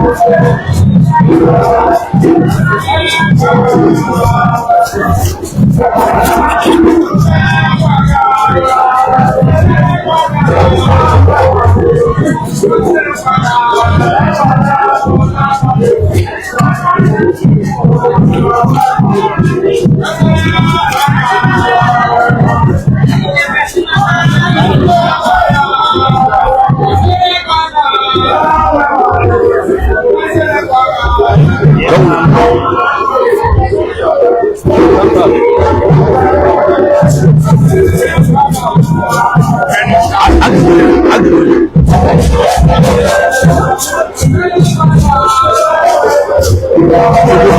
Good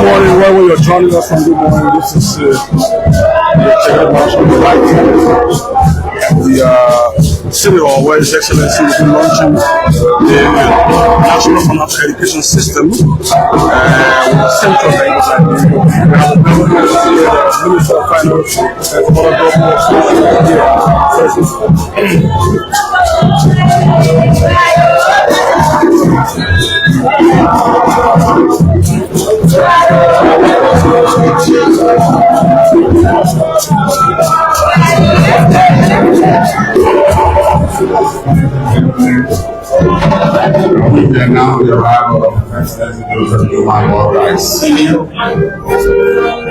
morning, wherever you're joining us from. Good morning. This is the City Hall, where His Excellency will be launching the National Financial Education System with the Central Bank of Liberia. We have the President here, the Minister of Finance, and other We can now the arrival of the President Boakai, Senior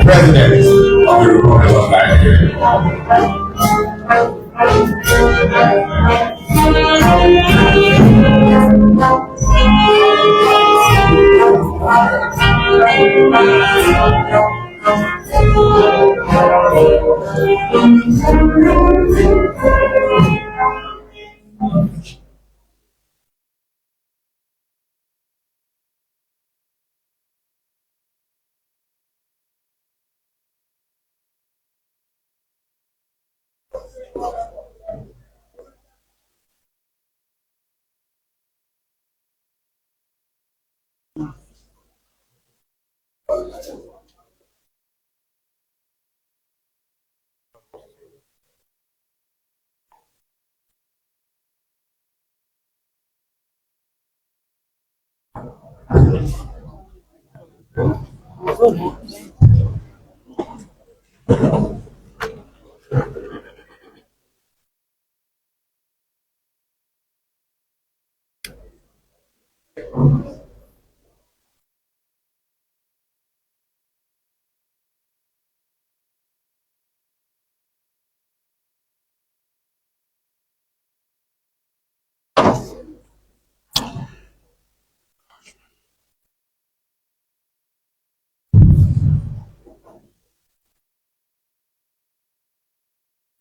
President of the Republic of Liberia.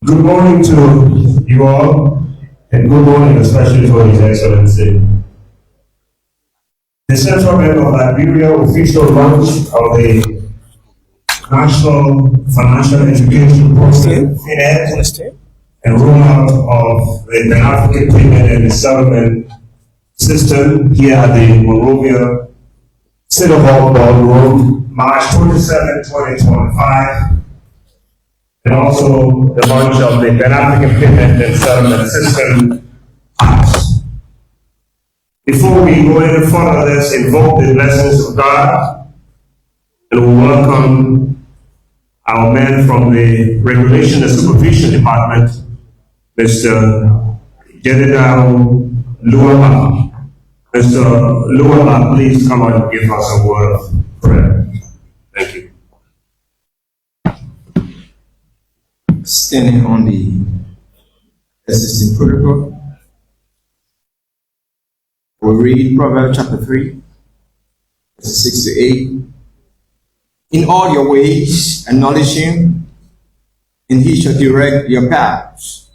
Good morning to you all, and good morning especially to His Excellency. The Central Bank of Liberia official launch of the National Financial Education Program, FINED, and rollout of the Pan-African Payment and Settlement System here at the Monrovia City Hall Ballroom, March 27, 2025. And also the launch of the Pan-African Payment and Settlement System, PAPSS. Before we go any further, let's invoke the blessings of God, and we welcome our man from the Regulation and Supervision Department, Mr. Jedediah Luaba. Mr. Luaba, please come and give us a word of prayer. Thank you. Standing on the existing protocol, we'll read Proverbs chapter 3, verses 6 to 8. In all your ways, acknowledge him, and he shall direct your paths.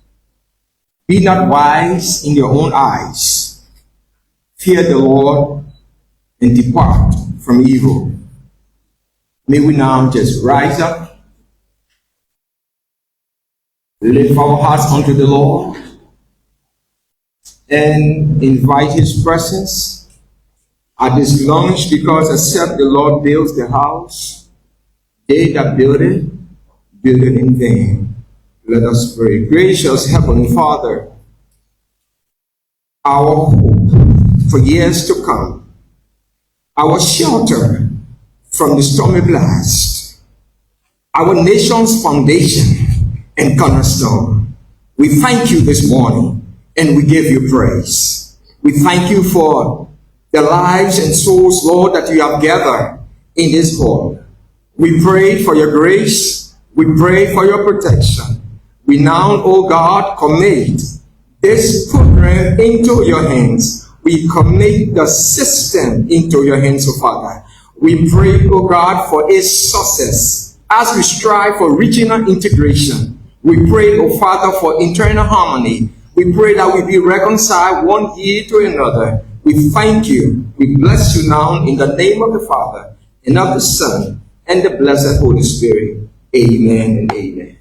Be not wise in your own eyes. Fear the Lord and depart from evil. May we now just rise up, lift our hearts unto the Lord, and invite his presence at this launch, because except the Lord builds the house, they that build it in vain. Let us pray. Gracious Heavenly Father, our hope for years to come, our shelter from the stormy blast, our nation's foundation and cornerstone. We thank you this morning and we give you praise. We thank you for the lives and souls, Lord, that you have gathered in this hall. We pray for your grace. We pray for your protection. We now, oh God, commit this program into your hands. We commit the system into your hands, oh Father. We pray, oh God, for its success as we strive for regional integration. We pray, oh Father, for internal harmony. We pray that we be reconciled one year to another. We thank you. We bless you now in the name of the Father, and of the Son, and the blessed Holy Spirit. Amen and amen.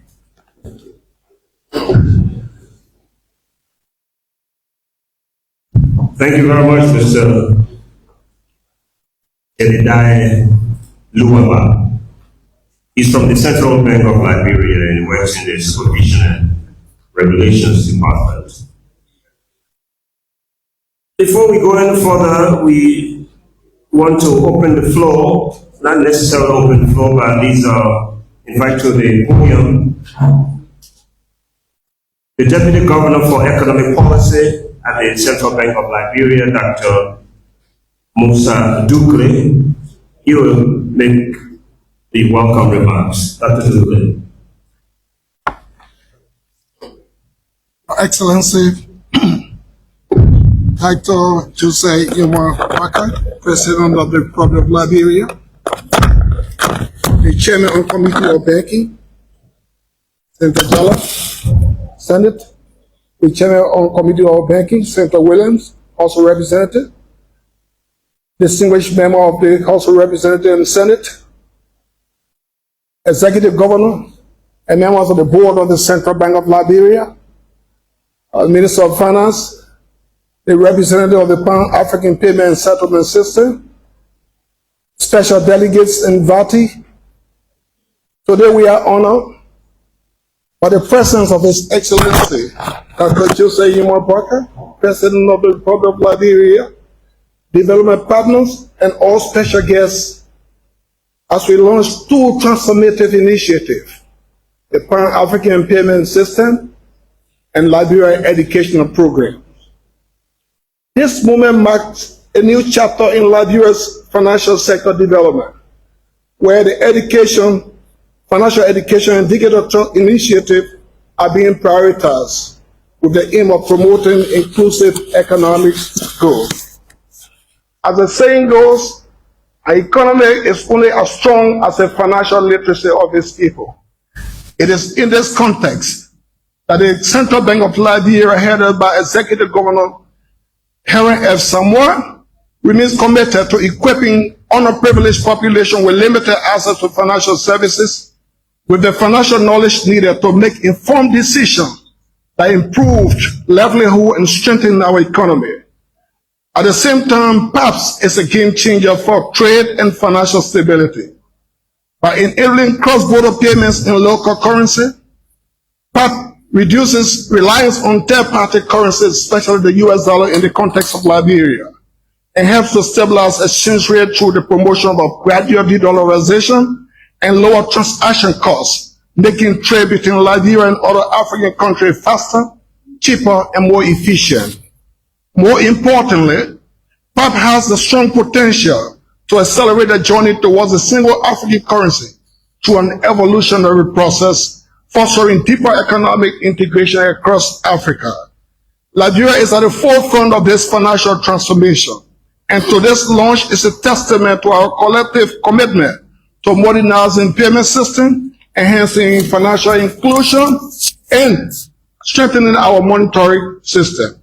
Thank you very much, Mr. Jedediah Luwaba. He's from the Central Bank of Liberia and works in the Supervision and Regulations Department. Before we go any further, we want to open the floor, not necessarily open the floor, but at least invite to the podium the Deputy Governor for Economic Policy at the Central Bank of Liberia, Dr. Musa Dukre. He will make the welcome remarks. Dr. Dukre. Excellency, Dr. Jose Boakai, President of the Republic of Liberia, the Chairman of the Committee of Banking, Senator Jala, Senate, the Chairman of the Committee of Banking, Senator Williams, also represented, distinguished member of the House of Representatives and Senate, Executive Governor, and members of the Board of the Central Bank of Liberia, Minister of Finance, the representative of the Pan-African Payment and Settlement System, special delegates in Vati. Today we are honored by the presence of His Excellency, Dr. Jose Boakai, President of the Republic of Liberia, development partners, and all special guests as we launch two transformative initiatives, the Pan-African Payment System and Liberia Educational Program. This moment marks a new chapter in Liberia's financial sector development, where the financial education and digital initiative are being prioritized with the aim of promoting inclusive economic growth. As the saying goes, an economy is only as strong as the financial literacy of its people. It is in this context that the Central Bank of Liberia, headed by Executive Governor Helen F. Samoa, remains committed to equipping underprivileged population with limited access to financial services with the financial knowledge needed to make informed decisions that improved livelihood and strengthen our economy. At the same time, PAPSS is a game changer for trade and financial stability. By enabling cross-border payments in local currency, PAPSS reduces reliance on third-party currencies, especially the US dollar in the context of Liberia, and helps to stabilize exchange rate through the promotion of a gradual de-dollarization and lower transaction costs, making trade between Liberia and other African countries faster, cheaper, and more efficient. More importantly, PAPSS has the strong potential to accelerate the journey towards a single African currency through an evolutionary process fostering deeper economic integration across Africa. Liberia is at the forefront of this financial transformation, and today's launch is a testament to our collective commitment to modernizing payment system, enhancing financial inclusion, and strengthening our monetary system.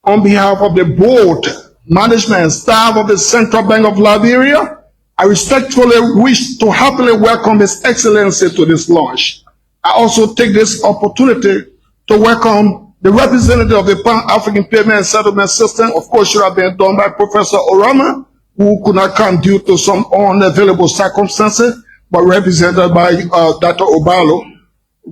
On behalf of the board, management, and staff of the Central Bank of Liberia, I respectfully wish to happily welcome His Excellency to this launch. I also take this opportunity to welcome the representative of the Pan-African Payment and Settlement System. Of course, should have been done by Professor Orama, who could not come due to some unavailable circumstances, but represented by Dr. Obalo.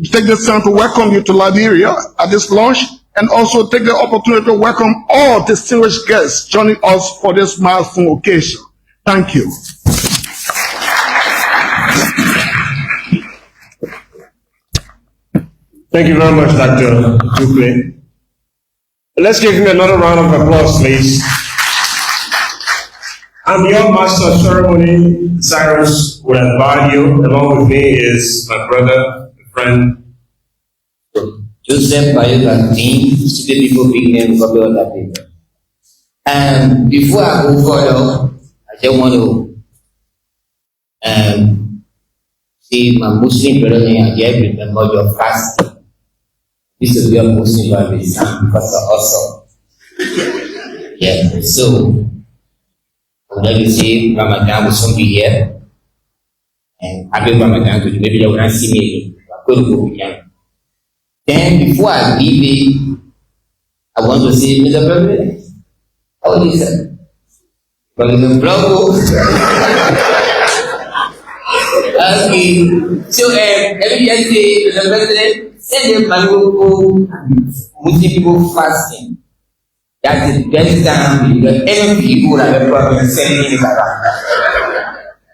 Take this time to welcome you to Liberia at this launch, and also take the opportunity to welcome all distinguished guests joining us for this milestone occasion. Thank you. Thank you very much, Dr. Duque. Let's give him another round of applause, please. I'm your master of ceremony, Cyrus Ulanbadio. Along with me is my brother, and friend, Joseph Bayogatin, City People Big Name Republic of Liberia. And before I go further, I just want to see my Muslim brother and just remember your fasting. This will be a Muslim by this time because of also. Yeah, so I would like to say Ramadan will soon be here. And happy Ramadan to you. Maybe you will not see me. Then before I leave it, I want to say, Mr. President, how is it? President Bravo. Okay. So every year say, Mr. President, send them Muslim people fasting. That's the best time because any people have a problem sending it around.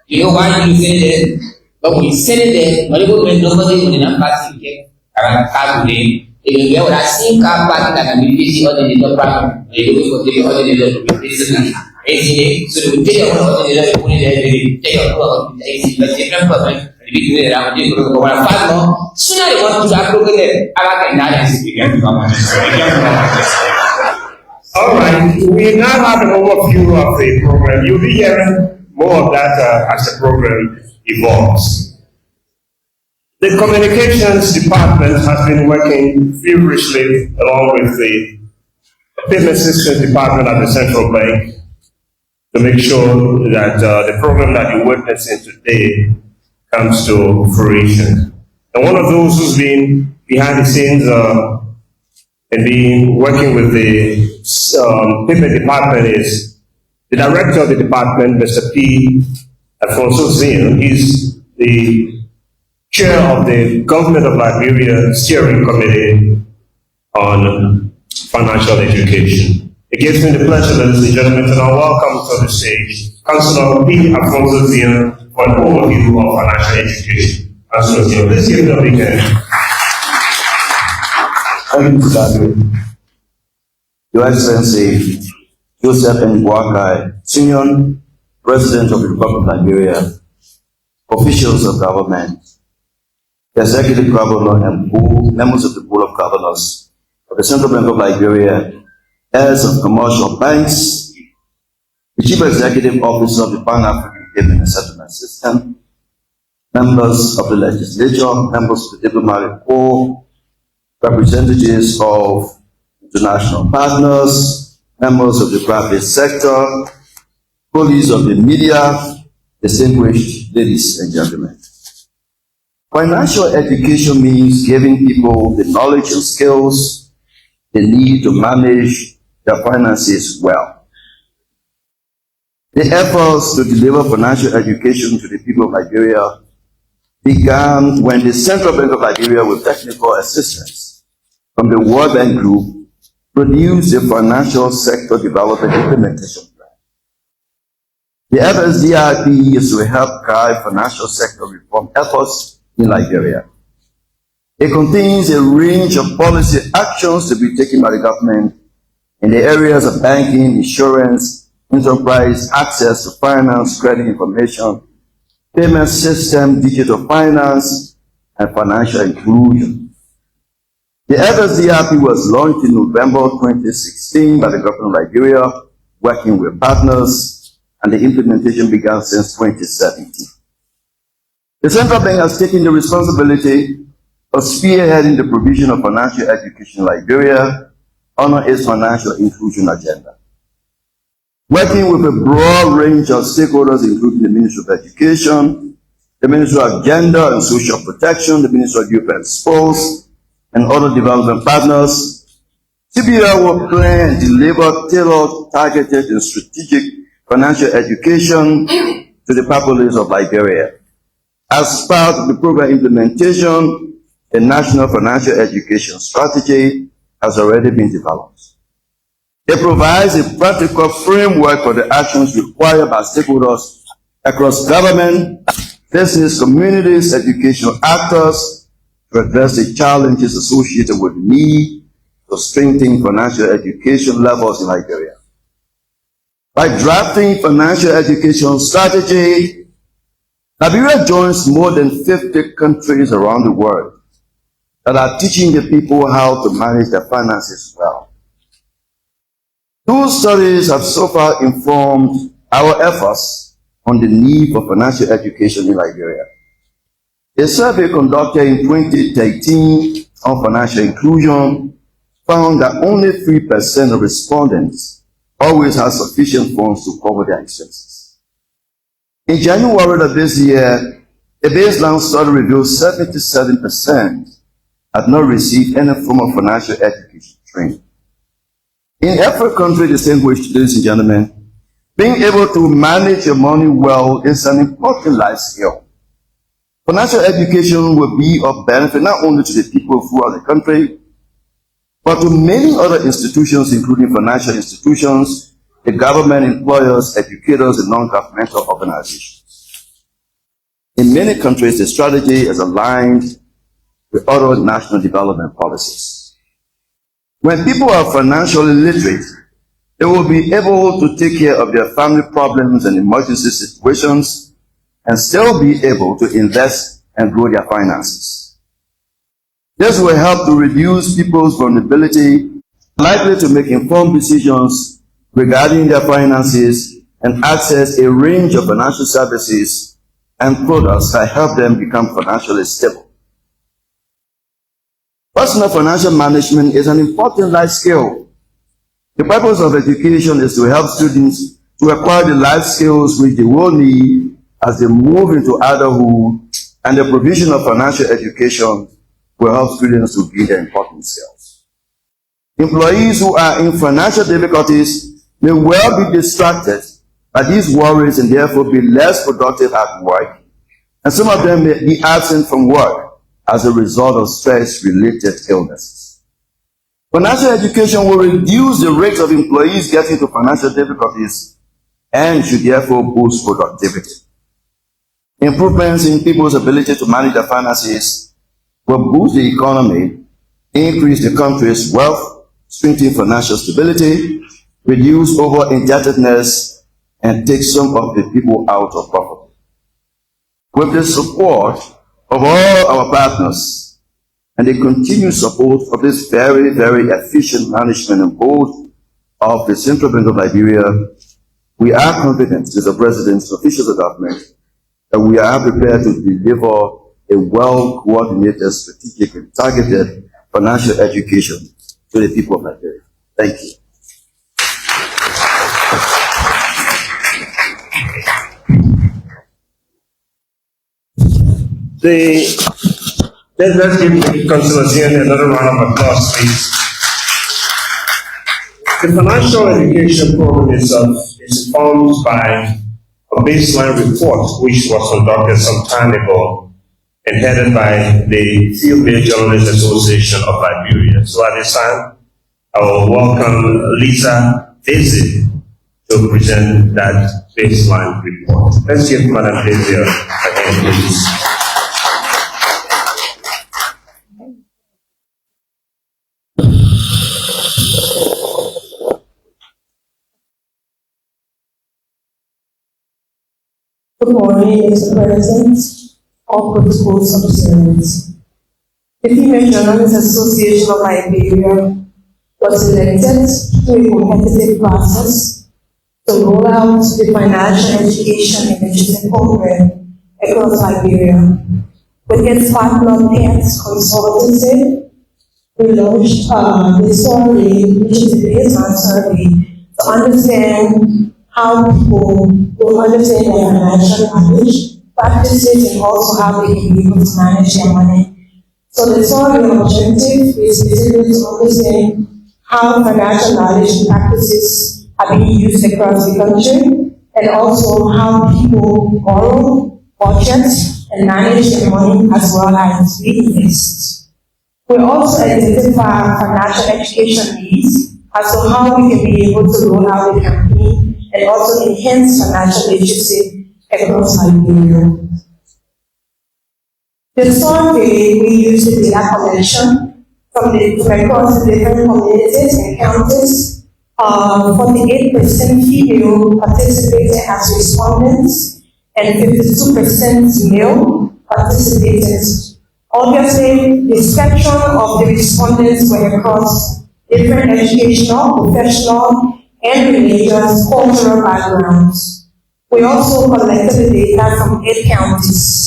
You know why you say that? But when you send it there, when you go to nobody will not fasting yet. Karena kami ini dia orang singkat dan divisi oleh di depan itu seperti oleh di divisi ini sudah menjadi orang yang punya dari tidak orang divisi macam apa divisi ini orang di grup orang Fatmo sudah orang sudah aku kena agak nada sedikit. All right, we now have an overview of the program. You'll be hearing more of that as the program evolves. The communications department has been working feverishly along with the payment systems department at the central bank to make sure that the program that you're witnessing today comes to fruition. And one of those who's been behind the scenes and been working with the payment department is the director of the department, Mr. P. Alfonso Zin. He's the chair of the Government of Liberia Steering Committee on Financial Education. It gives me the pleasure, ladies and gentlemen, to now welcome to the stage Councillor P. Alfonso Zin for an overview of financial education. Councillor Zin, let's give it a big hand. Thank you, Mr. Your Excellency, Joseph N. Boakai, Senior President of the Republic of Liberia, officials of government, the Executive Governor and members of the Board of Governors of the Central Bank of Liberia, heads of commercial banks, the Chief Executive Officer of the Pan-African Payment and Settlement System, members of the legislature, members of the diplomatic corps, representatives of international partners, members of the private sector, colleagues of the media, distinguished ladies and gentlemen. Financial education means giving people the knowledge and skills they need to manage their finances well. The efforts to deliver financial education to the people of Liberia began when the Central Bank of Liberia, with technical assistance from the World Bank Group, produced a financial sector development implementation plan. The FSDIP is to help guide financial sector reform efforts in Liberia. It contains a range of policy actions to be taken by the government in the areas of banking, insurance, enterprise, access to finance, credit information, payment system, digital finance, and financial inclusion. The FSDIP was launched in November 2016 by the government of Liberia, working with partners, and the implementation began since 2017. The Central Bank has taken the responsibility of spearheading the provision of financial education in Liberia under its financial inclusion agenda. Working with a broad range of stakeholders, including the Ministry of Education, the Ministry of Gender and Social Protection, the Ministry of Youth and Sports, and other development partners, CBL will plan and deliver tailored, targeted, and strategic financial education to the populace of Liberia. As part of the program implementation, a national financial education strategy has already been developed. It provides a practical framework for the actions required by stakeholders across government, business, communities, educational actors to address the challenges associated with the need to strengthen financial education levels in Liberia. By drafting financial education strategy, Liberia joins more than 50 countries around the world that are teaching the people how to manage their finances well. Those studies have so far informed our efforts on the need for financial education in Liberia. A survey conducted in 2013 on financial inclusion found that only 3% of respondents always have sufficient funds to cover their expenses. In January of this year, a baseline study revealed 77% had not received any form of financial education training. In every country distinguished, ladies and gentlemen, being able to manage your money well is an important life skill. Financial education will be of benefit not only to the people throughout the country, but to many other institutions, including financial institutions, the government, employers, educators, and non-governmental organizations. In many countries, the strategy is aligned with other national development policies. When people are financially literate, they will be able to take care of their family problems and emergency situations and still be able to invest and grow their finances. This will help to reduce people's vulnerability, likely to make informed decisions regarding their finances and access a range of financial services and products that help them become financially stable. Personal financial management is an important life skill. The purpose of education is to help students to acquire the life skills which they will need as they move into adulthood, and the provision of financial education will help students to gain their important skills. Employees who are in financial difficulties may well be distracted by these worries and therefore be less productive at work, and some of them may be absent from work as a result of stress-related illnesses. Financial education will reduce the rate of employees getting into financial difficulties and should therefore boost productivity. Improvements in people's ability to manage their finances will boost the economy, increase the country's wealth, strengthen financial stability, reduce over-indebtedness, and take some of the people out of poverty. With the support of all our partners and the continued support of this very, very efficient management and board of the Central Bank of Liberia, we are confident, Mr. President, officials of government, that we are prepared to deliver a well-coordinated, strategic, and targeted financial education to the people of Liberia. Thank you. Let's give Councillor Zian another round of applause, please. The financial education program is informed by a baseline report which was conducted some time ago and headed by the Field-Based Journalists Association of Liberia. So at this time, I will welcome Lisa Daisy to present that baseline report. Let's give Madam Daisy a hand, please. Good morning, Mr. President, all principal subsidiaries. The Female Journalists Association of Liberia was elected through a competitive process to roll out the financial education initiative program across Liberia. With its partner PAPSS consultancy, we launched the survey, which is a baseline survey, to understand how people will understand their financial knowledge, practices, and also how they can be able to manage their money. So the survey objective is basically to understand how financial knowledge and practices are being used across the country, and also how people borrow, budget, and manage their money as well as reinvest. We also identify financial education needs as to how we can be able to roll out the campaign and also enhance financial literacy across Liberia. The survey, we use the data collection from across the different communities and counties. 48% female participated as respondents and 52% male participated. Obviously, the spectrum of the respondents were across different educational, professional, and religious cultural backgrounds. We also collected the data from 8 counties.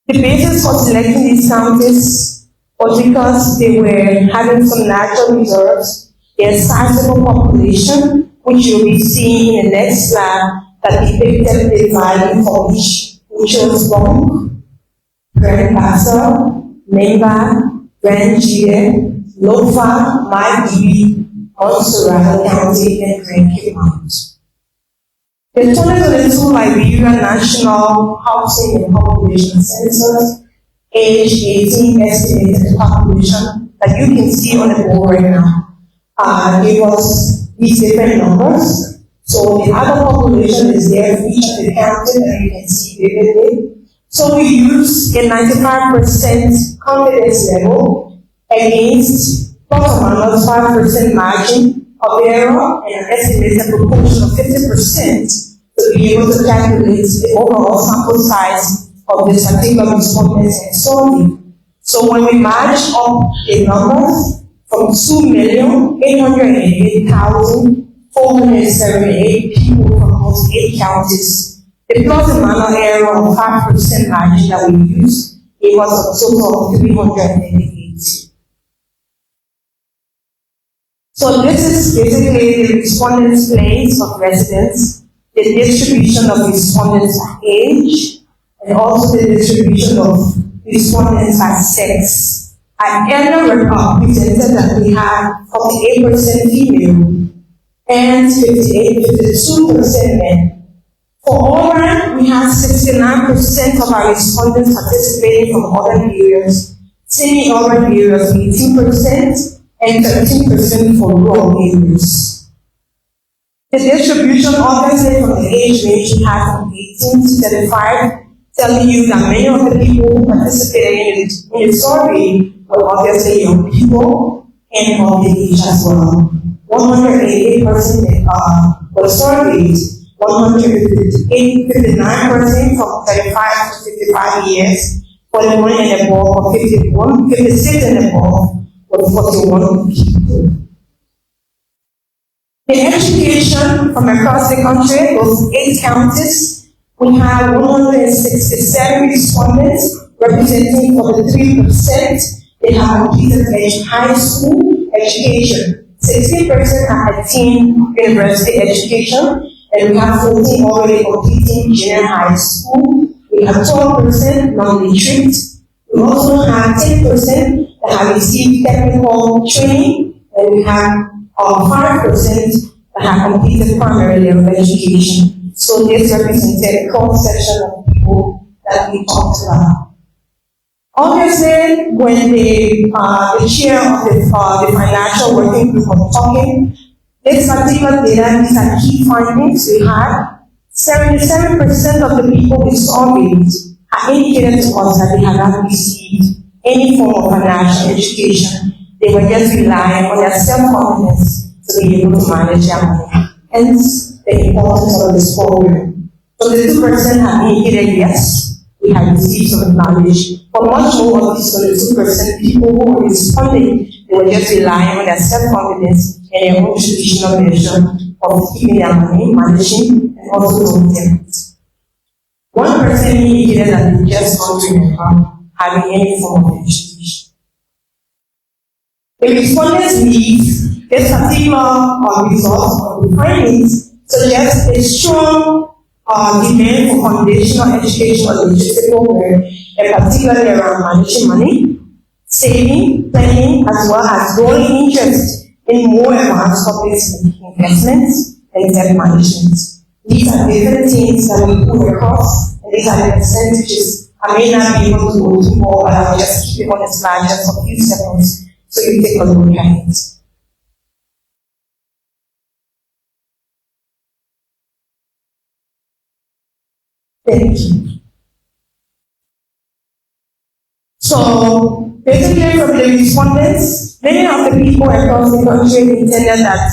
The basis for selecting these counties was because they were having some natural reserves, their sizable population, which you'll be seeing in the next slide, that depicted the value for which was born, Grand Bassa, Memba, Grand Gire, Lofa, Maibi, Montserrat County, and Grand Cape Mount. The 2022 Liberia National Housing and Population Census, age 18 estimated population that you can see on the board right now. It was these different numbers. So the other population is there for each of the counties that you can see vividly. So we use a 95% confidence level against plus or minus 5% margin of error and an estimated proportion of 50% to be able to calculate the overall sample size of this particular respondents and survey. So when we match up the numbers from 2,888,478 people from those 8 counties, the plus and minus error of 5% margin that we use, it was a total of 388. So this is basically the respondents' place of residence, the distribution of respondents by age, and also the distribution of respondents by sex. I earlier presented that we have 48% female and 52% men. For all we have 69% of our respondents participating from urban areas, semi-urban areas 18%, and 13% for rural areas. The distribution obviously from the age range we have from 18 to 35, telling you that many of the people who participated in the survey were obviously young people and of the age as well. 188% were surveyed, 59% from 35 to 55 years, 41 and above, 56 and above, for 41 people. The education from across the country, those 8 counties, we have 167 respondents representing for the 3%. They have completed high school education. 16% have attained university education, and we have 14 already completing junior high school. We have 12% non-literate. We also have 10% that have received technical training, and we have 5% that have completed primary level education. So this represented a cross-section of people that we talked about. Obviously, when the chair of the financial working group was talking, this particular data, these are key findings we had. 77% of the people we surveyed have indicated to us that they have not received any form of financial education. They were just relying on their self-confidence to be able to manage their money. Hence, the importance of this program. So the 2% have indicated yes, we have received some knowledge. But much more of these 22% people who were responding, they were just relying on their self-confidence and their own traditional measure of keeping their money, managing, and also doing debt. 1% indicated that they just don't remember having any form of education. The respondents leave this particular result of the findings suggests a strong demand for foundational educational literacy program, and particularly around managing money, saving, planning, as well as growing interest in more advanced topics like investments and debt management. These are different things that we put across, and these are the percentages I may not be able to do more, but I'll just keep it on the slide just for a few seconds so you take a look at it. Thank you. So, basically from the respondents, many of the people across the country intended that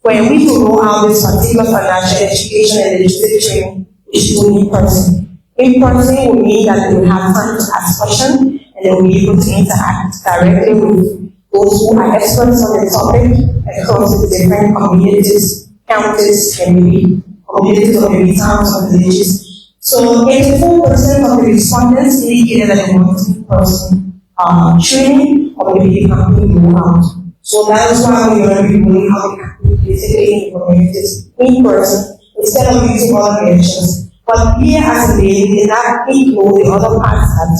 when we to roll out this particular financial education and legislative training, it should be in person. In person will mean that they will have time to ask questions and they will be able to interact directly with those who are experts on the topic across the different communities, counties, and maybe communities or maybe towns or villages. So 84% of the respondents indicated that they want in-person training or maybe the campaign go out. So that is why we are doing how the campaign basically in communities in person instead of using other measures. But here as a day, they did not include the other parts that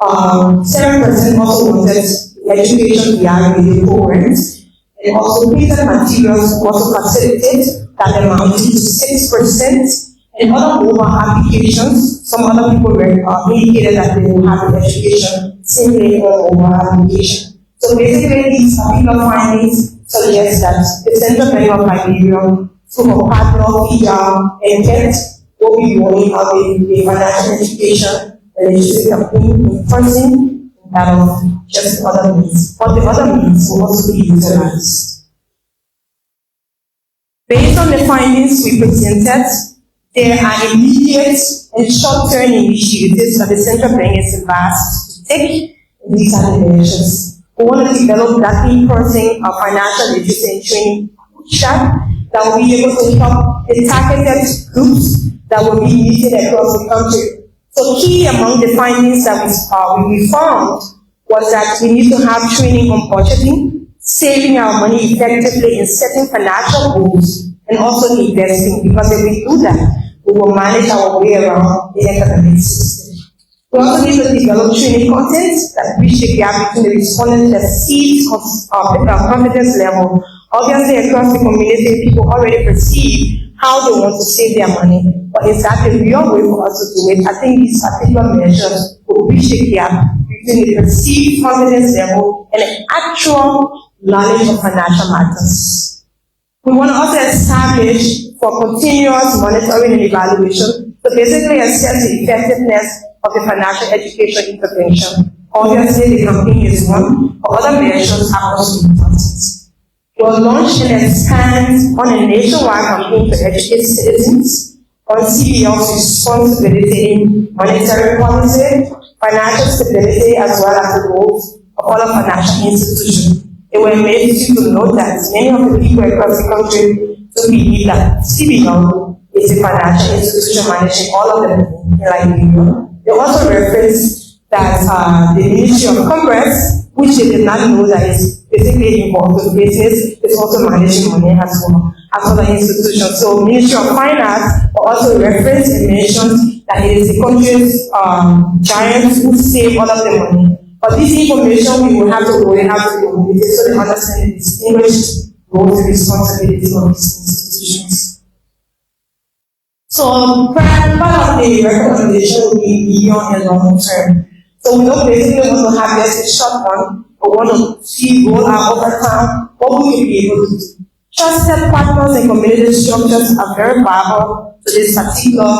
7% also wanted education beyond the programs, and also printed materials also facilitated that amounted to 6%, and other mobile applications, some other people indicated that they will have the education simply on mobile application. So basically these particular findings suggest that the Central Bank of Liberia, through a partner, FIDA, and TET, will be rolling out the financial education and legislative campaign in person instead of just other means. But the other means will also be utilized. Based on the findings we presented, there are immediate and short-term initiatives that the Central Bank is advised to take, and these are the measures. We want to develop that in-person financial literacy and training workshop that will be able to help the targeted groups that will be meeting across the country. So key among the findings that we found was that we need to have training on budgeting, saving our money effectively in setting financial goals, and also investing, because if we do that, we will manage our way around the economic system. We also need to develop training content that bridge the gap between the respondents that sees confidence level. Obviously, across the community, people already perceive how they want to save their money. But is that the real way for us to do it? I think these particular measures will bridge the gap between the perceived confidence level and the actual knowledge of financial matters. We want to also establish for continuous monitoring and evaluation to basically assess the effectiveness of the financial education intervention. Obviously, the campaign is one, but other measures are also important. We'll launch and expand on a nationwide campaign to educate citizens on CBL's responsibility in monetary policy, financial stability, as well as the goals of other financial institutions. It will make you to know that many of the people across the country to believe that CBL is a financial institution managing all of them in Liberia. They also reference that the Ministry of Commerce, which they did not know that is basically involved with business, is also managing money as well as other institutions. So Ministry of Finance will also reference and mention that it is the country's giants who save all of the money. But this information we will have to really have to communicate so they understand the distinguished roles and responsibilities of these institutions. So part of the recommendation will be medium and long term. So we don't basically want to have just a short one, but want to see roll out over time what we can be able to do. Trusted partners and community structures are very vital to this particular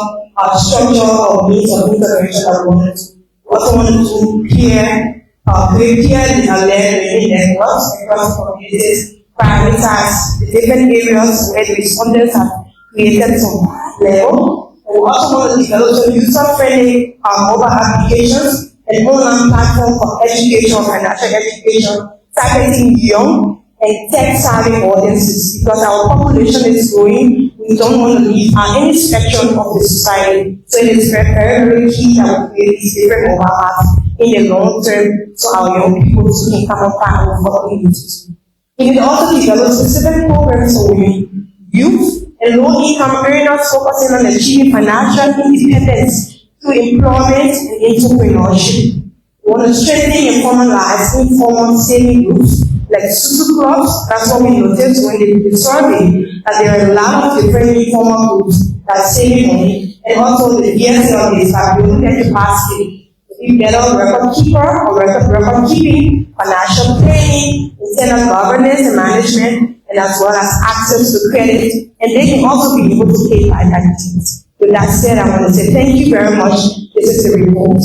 structure or means of intervention that we want to do. We also want to create peer-led learning networks across communities, prioritize the different areas where the respondents have created some level. And we also want to develop some user-friendly mobile applications and online platform for education, financial education, targeting young and tech-savvy audiences, because our population is growing. We don't want to leave any spectrum of the society. So it is very, very key that we create these different mobile apps in the long term so our young people can come on back with what we need to do. We need also develop specific programs for women, youth, and low-income earners focusing on achieving financial independence through employment and entrepreneurship. We want to strengthen and formalize informal saving groups like Susu clubs. That's what we noticed when they did the survey, that there are a lot of different informal groups that save money, and also the BSL is that building their capacity be better record keeper or record keeping, financial planning, internal governance and management, and as well as access to credit, and they can also be able to pay by identity. With that said, I want to say thank you very much. This is the report.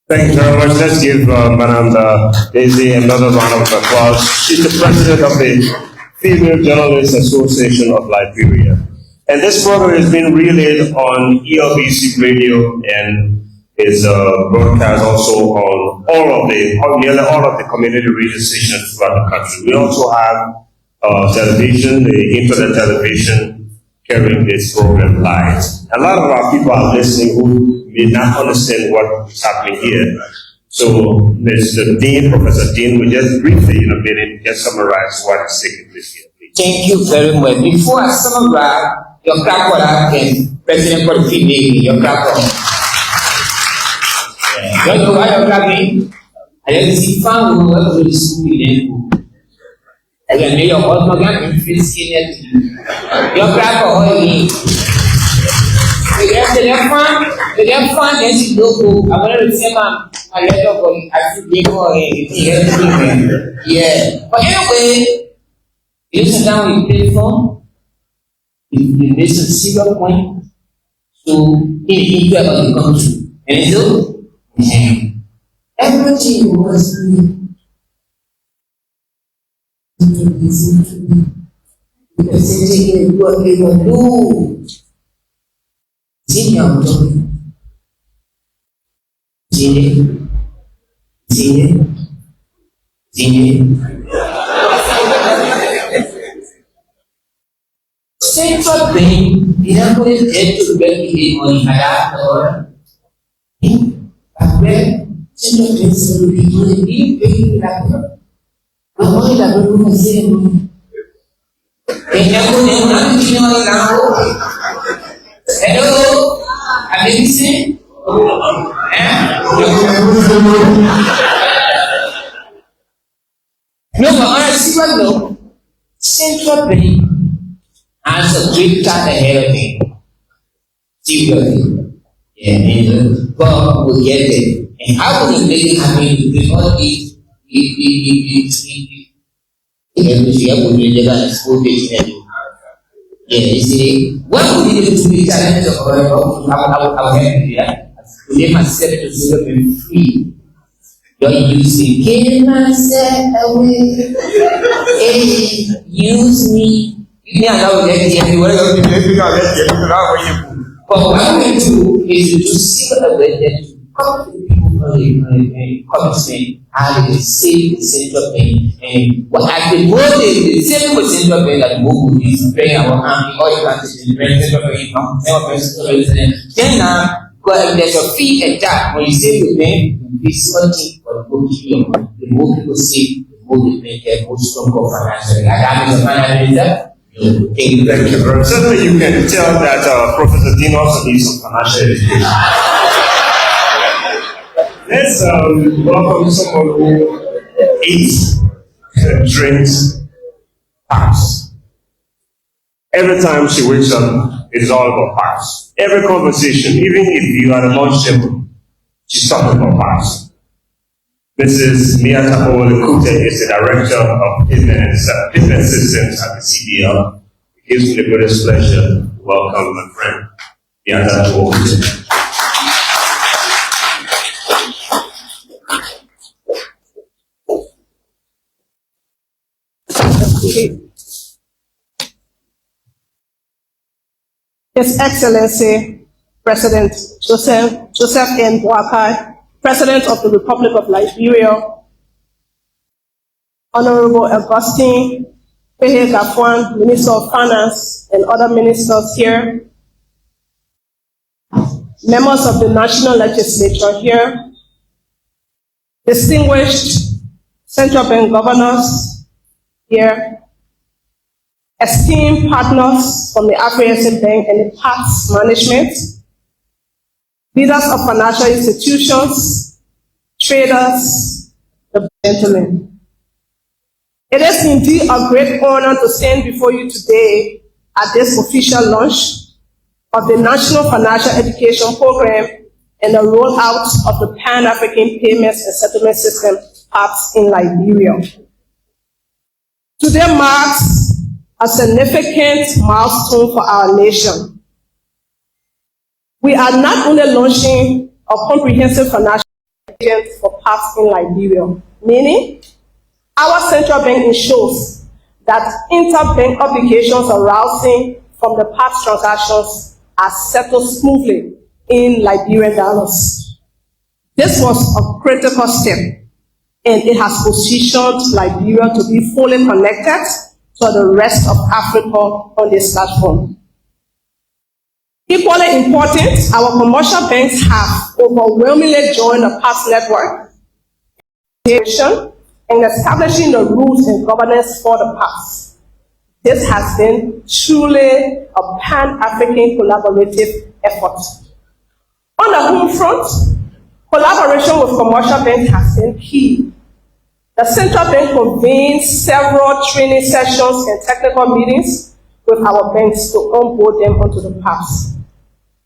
Thank you very much. Let's give Madam Daisy another round of applause. She's the president of the Female Journalists Association of Liberia. And this program has been relayed on ELBC radio and is broadcast also on nearly all of the community radio stations throughout the country. We also have television, the internet television, carrying this program live. A lot of our people are listening who may not understand what is happening here. So, Mr. Dean, Professor Dean, will just briefly, in a minute, just summarize what is taking place here, please. Thank you very much. Before I summarize, your clap for that and President for the female, your clap for. You know why you're clapping? I just see found who was really school in and then your husband got in face in it. Your clap for all you. The left fund, then she don't go. I'm going to say, man, I let her go. I feel they go and yeah. But anyway, you sit down with platform, you miss a single point, so in the country. And you do? Everything was me. The percentage is what we will do. Senior, Central Bank, dinamit itu bagi money ada or apa Central Bank selalu ini bagi rakyat. Apa yang dah berlaku mesin? Aku nanti cuma tahu. Hello, ada di sini? No, but honestly, no. Central Bank has a great time ahead of me. Seriously. Yeah, and God will get it. And how will you make it happen with all these yeah, you see, what we need to be challenged of our head, yeah? To let myself to serve and free. You're using, get myself away. Hey, use me. You may allow that everywhere. But what I'm going to do is to see what way that to come to the people from the commitment and they save the Central Bank. And what at the moment, the same with Central Bank that move is paying our army, all the countries in the Central Bank, then now, there's a fee and that when you save with them, it's something for the bookkeeping. The more people save, the more they make a more stronger financially. And that is a financial. Thank you very much. Certainly you can tell that Professor Dean also needs some financial education. Let's welcome someone who eats and drinks PAPSS. Every time she wakes up, it is all about PAPSS. Every conversation, even if you are at a lunch table, she's talking about PAPSS. Mrs. Mia Tapowole-Kute is the Director of Payment Systems at the CBL. It gives me the greatest pleasure to welcome my friend, Mia Tapowole-Kute. His Excellency, President Joseph N. Boakai, President of the Republic of Liberia, Honorable Augustine Pehe-Gafwan, Minister of Finance, and other ministers here, members of the National Legislature here, distinguished Central Bank governors here, esteemed partners from the Afro-Asian Bank and the PAPSS management, leaders of financial institutions, traders, the gentlemen. It is indeed a great honor to stand before you today at this official launch of the National Financial Education Program and the rollout of the Pan-African Payments and Settlement System, PAPSS, in Liberia. Today marks a significant milestone for our nation. We are not only launching a comprehensive financial agent for PAPSS in Liberia, meaning our central bank ensures that interbank obligations arising from the PAPSS transactions are settled smoothly in Liberian dollars. This was a critical step, and it has positioned Liberia to be fully connected to the rest of Africa on this platform. Equally important, our commercial banks have overwhelmingly joined the PAPSS network and establishing the rules and governance for the PAPSS. This has been truly a pan-African collaborative effort. On the home front, collaboration with commercial banks has been key. The central bank convenes several training sessions and technical meetings with our banks to onboard them onto the PAPSS.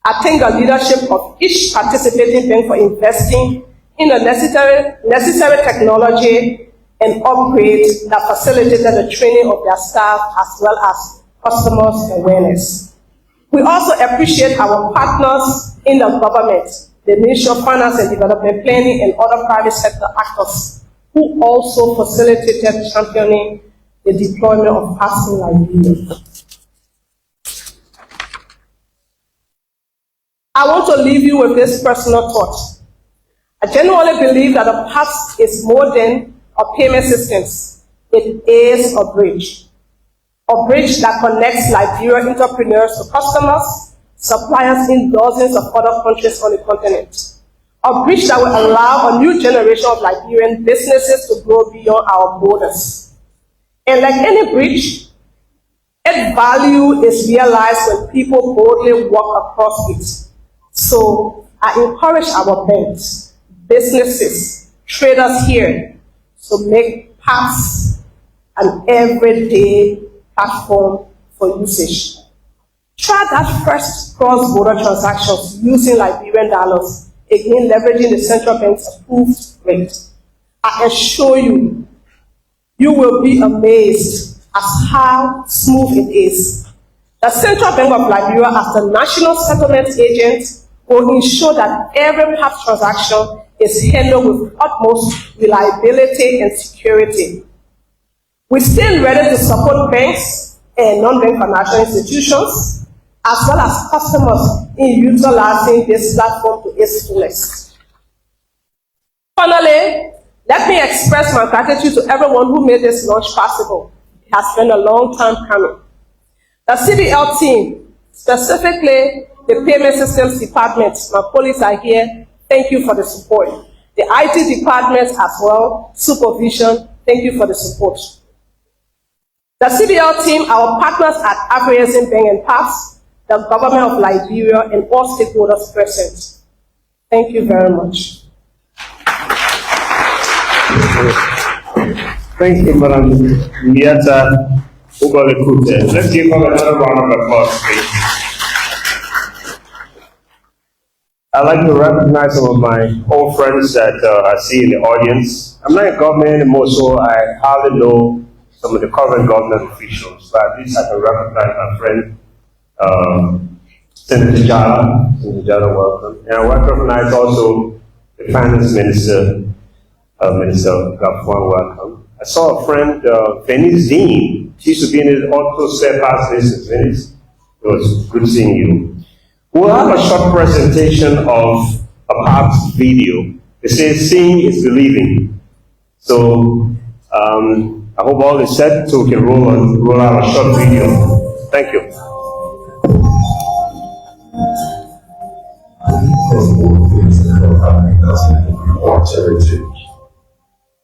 I thank the leadership of each participating bank for investing in the necessary technology and upgrades that facilitated the training of their staff as well as customers' awareness. We also appreciate our partners in the government, the Ministry of Finance and Development Planning, and other private sector actors who also facilitated championing the deployment of PAPSS in Liberia. I want to leave you with this personal thought. I genuinely believe that the PAPSS is more than a payment system. It is a bridge that connects Liberian entrepreneurs to customers, suppliers in dozens of other countries on the continent. A bridge that will allow a new generation of Liberian businesses to grow beyond our borders. And like any bridge, its value is realized when people boldly walk across it. So I encourage our banks, businesses, traders here to make PAPSS an everyday platform for usage. Try that first cross-border transactions using Liberian dollars, again leveraging the central bank's approved rate. I assure you, you will be amazed at how smooth it is. The Central Bank of Liberia, as the national settlement agent, will ensure that every PAPSS transaction is handled with utmost reliability and security. We stand ready to support banks and non-bank financial institutions, as well as customers in utilizing this platform to its fullest. Finally, let me express my gratitude to everyone who made this launch possible. It has been a long time coming. The CBL team, specifically the Payment Systems Department, my colleagues are here, thank you for the support. The IT department as well, supervision, thank you for the support. The CBL team, our partners at Afro-Asian Bank and PAPSS, the government of Liberia, and all stakeholders present. Thank you very much. Thank you, Madam Miata Ubalekute. Let's give her another round of applause, please. I'd like to recognize some of my old friends that I see in the audience. I'm not in government anymore, so I hardly know some of the current government officials, but at least I can recognize my friend, Senator Jala. Senator Jala, welcome. And I recognize also the Finance Minister, Minister Gafwan, welcome. I saw a friend, Venice Dean. She used to be in the auto spare parts business, Venice. It was good seeing you. We'll have a short presentation of a PAPSS video. It says, seeing is believing. So, I hope all is set so we can roll out a short video. Thank you.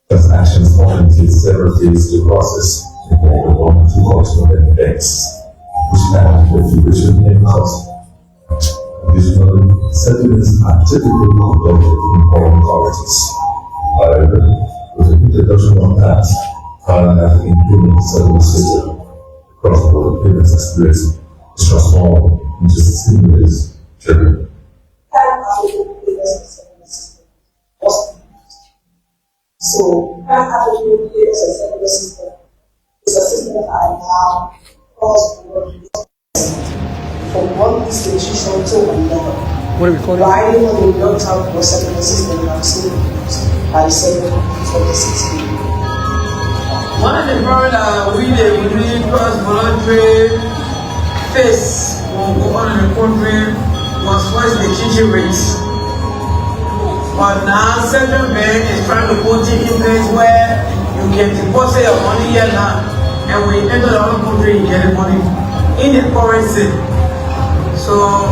Transactions often take several days to process before the one to ultimate effects, which have the duration and cost. Additionally, settlements are typically conducted in foreign currencies. However, with the introduction of PAPSS, African payment settlement system across the border payments experience is transformed into seamless journey. So, that African payment settlement system is a system that allows cross-border from one institution to another. What are we calling? Riding on the real-time settlement system that is used by 726 people. One of the problems that we cross-border trade face when we go on in the country was first the exchange rates. But now central bank is trying to put it in place where you can deposit your money here now, and when you enter the other country, you get the money in the currency. So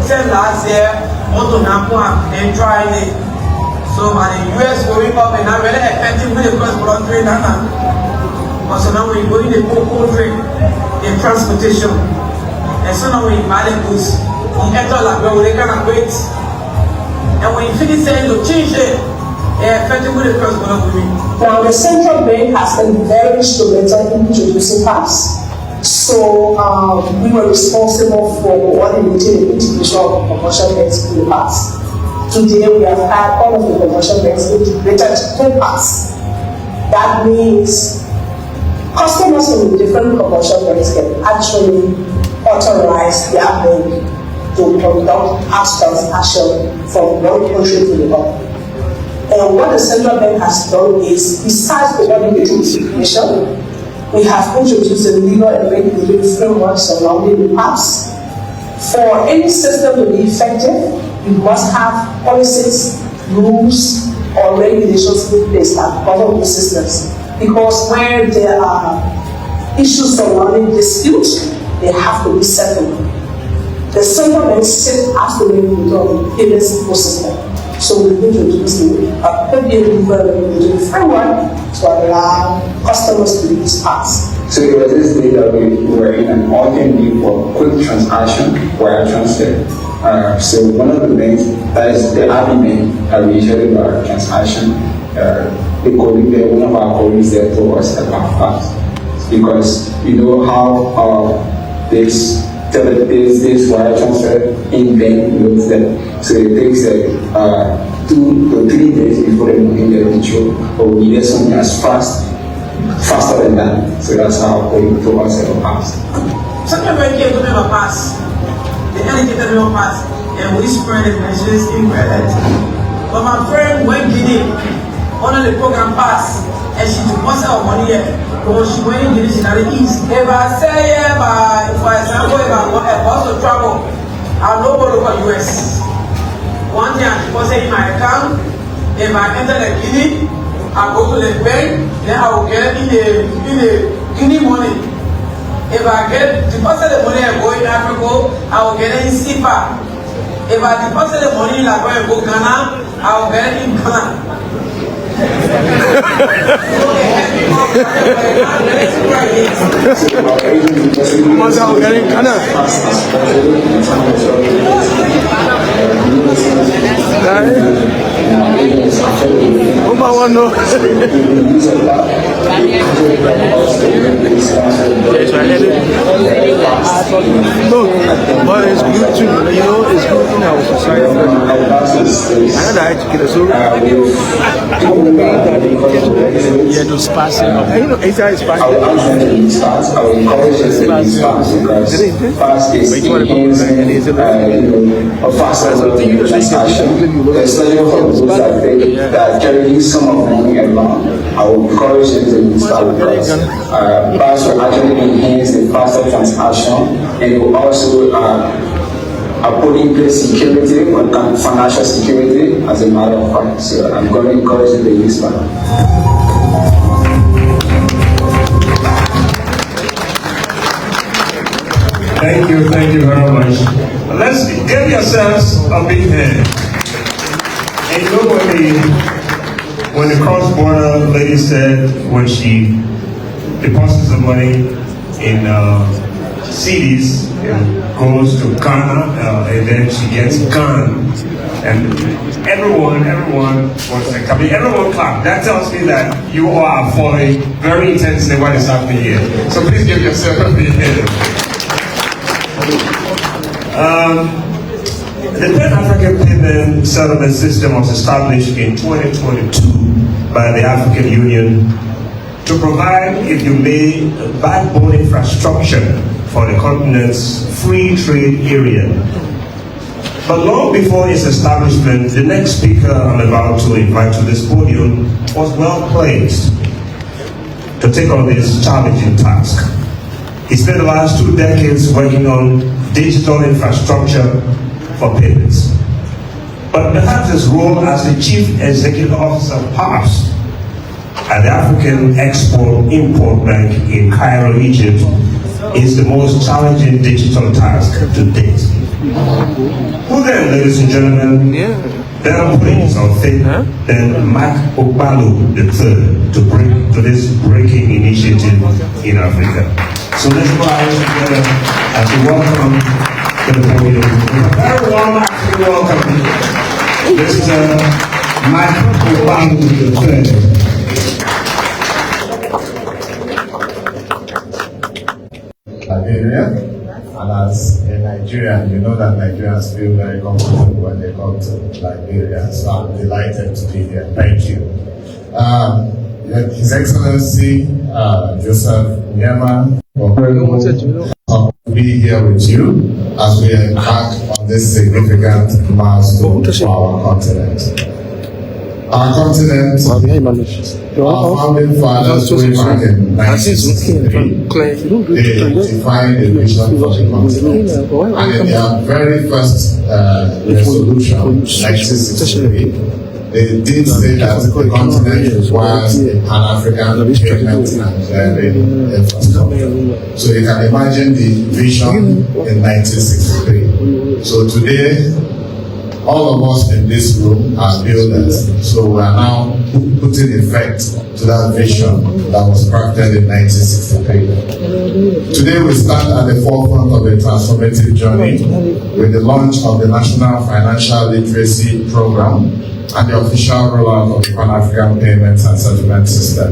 since last year, want to now and try it. So by the US going up and now really effective with the cross-border trade now. But so now when you go in the cocoa trade, the transportation, and so now when you buy the goods, you enter like where they kind of wait. And when you finish saying you change it, effective with the cross-border trade. Now the central bank has been very instrumental in introducing PAPSS. So we were responsible for coordinating the integration of commercial banks in the past. Today we have had all of the commercial banks integrated to PAPSS. That means customers from the different commercial banks can actually authorize their bank to conduct PAPSS transaction from one country to the other. And what the central bank has done is, besides coordinating integration, we have introduced a legal and regulatory framework surrounding the PAPSS. For any system to be effective, you must have policies, rules, or regulations in place that govern the systems. Because where there are issues surrounding disputes, they have to be settled. The central bank sits as the regulator of the payments ecosystem. So we introduced a regulatory framework to allow customers to use PAPSS. So it was this day that we were in an urgent need for quick transaction, wire transfer. So one of the banks, that is the argument that we usually do our transaction, one of our colleagues there told us about PAPSS. Because you know how this wire transfer in bank looks like. So it takes 2 to 3 days before the money gets through, but we need something as faster than that. So that's how we told us about PAPSS. Central bank came to me about PAPSS. They educated me on PAPSS, and we spread it and she spread it. But my friend went Guinea under the program PAPSS, and she deposited our money here. Because she went in Guinea, she had the east. If I say, for example, if I want to travel, I'll not go to US. One thing I deposit in my account, if I enter the Guinea, I go to the bank, then I will get in the Guinea money. If I deposit the money and go in Africa, I will get it in CFA. If I deposit the money like when I go Ghana, I will get it in Ghana. But it's good too, you know, it's good in our society. Another educator, so yeah, those passing. You know, it's passing. I will encourage us to use PAPSS because PAPSS is a faster transaction, especially for those that carry some of the money along. I will encourage them to use PAPSS because PAPSS will actually enhance the faster transaction, and it will also put in place security, financial security as a matter of fact. So I'm going to encourage them to use PAPSS. Thank you very much. Let's give yourselves a big hand. And you know when the cross-border lady said when she deposits the money in CDs, it goes to Ghana, and then she gets Ghana. And everyone was like, I mean, everyone clapped. That tells me that you all are following very intensely what is happening here. So please give yourself a big hand. The Pan-African Payment Settlement System was established in 2022 by the African Union to provide, if you may, backbone infrastructure for the continent's free trade area. But long before its establishment, the next speaker I'm about to invite to this podium was well placed to take on this challenging task. He spent the last 2 decades working on digital infrastructure for payments. But perhaps his role as the Chief Executive Officer of PAPSS at the African Export-Import Bank in Cairo, Egypt, is the most challenging digital task to date. Who then, ladies and gentlemen, then please on faith, then Mark Obalu III to bring to this breaking initiative in Africa. So let's go out together as we welcome to the podium. A very warm African welcome. This is Mark Obalu III. Liberia, and as a Nigerian, you know that Nigerians feel very comfortable when they come to Liberia, so I'm delighted to be here. Thank you. His Excellency Joseph Nyema, to be here with you as we embark on this significant milestone for our continent. Our continent, our founding fathers way back in 1963, they defined a vision for the continent. And in their very first resolution, 1963, they did say that the continent requires a Pan-African payment and clearing infrastructure. So you can imagine the vision in 1963. So today, all of us in this room are builders, so we are now putting effect to that vision that was crafted in 1963. Today we stand at the forefront of a transformative journey with the launch of the National Financial Literacy Program and the official rollout of the Pan-African Payments and Settlement System.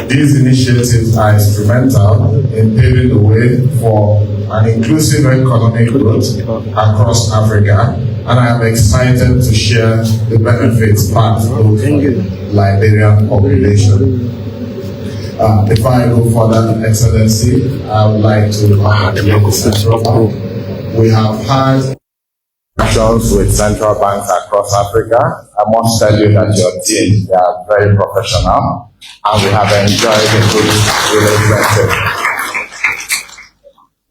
These initiatives are instrumental in paving the way for an inclusive economic growth across Africa, and I am excited to share the benefits packed for the Liberian population. Before I go further, Excellency, I would like to we have had actions with central banks across Africa. I must tell you that your team, they are very professional, and we have enjoyed a good relationship.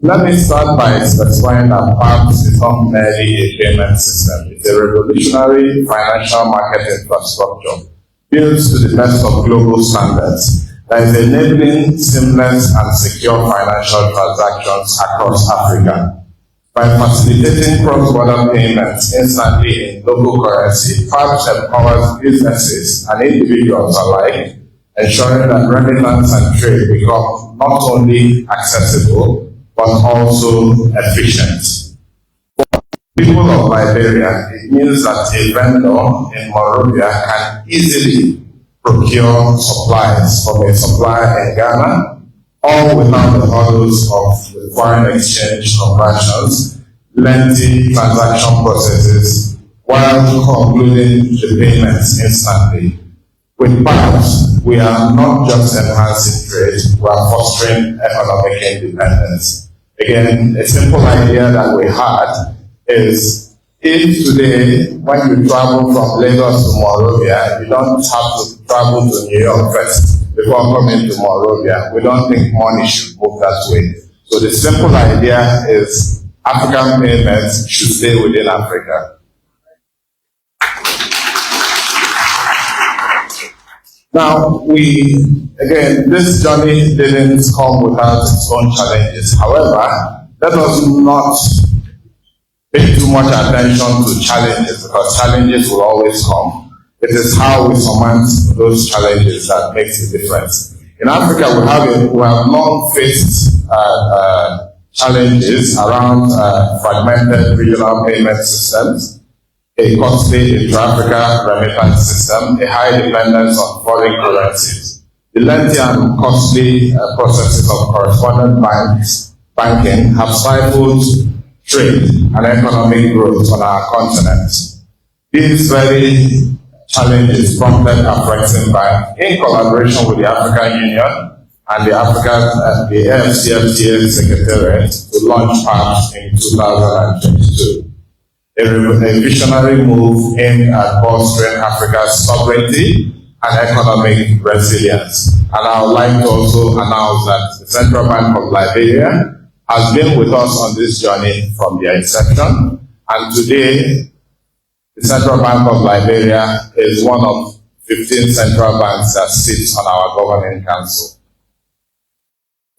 Let me start by specifying that PAPSS is not merely a payment system. It's a revolutionary financial market infrastructure built to the best of global standards that is enabling seamless and secure financial transactions across Africa. By facilitating cross-border payments instantly in local currency, PAPSS empowers businesses and individuals alike, ensuring that remittance and trade become not only accessible, but also efficient. For people of Liberia, it means that a vendor in Monrovia can easily procure supplies from a supplier in Ghana, all without the hurdles of foreign exchange conversions, lengthy transaction processes, while concluding the payments instantly. With PAPSS, we are not just enhancing trade, we are fostering economic independence. Again, a simple idea that we had is, if today, when you travel from Lagos to Monrovia, you don't have to travel to New York first before coming to Monrovia, we don't think money should move that way. So the simple idea is African payments should stay within Africa. Now, again, this journey didn't come without its own challenges. However, let us not pay too much attention to challenges, because challenges will always come. It is how we surmount those challenges that makes the difference. In Africa, we have long faced challenges around fragmented regional payment systems, a costly intra-Africa remittance system, a high dependence on foreign currencies. The lengthy and costly processes of correspondent banking have stifled trade and economic growth on our continent. These very challenges prompted Afrexim Bank, in collaboration with the African Union and the AFCFTA Secretariat, to launch PAPSS in 2022. A visionary move aimed at bolstering Africa's sovereignty and economic resilience. And I would like to also announce that the Central Bank of Liberia has been with us on this journey from the inception, and today the Central Bank of Liberia is one of 15 central banks that sits on our governing council.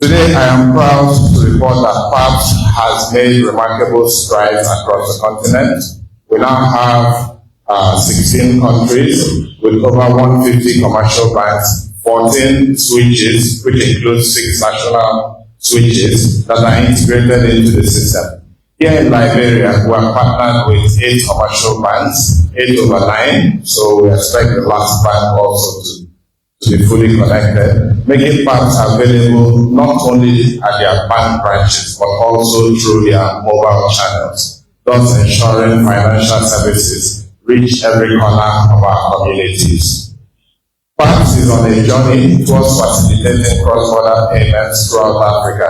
Today, I am proud to report that PAPSS has made remarkable strides across the continent. We now have 16 countries with over 150 commercial banks, 14 switches, which includes 6 national switches that are integrated into the system. Here in Liberia, we are partnered with 8 commercial banks, 8 over 9, so we expect the last bank also to be fully connected, making PAPSS available not only at their bank branches, but also through their mobile channels, thus ensuring financial services reach every corner of our communities. PAPSS is on a journey towards facilitating cross-border payments throughout Africa.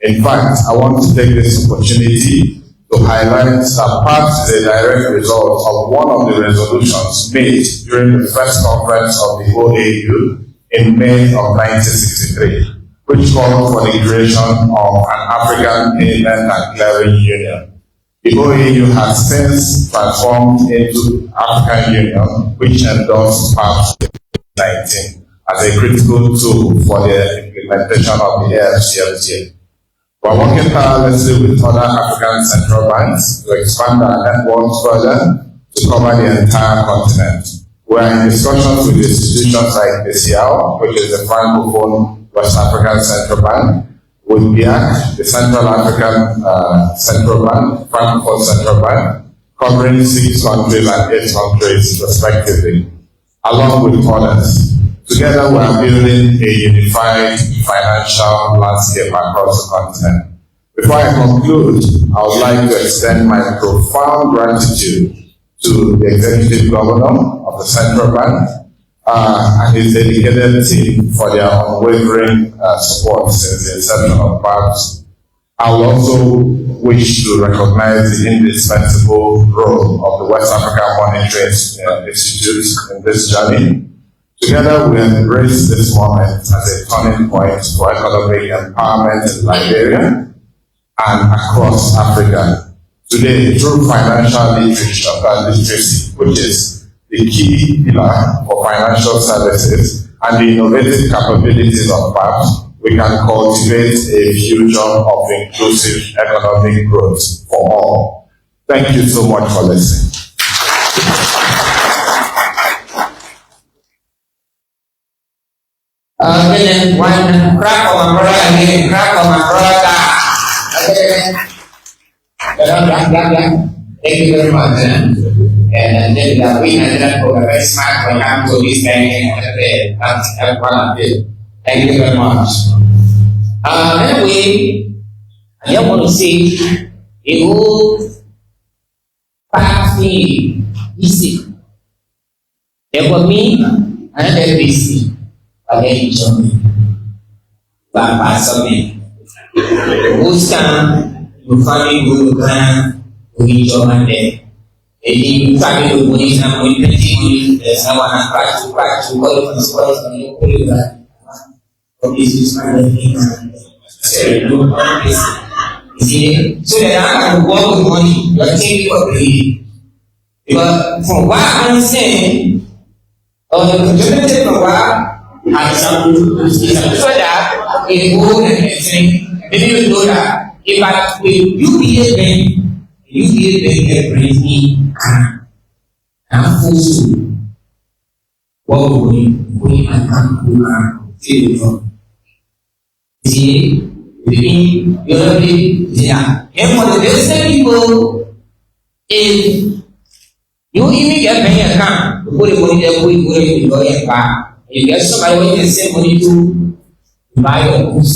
In fact, I want to take this opportunity to highlight that PAPSS is a direct result of one of the resolutions made during the first conference of the OAU in May of 1963, which called for the creation of an African Payment and Clearing Union. The OAU has since transformed into African Union, which endorsed PAPSS in 2019 as a critical tool for the implementation of the AFCFTA. We are working tirelessly with other African central banks to expand our networks further to cover the entire continent. We are in discussions with institutions like PCL, which is the Francophone West African Central Bank, with BIAC, the Central African Central Bank, Francophone Central Bank, covering 6 countries and 8 countries respectively, along with others. Together, we are building a unified financial landscape across the continent. Before I conclude, I would like to extend my profound gratitude to the Executive Governor of the Central Bank and his dedicated team for their unwavering support since the inception of PAPSS. I will also wish to recognize the indispensable role of the West African Monitoring Institute in this journey. Together, we embrace this moment as a turning point for economic empowerment in Liberia and across Africa. Today, through financial literacy, which is the key pillar for financial services, and the innovative capabilities of PAPSS, we can cultivate a future of inclusive economic growth for all. Thank you so much for listening. Then one crack of my brother again, crack of my brother. Thank you very much. And then we had for a very smart when I'm to this banking. That's one of it. Thank you very much. Anyway, I just want to say the whole party is there for me and FBC. Again, Johnny, Papa Sami. Who's come? You find good plan to each other there. And you find the police and when there's someone and crack to call for the spoils and you put it back. For this is my thing. You see, so that I can work with money, you're taking what they because from what I'm saying, or the contributed from what and some so that a goal and everything, maybe you know that if I will UBA bank brings me I'm forced to what going and come to see the already and for the Western people if You immediately pay your account before the money there, you go your car. You get somebody with the same money to buy your goods.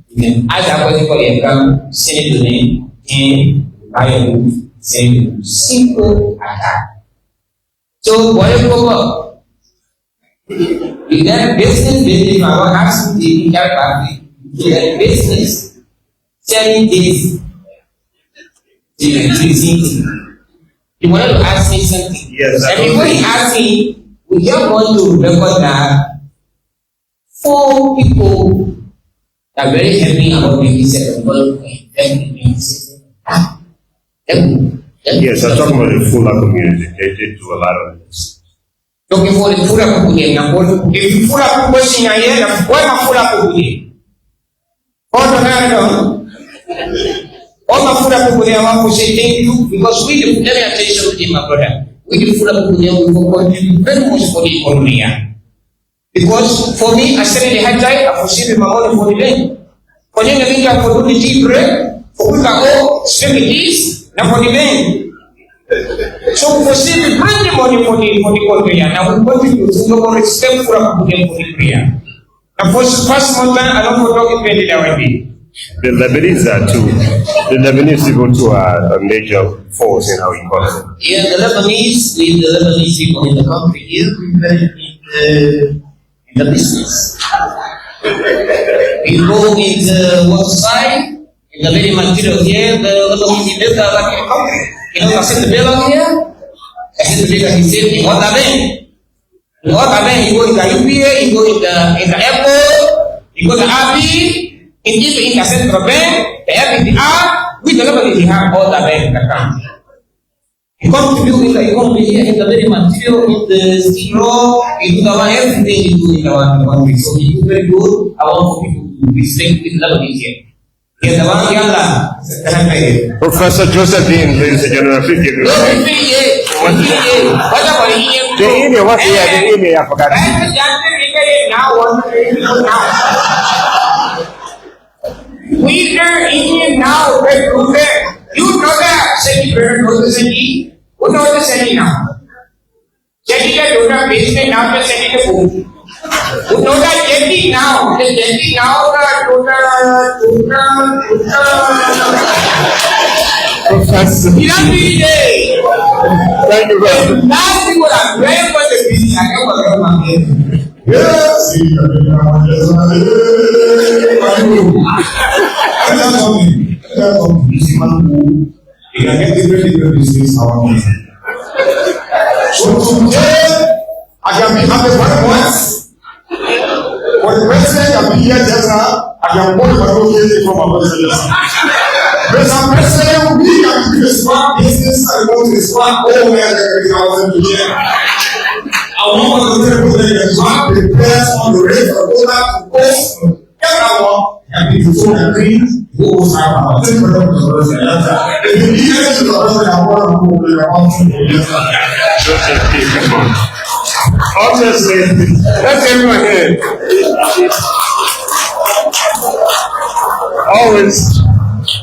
You can add that money for your account, send it to them, and buy your goods, send it to them. Simple attack. So, whatever you get business, I want to ask you to get back. You get business, selling this. You wanted to ask me something. Yes. And before you ask me, we just want to record that 4 people are very happy about making second world. Yes, I'm talking about the Fula community. They did do a lot of this. Talking for the Fula community. If Fula question here, why am Fula community? All my Fula people there want to say thank you because we the let me attention to my brother. We the Fula people there will contribute very much for the economy. Because for me, I said the headline, I foresee my money for the land. For them, I think I for the tea bread, for we can all spend this, now for the land. So for see we bring the money for the country, and I will contribute to no more respect for the prayer. And for the first month, I don't know what it will be. The Lebanese are too. The Lebanese people too are a major force in our economy. Yeah, the Lebanese people in the country here in the business. We go in the water side, in the very material here, the Lebanese build like in the country. You know, I said the bill here, I said the bill he said in what I in what I you go in the UPA, you go in the airport, you go to Abbey. In the central bank, the FDR, we the Lebanese have all the bank accounts. You contribute in the economy here, in the very material, in the steel, in the everything you do in our country. So you do very good. I want people to respect with Lebanese here. Yes, the one yalla. Professor Josephine, ladies and gentlemen, please give me a hand. The email, what's the email? I forgot. We are Indian now, you know that Seti Bird knows the Seti. Who knows the Seti now? Seti that do not basement now, the Seti the food. Who knows that Jetty now? The Jetty now, Professor. Thank you very much. Last thing what I'm very much busy, I know what I'm doing. Yes. So today, I can be happy for once. For the president, I can be here just now. I can vote for the from our president. Mr. President, we can do the smart business and go to the smart home where there is I want to put the smart repairs on the rate of $1 to post. And if you so agree, who will have our temporary president? If you need to the president, I want to move the Obviously, let's everyone here.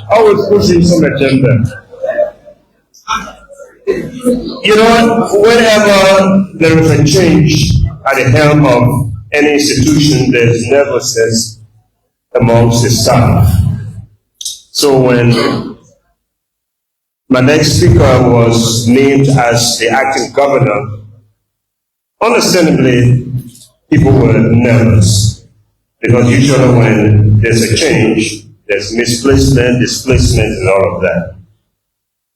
Always pushing some agenda. You know, whenever there is a change at the helm of any institution, there's never sense amongst the staff. So when my next speaker was named as the acting governor, understandably, people were nervous because usually when there's a change, there's misplacement, displacement, and all of that.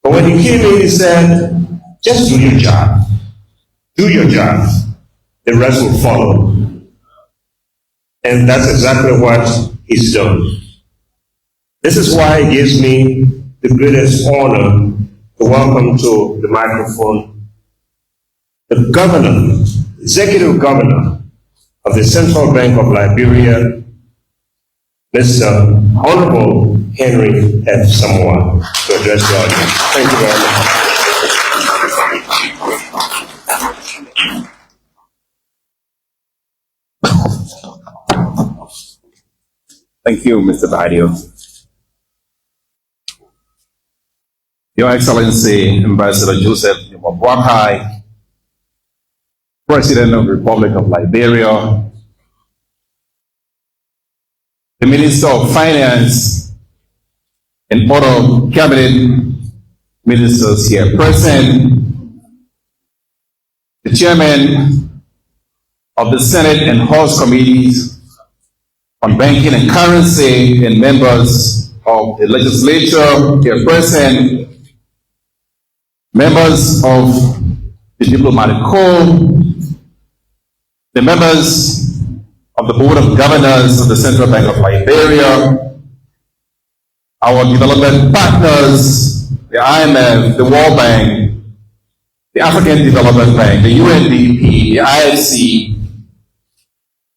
But when he came in, he said, just do your job. Do your job. The rest will follow. And that's exactly what he's done. This is why it gives me the greatest honor to welcome to the microphone the governor, executive governor of the Central Bank of Liberia, Mr. Honorable Henry F. Samoa, to address the audience. Thank you very much. Thank you, Mr. Badio. Your Excellency, Ambassador Joseph of Boakai, President of the Republic of Liberia, the Minister of Finance, and other cabinet ministers here present, the Chairman of the Senate and House Committees on Banking and Currency, and members of the legislature here present, members of the Diplomatic Corps, the members of the Board of Governors of the Central Bank of Liberia, our development partners, the IMF, the World Bank, the African Development Bank, the UNDP, the IFC,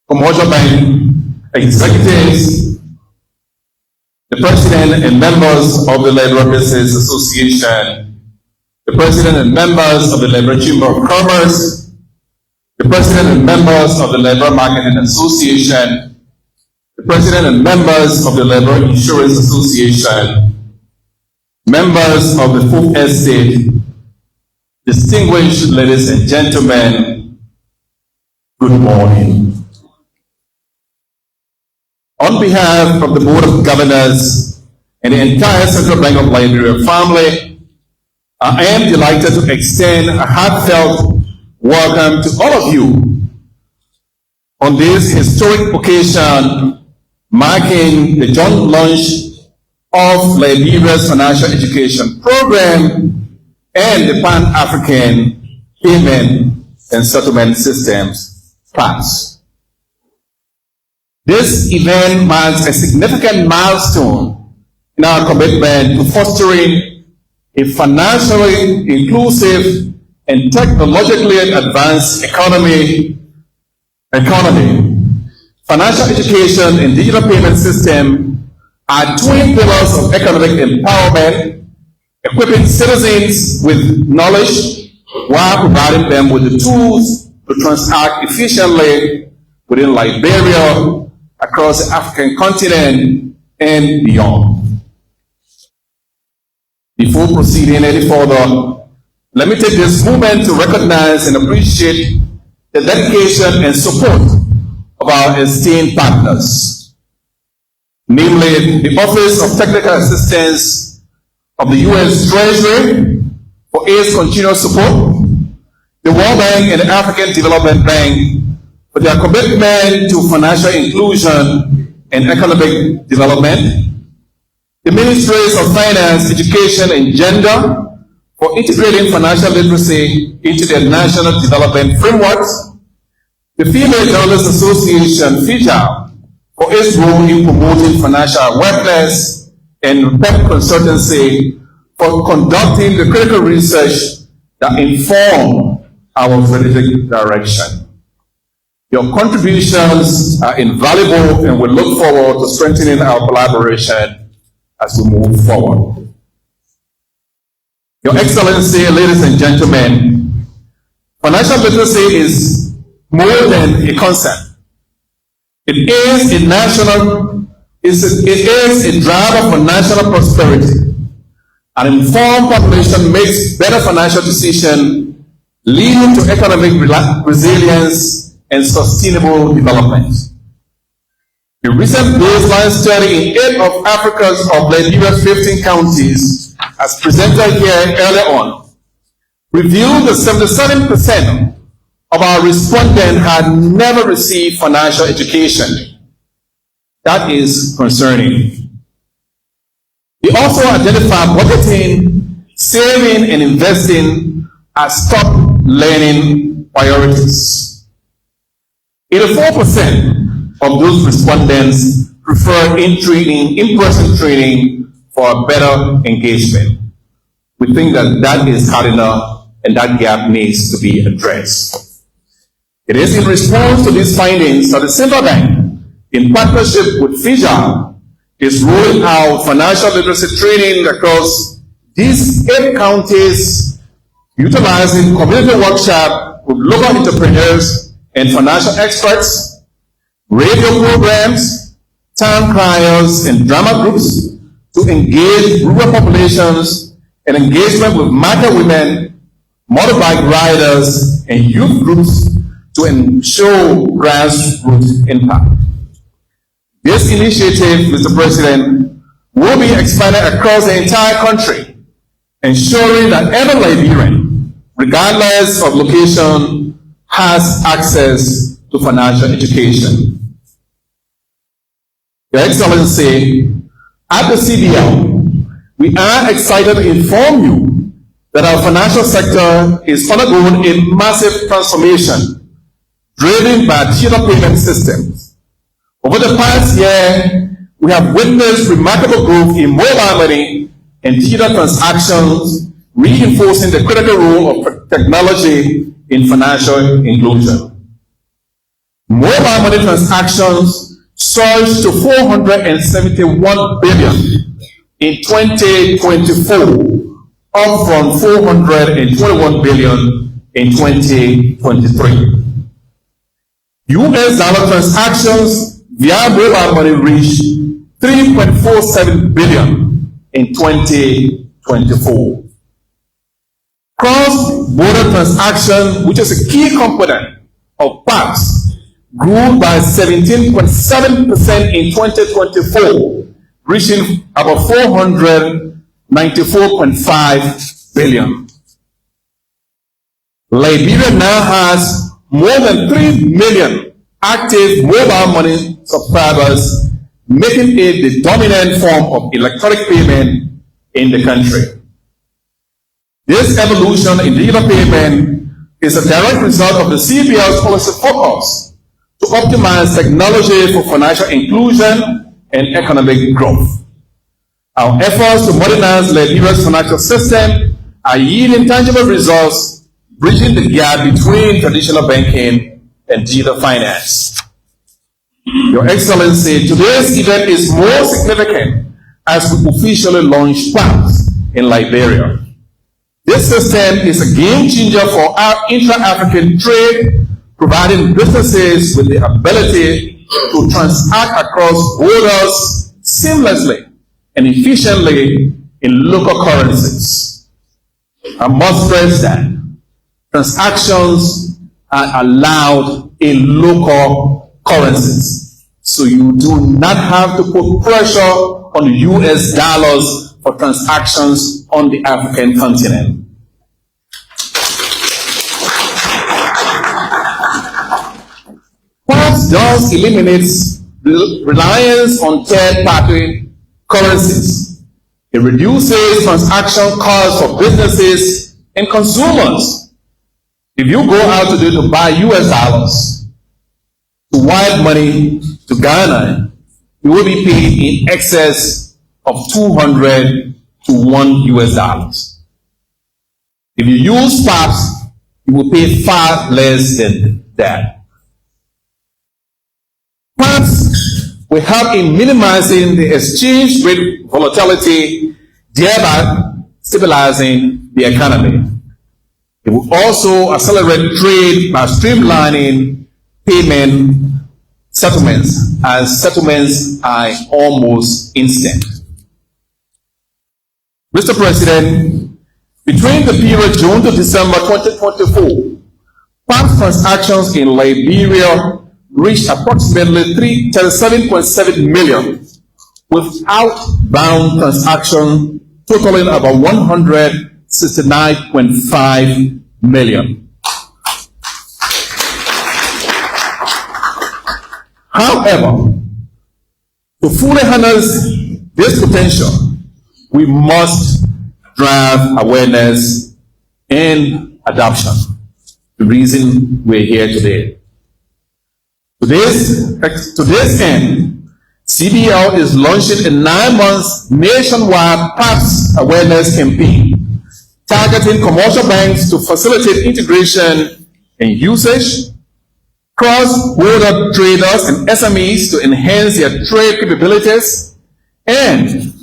Commercial Bank executives, the President and members of the Liberia Business Association, the President and members of the Liberia Chamber of Commerce, the President and members of the Liberia Marketing Association, the President and members of the Liberia Insurance Association, members of the Fourth Estate, distinguished ladies and gentlemen, good morning. On behalf of the Board of Governors and the entire Central Bank of Liberia family, I am delighted to extend a heartfelt welcome to all of you on this historic occasion marking the joint launch of Liberia's Financial Education Program and the Pan-African Payment and Settlement Systems, PAPSS. This event marks a significant milestone in our commitment to fostering a financially inclusive and technologically advanced economy. Financial education and digital payment system are twin pillars of economic empowerment, equipping citizens with knowledge while providing them with the tools to transact efficiently within Liberia, across the African continent, and beyond. Before proceeding any further, let me take this moment to recognize and appreciate the dedication and support of our esteemed partners, namely the Office of Technical Assistance of the U.S. Treasury for its continuous support, the World Bank and the African Development Bank for their commitment to financial inclusion and economic development, the Ministries of Finance, Education, and Gender for integrating financial literacy into their national development frameworks, the Female Journalists Association, FIJA, for its role in promoting financial awareness, and PEP Consultancy for conducting the critical research that inform our strategic direction. Your contributions are invaluable, and we look forward to strengthening our collaboration as we move forward. Your Excellency, ladies and gentlemen, financial literacy is more than a concept. It is a driver for national prosperity. An informed population makes better financial decisions, leading to economic resilience and sustainable development. A recent baseline study in 8 of Liberia's 15 counties, as presented here earlier on, revealed that 77% of our respondents had never received financial education. That is concerning. We also identified budgeting, saving, and investing as top learning priorities. 84% of those respondents prefer in-person training for a better engagement. We think that that is cardinal and that gap needs to be addressed. It is in response to these findings that the Central Bank, in partnership with FIJA, is rolling out financial literacy training across these 8 counties, utilizing community workshops with local entrepreneurs and financial experts, radio programs, town criers, and drama groups to engage rural populations and engagement with market women, motorbike riders, and youth groups to ensure grassroots impact. This initiative, Mr. President, will be expanded across the entire country, ensuring that every Liberian, regardless of location, has access to financial education. Your Excellency, at the CBL, we are excited to inform you that our financial sector is undergoing a massive transformation driven by digital payment systems. Over the past year, we have witnessed remarkable growth in mobile money and digital transactions, reinforcing the critical role of technology in financial inclusion. Mobile money transactions surged to 471 billion in 2024, up from 421 billion in 2023. US dollar transactions via mobile money reached 3.47 billion in 2024. Cross-border transaction, which is a key component of PAPSS, grew by 17.7% in 2024, reaching about 494.5 billion. Liberia now has more than 3 million active mobile money subscribers, making it the dominant form of electronic payment in the country. This evolution in digital payment is a direct result of the CBL's policy focus to optimize technology for financial inclusion and economic growth. Our efforts to modernize Liberia's financial system are yielding tangible results, bridging the gap between traditional banking and digital finance. Your Excellency, today's event is more significant as we officially launch PAPSS in Liberia. This system is a game changer for our intra-African trade, providing businesses with the ability to transact across borders seamlessly and efficiently in local currencies. I must stress that transactions are allowed in local currencies, so you do not have to put pressure on US dollars for transactions on the African continent. PAPSS thus eliminates reliance on third-party currencies. It reduces transaction costs for businesses and consumers. If you go out today to buy US dollars, to wire money to Ghana, you will be paid in excess of 200 to $1 US. If you use PAPSS, you will pay far less than that. PAPSS will help in minimizing the exchange rate volatility, thereby stabilizing the economy. It will also accelerate trade by streamlining payment settlements, as settlements are almost instant. Mr. President, between the period June to December 2024, PAPSS transactions in Liberia reached approximately 37.7 million, with outbound transactions totaling about 169.5 million. However, to fully harness this potential, we must drive awareness and adoption. The reason we're here today. To this end, CBL is launching a 9-month nationwide PAPSS awareness campaign, targeting commercial banks to facilitate integration and usage, cross-border traders and SMEs to enhance their trade capabilities, and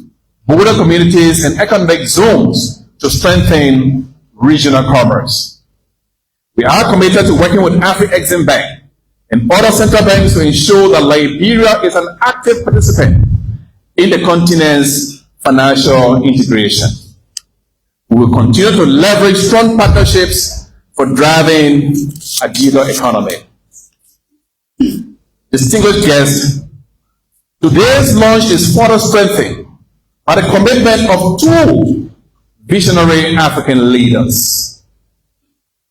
border communities and economic zones to strengthen regional commerce. We are committed to working with Afri-Exim Bank and other central banks to ensure that Liberia is an active participant in the continent's financial integration. We will continue to leverage strong partnerships for driving a digital economy. Distinguished guests, today's launch is further strengthened by the commitment of two visionary African leaders.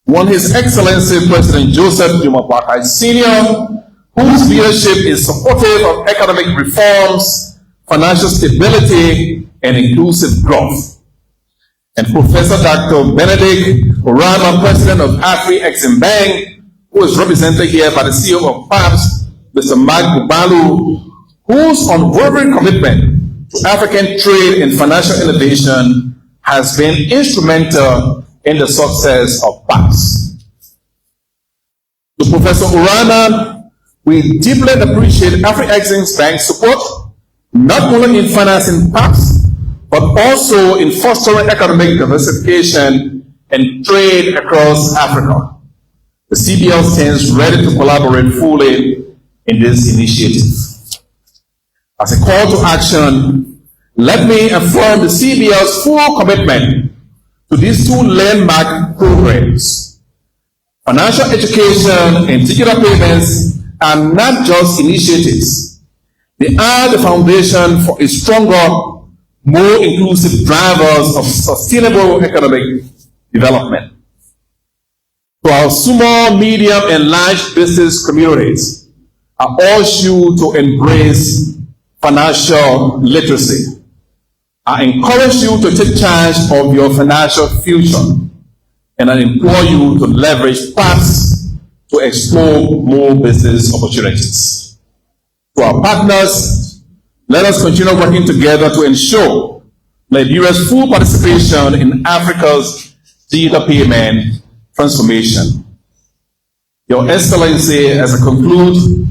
One, His Excellency President Joseph Boakai Sr., whose leadership is supportive of economic reforms, financial stability, and inclusive growth. And Professor Dr. Benedict Orama, President of Afri-Exim who is represented here by the CEO of PAPSS, Mr. Mark Bubalu, whose unwavering commitment to African trade and financial innovation has been instrumental in the success of PAPSS. To Professor Orama, we deeply appreciate Afri-Exim's Bank's support, not only in financing PAPSS, but also in fostering economic diversification and trade across Africa. The CBL stands ready to collaborate fully in this initiative. As a call to action, let me affirm the CBL's full commitment to these two landmark programs. Financial education and digital payments are not just initiatives. They are the foundation for a stronger, more inclusive drivers of sustainable economic development. To our small, medium, and large business communities, I urge you to embrace financial literacy. I encourage you to take charge of your financial future, and I implore you to leverage PAPSS to explore more business opportunities. To our partners, let us continue working together to ensure Liberia's full participation in Africa's digital payment transformation. Your Excellency, as I conclude,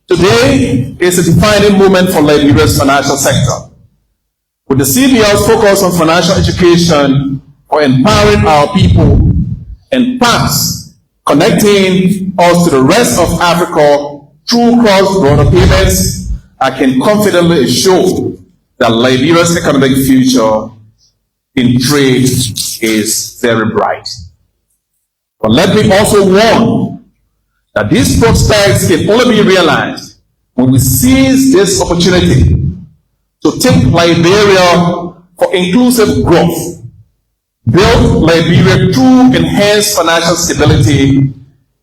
today is a defining moment for Liberia's financial sector. With the CBL's focus on financial education for empowering our people and PAPSS connecting us to the rest of Africa through cross-border payments, I can confidently assure that Liberia's economic future in trade is very bright. But let me also warn that these prospects can only be realized when we seize this opportunity to take Liberia for inclusive growth, build Liberia through enhanced financial stability,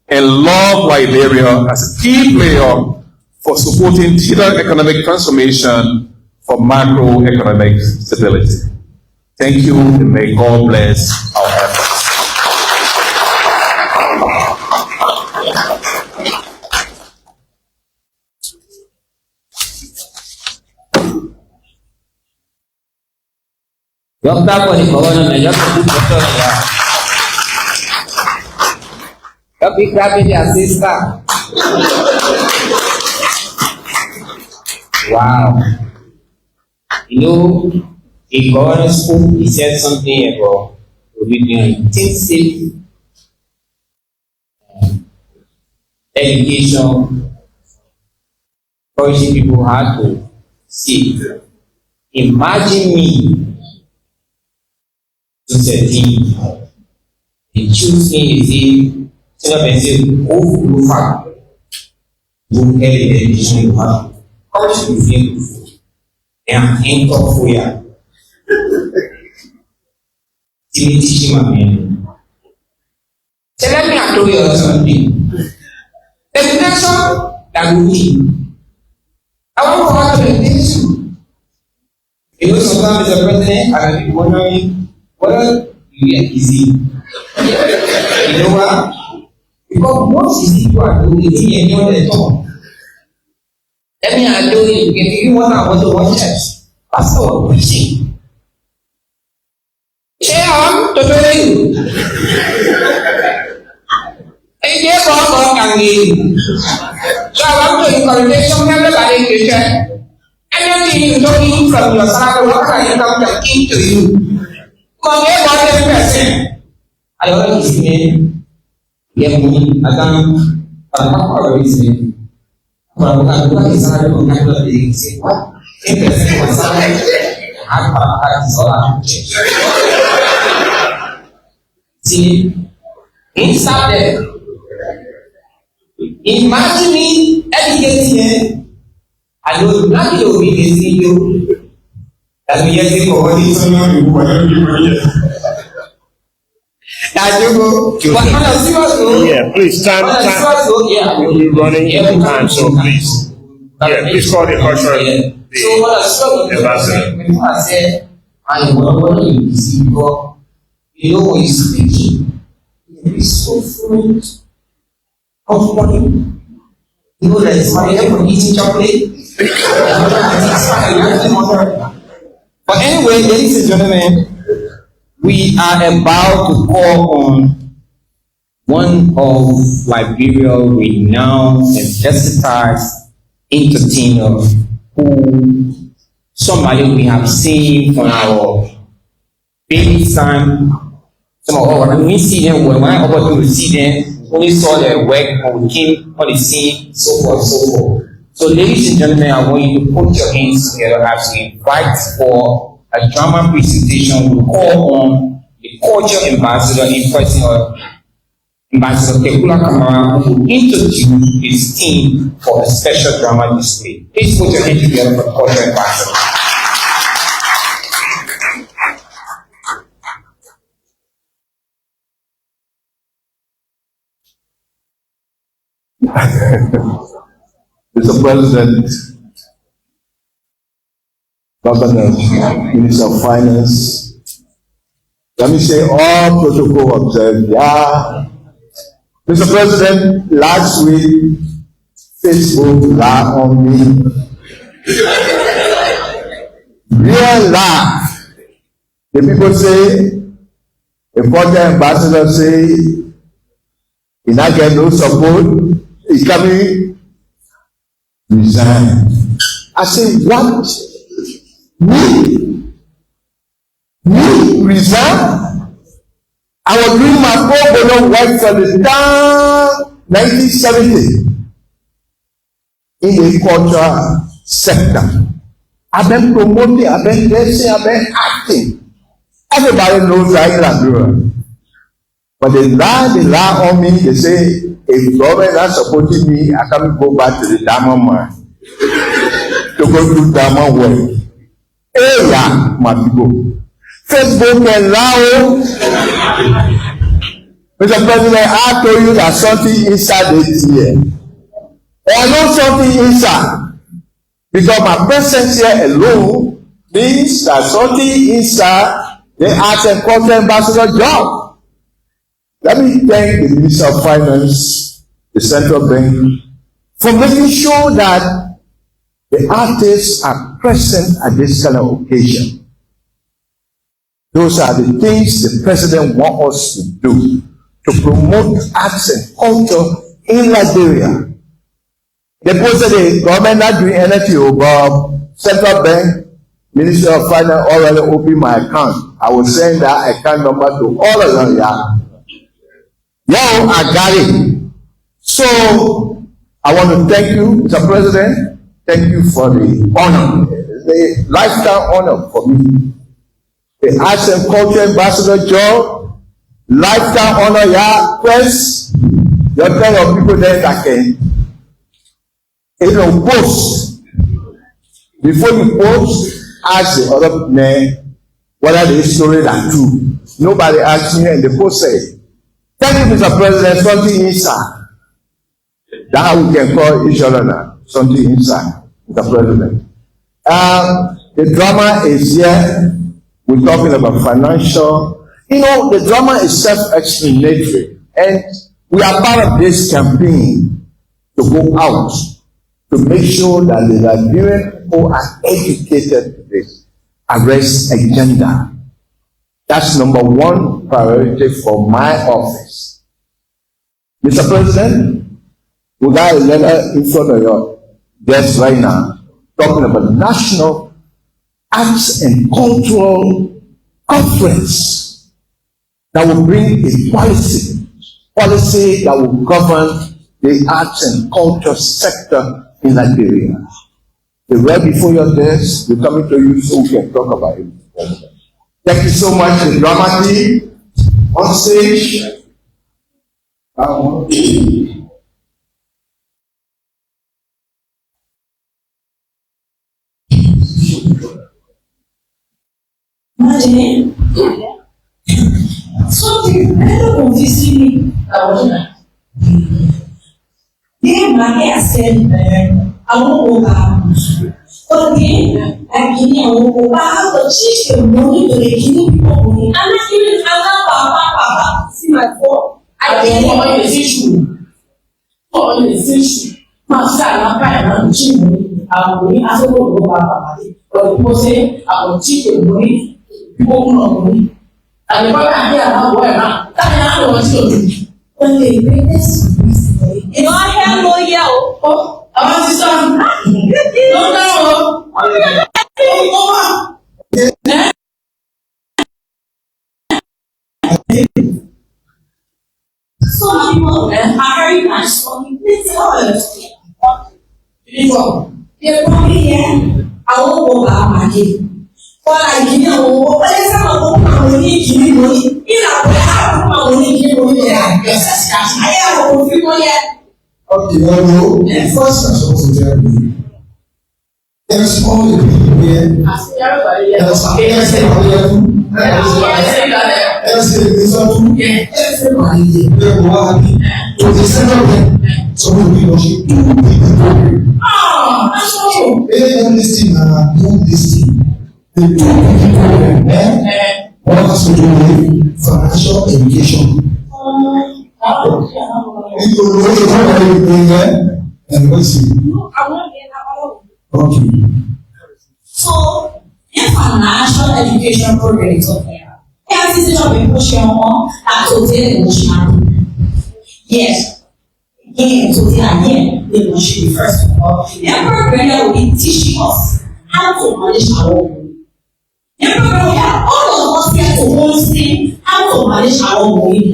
and love Liberia as a key player for supporting digital economic transformation for macroeconomic stability. Thank you, and may God bless our efforts. Wow. You know, a governor spoke, he said something about intensive education, encouraging people how to see. Imagine me to 13, they choose me as if someone say, oh, you far, you get the education you have. How should you feel? And ain't top for you. Teach him a man. So let me tell you something. The education that we need. I want to have an education. You know, sometimes as a president, I will be wondering whether you are easy. You know what? Because most easy people are doing it in any other talk. Let me do it. If you want to watch church, Pastor was preaching. Share on to do you. And you get on and in. So I want to encourage everybody to church. Anything you don't from your salary, what can you come to give to you? Come here, what is present? I always say, yeah, I don't reason. Kalau bukan kisah itu bukan lebih singkat. Ini biasanya masalah. Apa di sekolah? See, inside there, imagine me educating here. I know nothing will be the CEO. That's me getting for what is on you. Yeah, please, time. We're running out of time, so please. Yeah, please call the cultural ambassador. I said, I want to see because you know when he's speaking, he's so fluent. Comfortable. You know that it's my head for eating chocolate. But anyway, ladies and gentlemen, we are about to call on one of Liberia's renowned and versatile entertainer who somebody we have seen from our baby time. Some of us, when we see them, when I about to see them, only saw their work when we came on the scene, so forth, so forth. So, ladies and gentlemen, I want you to put your hands together as we invite for a drama presentation. We call on the culture ambassador in person of Ambassador Tekula Kamara, who will introduce his team for a special drama display. Please put your hands together for the culture ambassador. Mr. President, Governor, Minister of Finance, let me say all protocol observed. Yeah. Mr. President, last week, Facebook laughed on me. Real laugh. The people say, a foreign ambassador say, he not get no support, he coming, resign. I say, what? Me resign? I was doing my pro bono work for the town 1970 in the cultural sector. I've been promoting, I've been dancing, I've been acting. Everybody knows I Liberia. But they lie on me, they say, if government not supporting me, I can't go back to the diamond mine to go do diamond work. Hey, yeah, my people. Facebook and now, Mr. President, I told you that something inside this year. I know something inside because my presence here alone means that something inside the arts and culture ambassador job. Let me thank the Minister of Finance, the Central Bank, for making sure that the artists are present at this kind of occasion. Those are the things the President wants us to do to promote arts and culture in Liberia. They posted the government not doing anything, but Central Bank, Minister of Finance already opened my account. I will send that account number to all of them. Yeah, I got it. So I want to thank you, Mr. President. Thank you for the honor, the lifetime honor for me. The Arts and Culture Ambassador job, lifetime honor, yeah, press, your kind of people there that can, post. Before you post, ask the other men whether the story are true. Nobody asked me and the post said, thank you, Mr. President, something inside. That's how we can call each other now, something inside, Mr. President. The drama is here. We're talking about financial. The drama is self-explanatory. And we are part of this campaign to go out to make sure that the Liberian people are educated to this arrest agenda. That's number one priority for my office. Mr. President, we got a letter in front of your desk right now talking about National Arts and Cultural Conference that will bring a policy that will govern the arts and culture sector in Liberia. The right before your desk, we're coming to you so we can talk about it. Thank you so much, the drama team. On stage. Imagine something very confusing about that. They might said, I won't go back. But then, I won't go back. But she's the money to the Guinea people money. I'm not even Papa. See my phone. I didn't want to see you. For the issue. Master, I'm not cheating. I'm going to go back. But people say, I will cheat the money. People know money. And the brother here now go around. That is not what you do. When they bring this, you know, I have no yell. Oh, I want to start. Some people are very nice for me. They're probably here. I won't go back my kid. But I give you a let's have a money, give me money. You know, I have money, give me money. I have a free money. Okay, well, first I'm supposed to tell you. There's all the people here. There's everybody to the center of them. So we will worship 2 people. Oh, that's so. This thing, this thing. The 2 people, what has to do with financial education. You will know the time everything there, and we'll see. Okay. So, in financial education program is up there. Yes, it's a big push on that to tell emotional. Yes. Again, to tell again, they will be first of all. The program will be teaching us how to manage our own money. The program will have all of us here to understand how to manage our own money.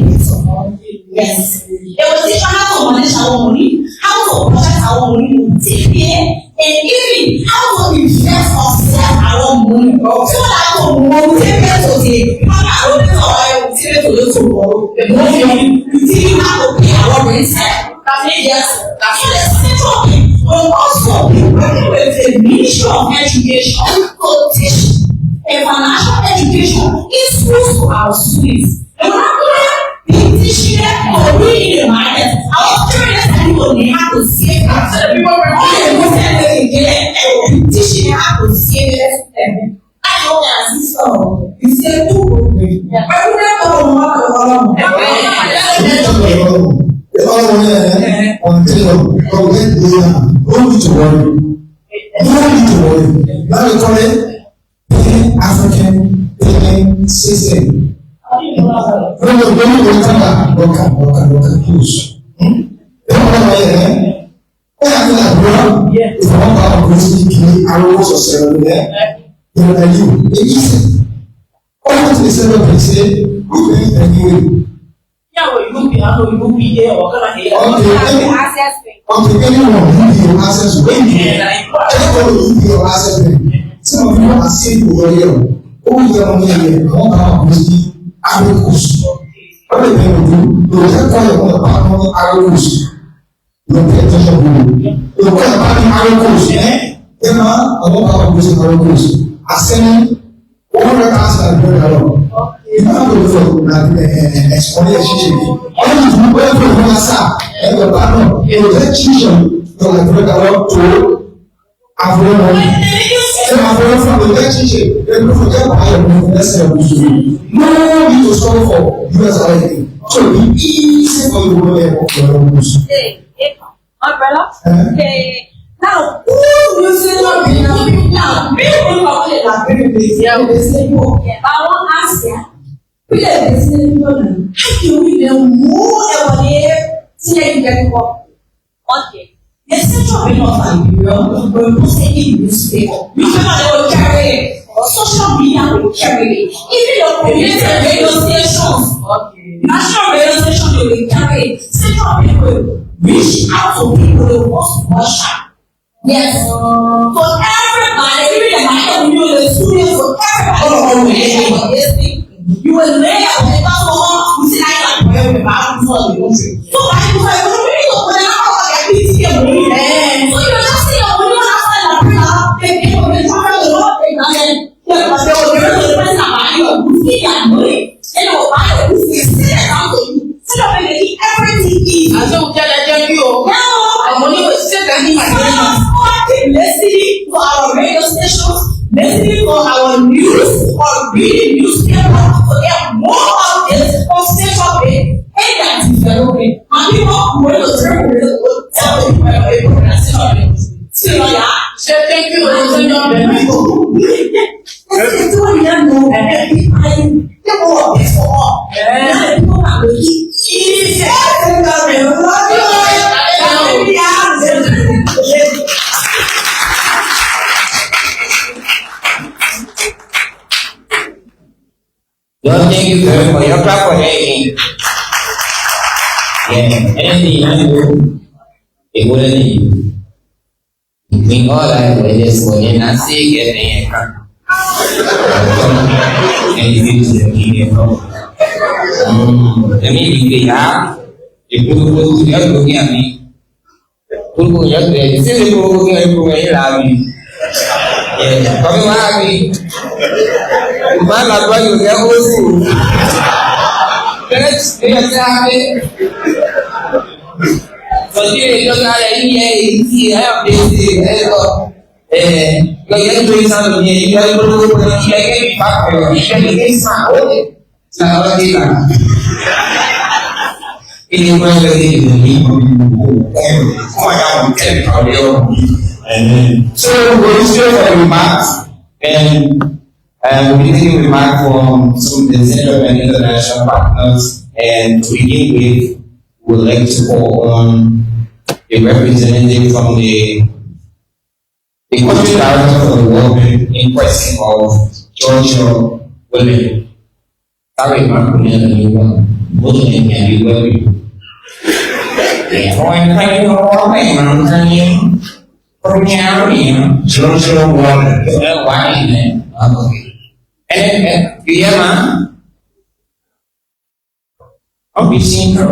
Yes. They will teach us how to manage our own money, how to protect our own money, take care, and even how to invest or sell our own money. So that we will take care to the I don't know why we take care to the tomorrow. The money we take how to pay our rent. Yes, that's what the central thing. But also be working with the Ministry of Education to teach a financial education in schools to our students. And we're not going to be teaching them or reading the market. Our parents and people they have to save that. So the people were all the most that they get and we'll be teaching them how to save it. I know that sister, you say 2 programs. But we never know what The other one on Taylor, don't need to worry. Don't need to worry. Now we call it African payment system. When you come back, close. The other way, when I feel like, if I want to go to arrows or seven there, they will tell you, it's easy. All to the center of the say, we pay anyway. You be here or gonna hear access thing. Okay, anyone who your access when your access thing. Some of you are saying over here, oh, you're on here, what about the articles? What are they going to do? You will have to call the articles. You will pay attention to you. You will call about the articles, Then, I won't have the articles. I send 100,000 $100. You don't have to look for explanation. All you do, wherever you want to start, and the partner, you will get tuition to like $100 to avoid money. Then avoid from the get tuition, then you forget why you're moving. That's what you do. No need to struggle for USIA. So it be easy for you to go there for your own use. Hey, umbrella. Okay. Now, who will say not be now? Me will not play like baby. I want to ask you. We are listening to them. How can we know more about it? See, you get what? Okay. The central bank of Liberia will post it in newspaper. We will carry it. Social media will carry it. Even your community radio stations. Okay. National radio stations will carry it. Central bank will reach out to people who want to watch. Yes. For everybody, even the mind of the studio, for everybody. You will lay out the Listening for our news or reading newspaper to get more of this constitution and that development. And people who will tell the people about it, that's not it. So, say thank you and tell your people. Let's do it now and everybody get more of this for all. And people are looking easy. Lord, thank you for your property. Yeah, anything you do, it wouldn't need. Between all that, we're just going and see getting a car. And you use the key and go. Let me be clear. If you go to the other looking at me, who go yesterday, you see the people looking at you when you love me. Yeah, come on, me. Man, that's why you get old. Let's get started. So, you don't have any help. You're doing something, you have to do it. You can be back. You can be smart. It's not all the so, we'll share the remarks and we'll be taking remarks from some of the central and international partners. And to begin with, we'd like to call on a representative from the country director for the World Bank in question of Georgia women. Sorry, Mark, we have a new one. Muslim can be well. Georgia woman. Okay. And yeah, I'll be seeing her.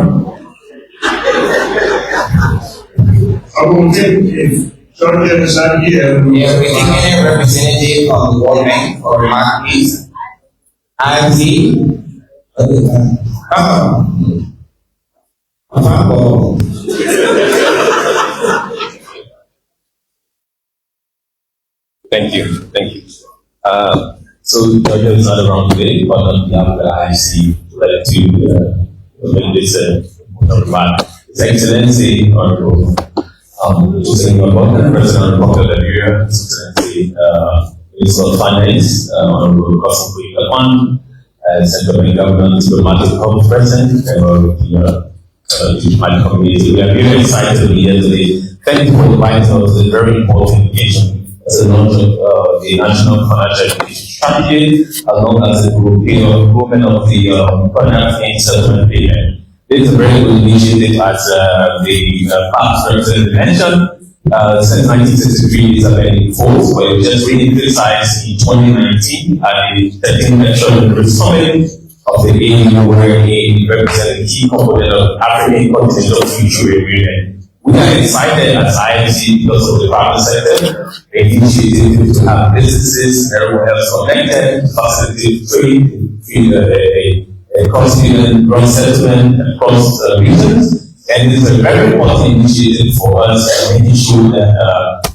I will take if Georgia is not here. Yeah, we're taking a representative from the World Bank for remark, please. IMC. Thank you. So Georgia is not around today, but on behalf of the IMC, like to make this remark. His Excellency, Honorable President of the Republic of Liberia, His Excellency, Minister of Finance, Honorable Kosin Central Bank Government, Diplomatic Corps President, and diplomatic community. We are very excited to be here today. Thank you for inviting us to a very important occasion as the launch of the National Financial Education Strategy, as well as the improvement of the Pan-African Settlement Payment. This is a very good initiative, as the PAPSS representative mentioned. Since 1963, it's been in force, but it was just really criticized in 2019 at the 13th National Summit of the AU, where it represented a key component of African continental future agreement. We are excited as IMC because of the private sector, an initiative to have businesses and everyone else connected, facilitate trade, a cross-region, cross-settlement across regions. And it's a very important initiative for us, making sure that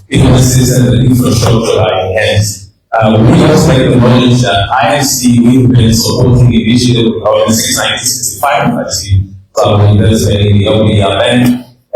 businesses and the infrastructure are enhanced. We also like to acknowledge that IMC, we've been supporting the initiative of government since 1965, as the government investment in the LBA Bank,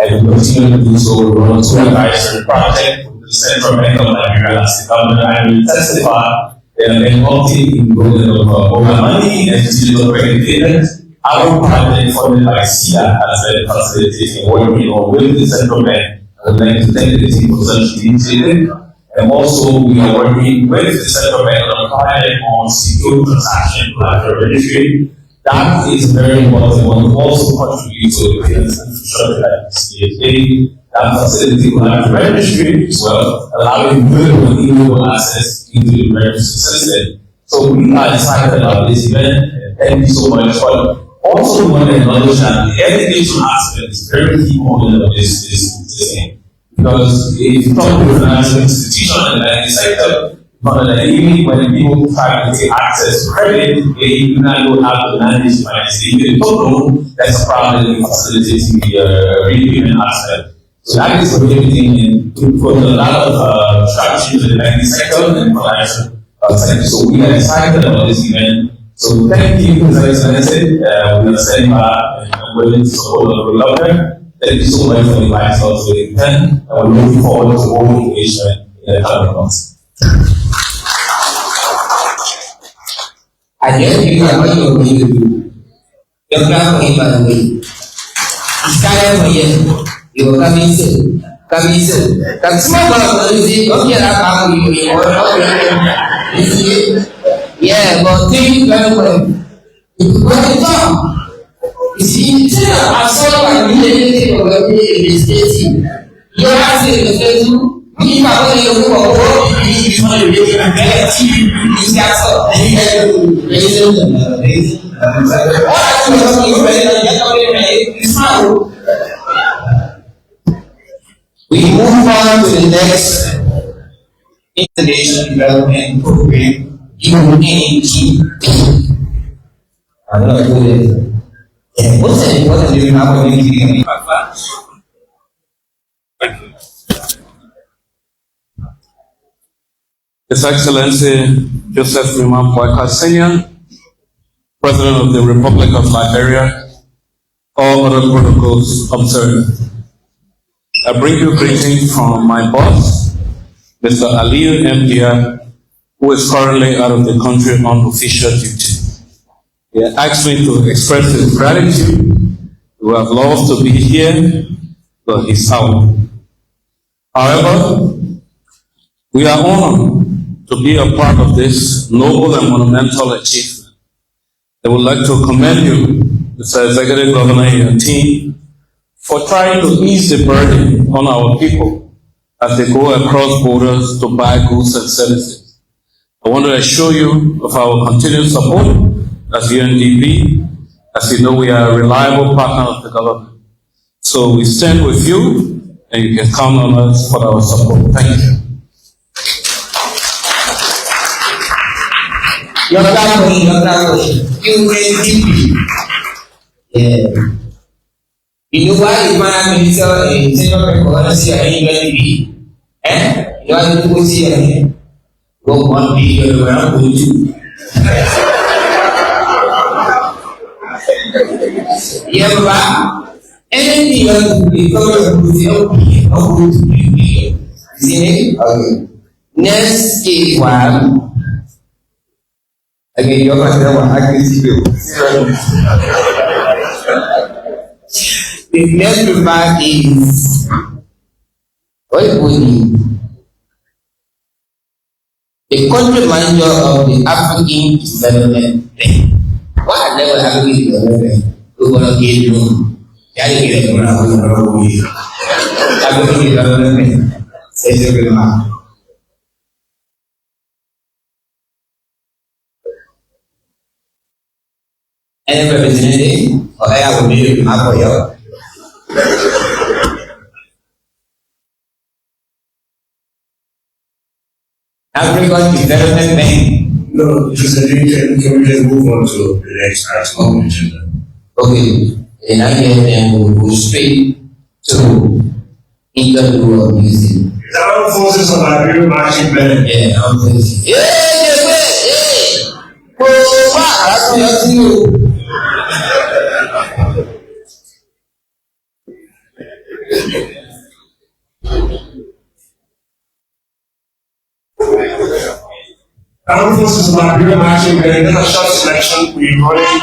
and we continue to do so. We run two advisory projects with the Central Bank of Liberia as the government. I will testify they have been multi included of mobile money and digital credit payments. Our project funded by SIA has been facilitating working on with the Central Bank. I would like to thank the team for such initiative. And also, we are working with the Central Bank on a project on secure transaction collateral registry. That is very important. We want to also contribute to the business infrastructure like CFA. That facility collateral registry as well, allowing illegal access into the registry system. So we are excited about this event. Thank you so much for also want to acknowledge that the education aspect is very key component of this thing. Because if you talk to the financial institution and the banking sector, but even when people try to get access to credit, they do not know how to manage finance. If they don't know, that's a problem in facilitating the repayment aspect. So that is prohibiting for a lot of strategies in the banking sector and financial sector. So we are excited about this event. So thank you, His Excellency. We are standing by and willing to support the development. Thank you so much for inviting us to the event, and we're looking forward to more engagement in the coming months. I just feel like what you're going to do. You're not going by the way. It's kind of a you're coming soon. Coming soon. That's my brother. You see, don't get up on you. You see? Yeah, but take it very well. You put it down. You see, I saw my relationship of every state. You have to say to me, I want to go for before you get TV. You got so we move on to the next international development program. I'm not doing it. Yeah, what's the important thing about anything? His Excellency Joseph Boakai Senior, President of the Republic of Liberia, all other protocols observed. I bring you greetings from my boss, Mr. Aliyu Mdia, who is currently out of the country on official duty. He asked me to express his gratitude. He would have loved to be here, but he's out. However, we are honored to be a part of this noble and monumental achievement. I would like to commend you, Mr. Executive Governor and your team, for trying to ease the burden on our people as they go across borders to buy goods and services. I want to assure you of our continued support as UNDP. As you know, we are a reliable partner of the government. So we stand with you, and you can count on us for our support. Thank you. Your family, UNDP. Yeah. You know why the Prime Minister in Central Policy and UNDP? You want to go see him? Go on, be around, go to. Yeah, Baba. Anything you want to be covered with the open, to be. See? Okay. Next is one. Again, you're not going to accuracy bill. The next remark is what would be the country manager of the African Development Bank. What level African Development? Who want to give you? Can you get it around? African Development Bank. Say your remark. Any representative or I will be a remark for you. African Development Bank. No, Mr. Dean, can we just move on to the next item on the agenda? Okay, and I get them will go straight to interview of music. The Armed Forces of Liberia marching band. Yeah, Armed Forces. Yeah. Oh, wow, that's what you. Armed Forces of Liberia marching band. Then a short selection. We running.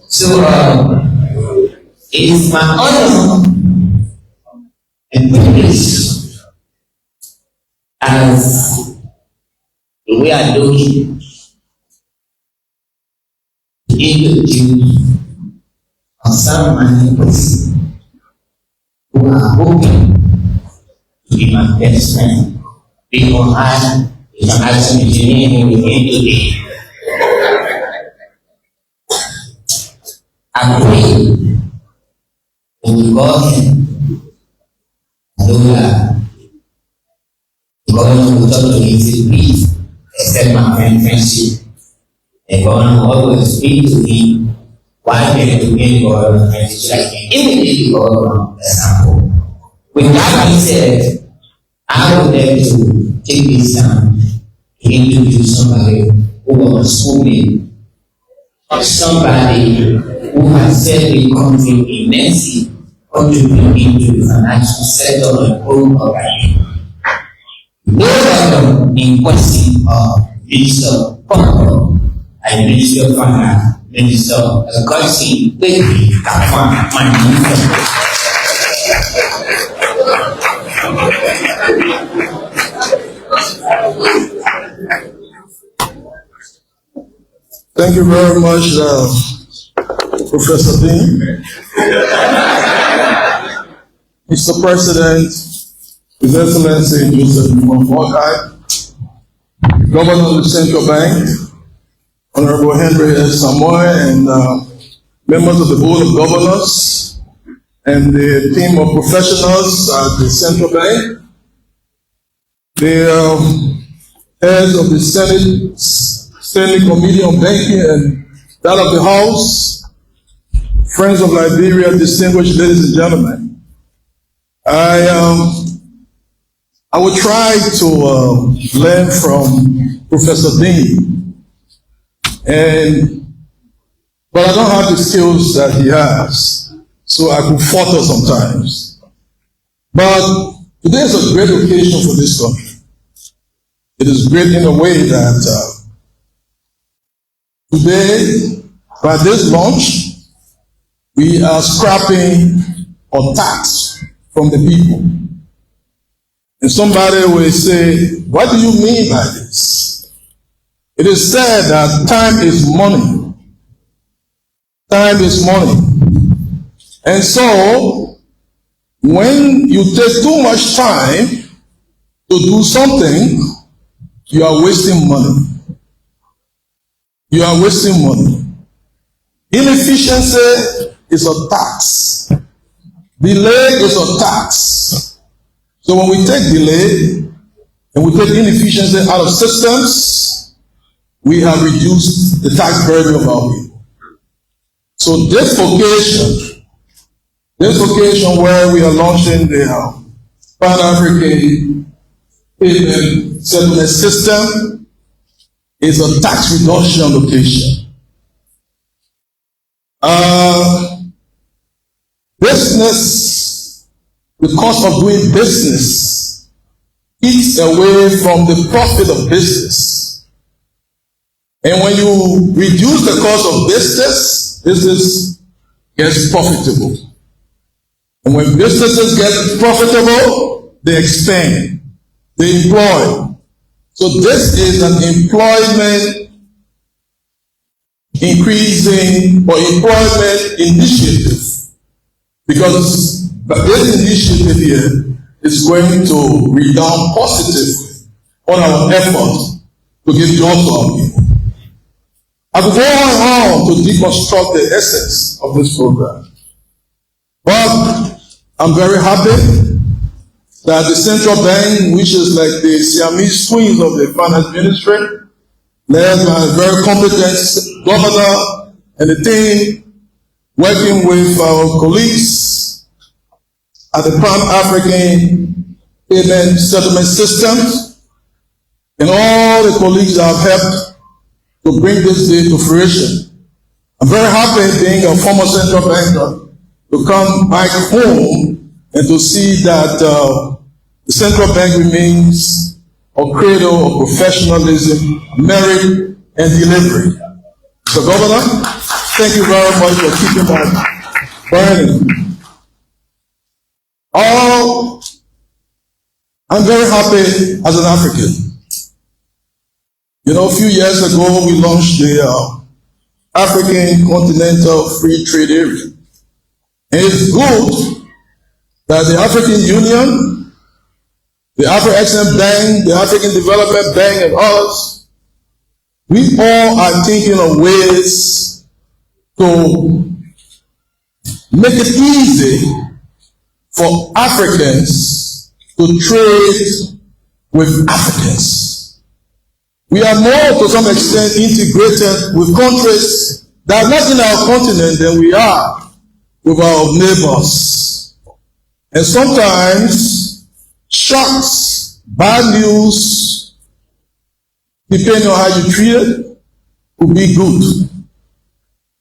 So it is my honor and privilege as we are looking to introduce some manipulations who are hoping to be my best friend because I is an action engineer with him today. I pray and God God will talk to me and say, please accept my friendship. And God will always speak to me why they to get God and friendship. Like immediately God example. With that being said, I would like to take this time to introduce somebody who was a schoolmate, somebody who has served the country immensely, contributing to the financial sector and home organization. No other in question of Minister Purple and Minister of Finance, Minister Godsey, Baby, Kappa, my minister. Thank you very much, Professor Dean. Mr. President, His Excellency Joseph Boakai, Governor of the Central Bank, Honorable Henry S. Samoy, and members of the Board of Governors, and the team of professionals at the Central Bank, the heads of the Senate Standing Committee on Banking and that of the House, friends of Liberia, distinguished ladies and gentlemen. I will try to learn from Professor Dean, but I don't have the skills that he has, so I could falter sometimes. But today is a great occasion for this country. It is great in a way that today, by this launch, we are scrapping a tax from the people. And somebody will say, what do you mean by this? It is said that time is money. Time is money. And so, when you take too much time to do something, you are wasting money. You are wasting money. Inefficiency is a tax. Delay is a tax. So when we take delay and we take inefficiency out of systems, we have reduced the tax burden of our people. So this occasion where we are launching the Pan-African payment settlement system is a tax reduction occasion. Business, the cost of doing business, eats away from the profit of business. And when you reduce the cost of business, business gets profitable. And when businesses get profitable, they expand, they employ. So this is an employment increasing or employment initiative, because this initiative here is going to redound positively on our effort to give jobs to our people. I could go on to deconstruct the essence of this program, but I'm very happy that the central bank, which is like the Siamese twins of the finance ministry, led by a very competent governor and the team, working with our colleagues at the Pan-African Payment Settlement Systems, and all the colleagues that have helped to bring this day to fruition. I'm very happy, being a former central banker, to come back home and to see that the central bank remains a cradle of professionalism, merit, and delivery. So, Governor, thank you very much for keeping that burning. I'm very happy as an African. You know, a few years ago, we launched the African Continental Free Trade Area. And it's good that the African Union, the Afro-Exim Bank, the African Development Bank, and others, we all are thinking of ways to make it easy for Africans to trade with Africans. We are more, to some extent, integrated with countries that are not in our continent than we are with our neighbors. And sometimes shocks, bad news, depending on how you treat it, will be good.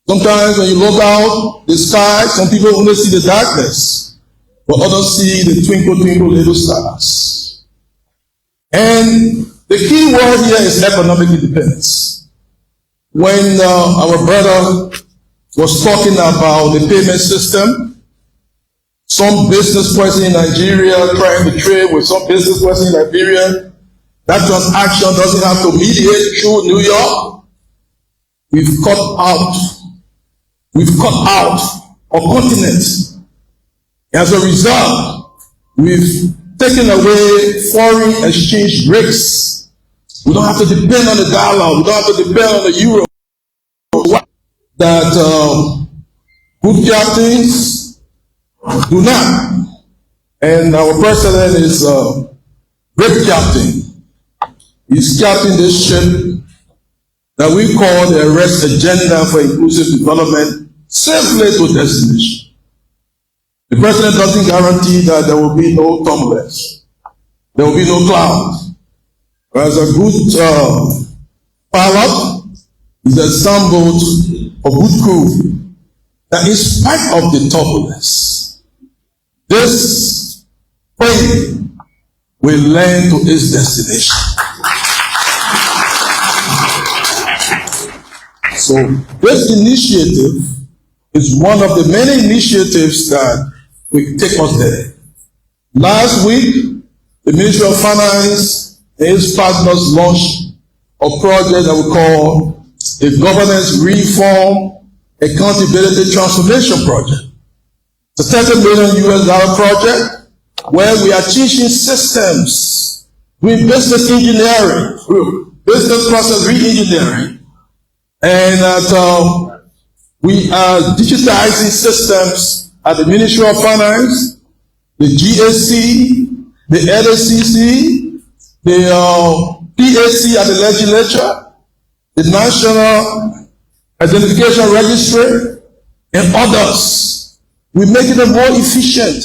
Sometimes when you look out the sky, some people only see the darkness, but others see the twinkle, twinkle little stars. And the key word here is economic independence. When our brother was talking about the payment system, some business person in Nigeria trying to trade with some business person in Liberia, that transaction doesn't have to mediate through New York. We've cut out a continent. As a result, we've taken away foreign exchange risks. We don't have to depend on the dollar. We don't have to depend on the euro. That good captains do not. And our president is a great captain. He's captaining this ship that we call the Arrest Agenda for Inclusive Development safely to destination. The president doesn't guarantee that there will be no turbulence. There will be no clouds. As a good pilot, is a sample of good crew that in spite of the turbulence, this plane will land to its destination. So this initiative is one of the many initiatives that will take us there. Last week, the Ministry of Finance and its partners launched a project that we call the Governance Reform Accountability Transformation Project. It's a $30 million project where we are teaching systems, doing business engineering, business process re-engineering, and we are digitizing systems at the Ministry of Finance, the GSC, the LACC, the PAC at the legislature, the National Identification Registry, and others. We make it more efficient.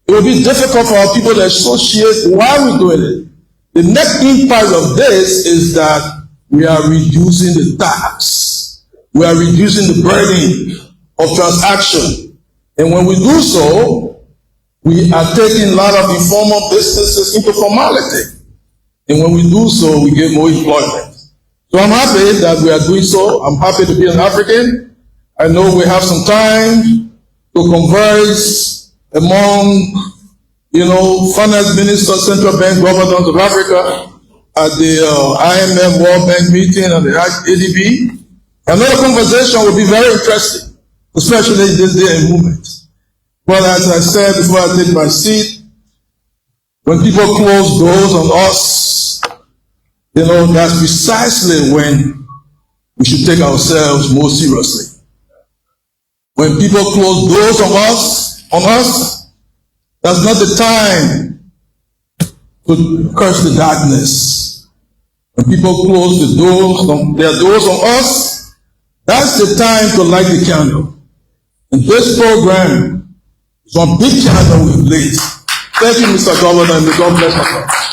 It will be difficult for our people to associate why we're doing it. The net impact of this is that we are reducing the tax. We are reducing the burden of transaction. And when we do so, we are taking a lot of informal businesses into formality. And when we do so, we get more employment. So I'm happy that we are doing so. I'm happy to be an African. I know we have some time to converse among, finance ministers, central bank governors of Africa, at the IMF World Bank meeting and the ADB. Another conversation will be very interesting, especially in this day and moment. But as I said before I take my seat, when people close doors on us, that's precisely when we should take ourselves more seriously. When people close doors on us, that's not the time to curse the darkness. When people close their doors on us, that's the time to light the candle. And this program is one big candle we've lit. Thank you, Mr. Governor, and may God bless us.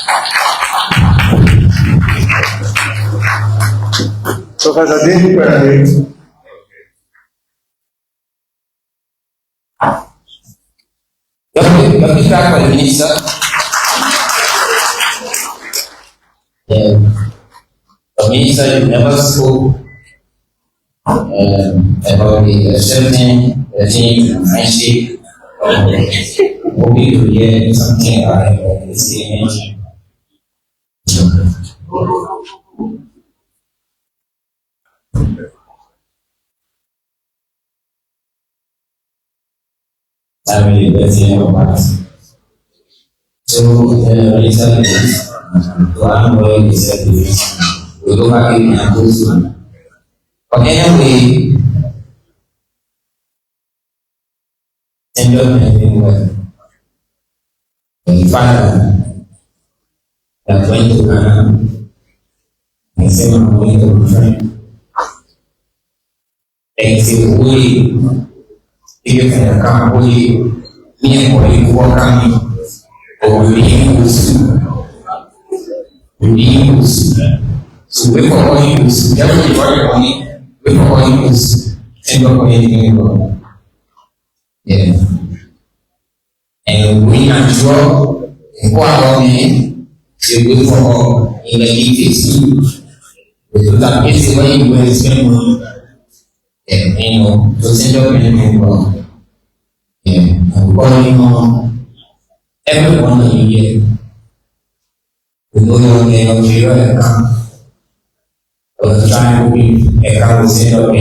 Professor David Perry. Let me start by the minister. The minister, you never spoke about the accepting the team and friendship. Hoping to hear something about this image. I really bless you about so the reason is to avoid the self-defense. We go back in and go to. But anyway, enjoyment well. The father that went to Ghana and said, I'm going to my friend. And said, we if you come away, me and boy walk on or we use. So we for all use, everybody work on it, we for all use, and not on anything wrong. Yeah. And we are sure, and what about me, we wait for all in the gift too. We do that basically when you will spend money. And to send out anything wrong. I'm calling on everyone in here. We know your name of zero account. But try to be a account send out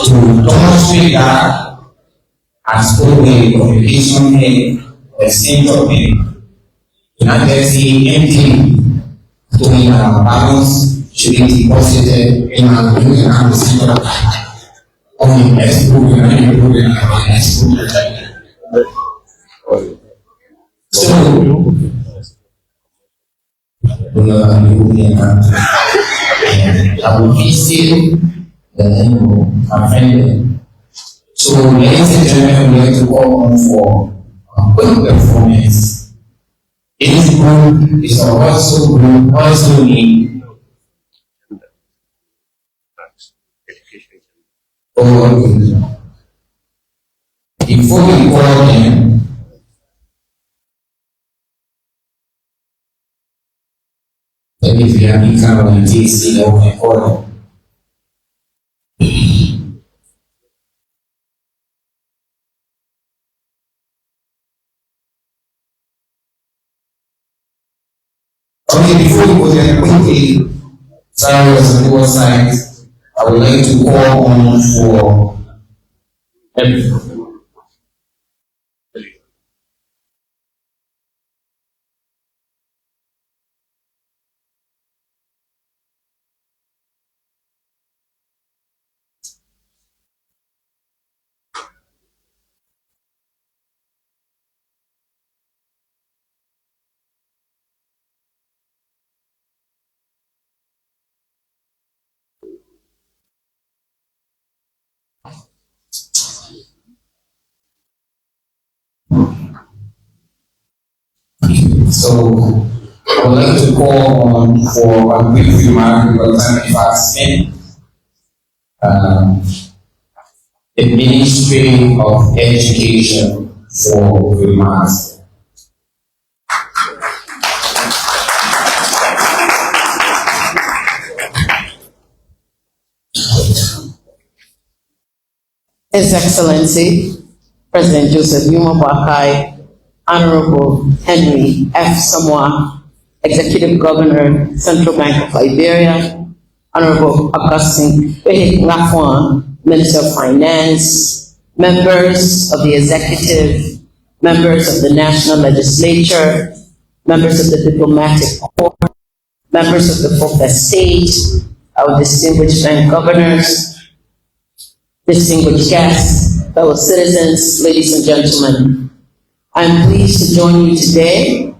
to demonstrate that as always communication head, the center head, to not just see empty, to in our balance should be deposited in our new account center. Only next program and improving our next program. So, we are improving account. And I will visit the friend. So, ladies and gentlemen, we like to call on for a quick performance. This group is also need before we call them, let me figure out how to taste it over and call them. Okay, before we go there quickly, sorry, was on the side. I would like to call on for so I would like to call on for a brief remark because time fast spent. The Ministry of Education for remarks. His Excellency, President Joseph Boakai, Honorable Henry F. Samoa, Executive Governor, Central Bank of Liberia, Honorable Augustine Lafon, Minister of Finance, members of the Executive, members of the National Legislature, members of the Diplomatic Corps, members of the fourth estate, our distinguished bank governors, distinguished guests, fellow citizens, ladies and gentlemen. I'm pleased to join you today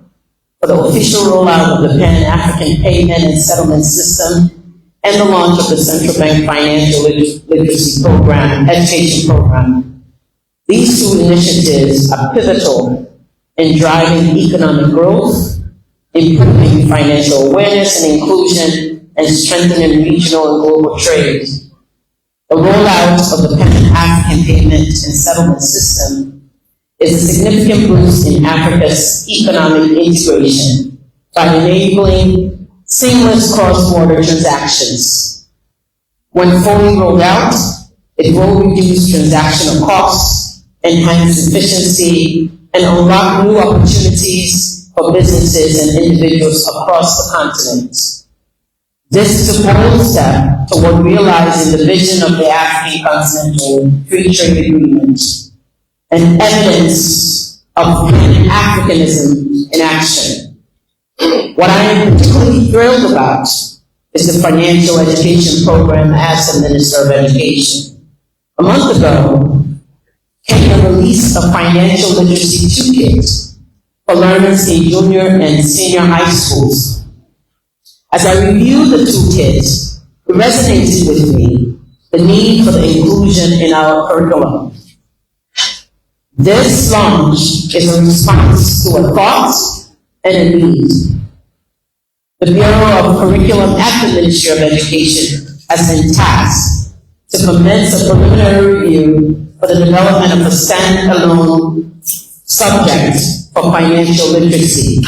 for the official rollout of the Pan-African Payment and Settlement System and the launch of the Central Bank Financial Literacy Program, Education Program. These two initiatives are pivotal in driving economic growth, improving financial awareness and inclusion, and strengthening regional and global trade. The rollout of the Pan-African Payment and Settlement System is a significant boost in Africa's economic integration by enabling seamless cross-border transactions. When fully rolled out, it will reduce transactional costs, enhance efficiency, and unlock new opportunities for businesses and individuals across the continent. This is a bold step toward realizing the vision of the African Continental Free Trade Agreement, and evidence of Pan-Africanism in action. What I am particularly thrilled about is the financial education program as the Minister of Education. A month ago, came the release of Financial Literacy Toolkit for learners in junior and senior high schools. As I reviewed the toolkit, it resonated with me the need for the inclusion in our curriculum. This launch is a response to a thought and a need. The Bureau of Curriculum at the Ministry of Education has been tasked to commence a preliminary review for the development of a standalone subject for financial literacy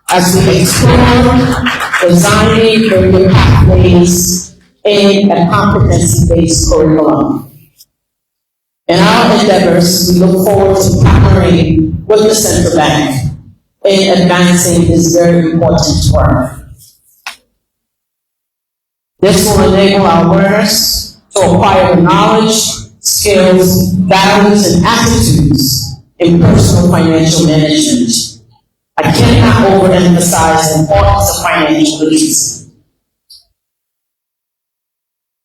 as we explore designing career pathways in a competency-based curriculum. In our endeavors, we look forward to partnering with the Central Bank in advancing this very important work. This will enable our learners to acquire the knowledge, skills, values, and attitudes in personal financial management. I cannot overemphasize the importance of financial literacy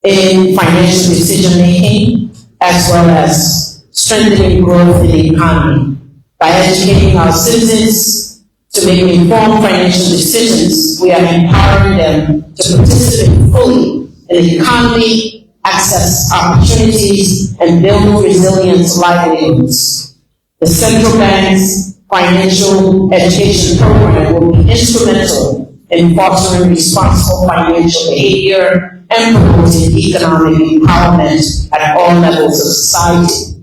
in financial decision-making, as well as strengthening growth in the economy. By educating our citizens to make informed financial decisions, we are empowering them to participate fully in the economy, access opportunities, and build resilient livelihoods. The Central Bank's financial education program will be instrumental in fostering responsible financial behavior and promoting economic empowerment at all levels of society.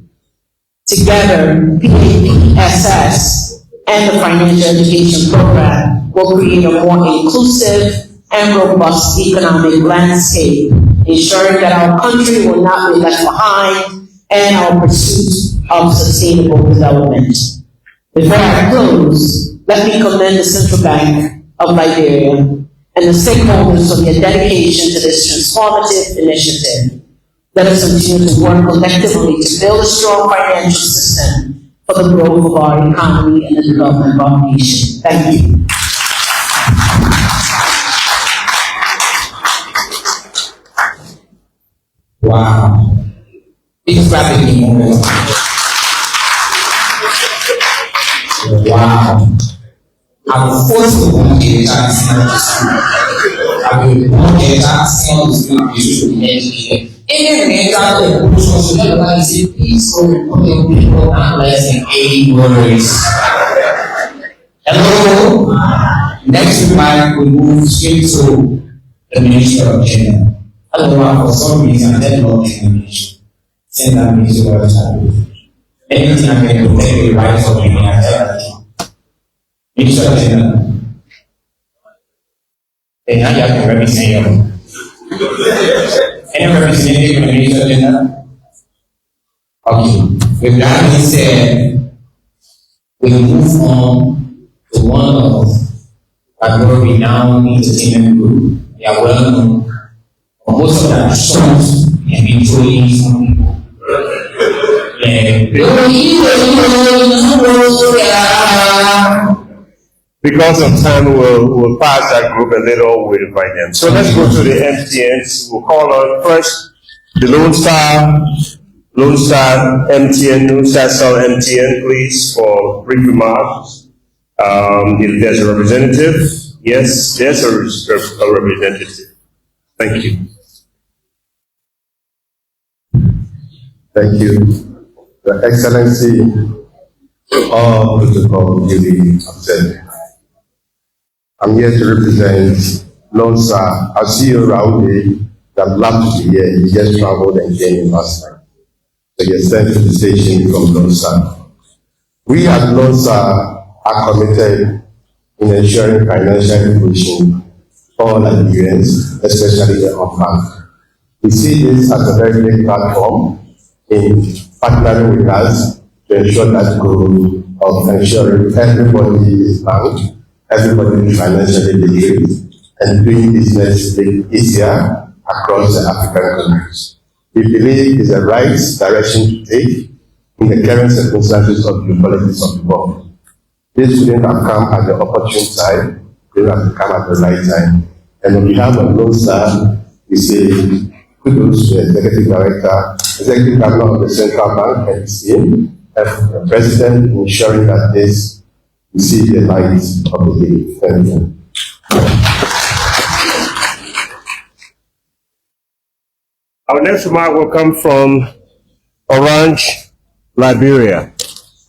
Together, PAPSS and the financial education program will create a more inclusive and robust economic landscape, ensuring that our country will not be left behind in our pursuit of sustainable development. Before I close, let me commend the Central Bank of Liberia and the stakeholders for their dedication to this transformative initiative. Let us continue to work collectively to build a strong financial system for the growth of our economy and the development of our nation. Thank you. Wow. Big rapid moment. Wow. I was forced to want to get a senior to school. I will want to get a senior to school to be educated. Even when you are the person should never like to say, please go and put your people not less than 80 words. Hello? Next week, we move straight to the Minister of Gender. I don't know, for some reason, I didn't know the Ministry. Send that Ministry of Gender. Anything I can do, take the rights of women, I tell that. Minister of Gender. Then now you have to represent you. Any representative of the Minister of Gender? Okay. With that being said, we move on to one of our very renowned entertainment group. They are well known. Most of their songs have been trolling some people. Because of time, we'll pass that group a little, we'll invite them. So let's go to the MTNs. We'll call on first the Lone Star MTN, Lone Star Cell MTN, please, for brief remarks. If there's a representative, yes, there's a representative. Thank you. Thank you. Your Excellency, all protocol duly observed. I'm here to represent Lone Star. I see you around me. I'm glad to be here. You just traveled and came in last night. So you're sent to the station from Lone Star. We at Lone Star are committed in ensuring financial inclusion for all Nigerians, especially the unbanked. We see this as a very big platform in partnering with us to ensure that goal of ensuring everybody is banked, everybody is financially literate, and doing business easier across the African countries. We believe it's the right direction to take in the current circumstances of the politics of the world. This wouldn't have come at the opportune time, it would have come at the right time. And on behalf of Lone Star, we say kudos to the Executive Director, Executive Governor of the Central Bank, and his team, and the President, ensuring that this will see the light of the day. Thank you. Our next remark will come from Orange, Liberia.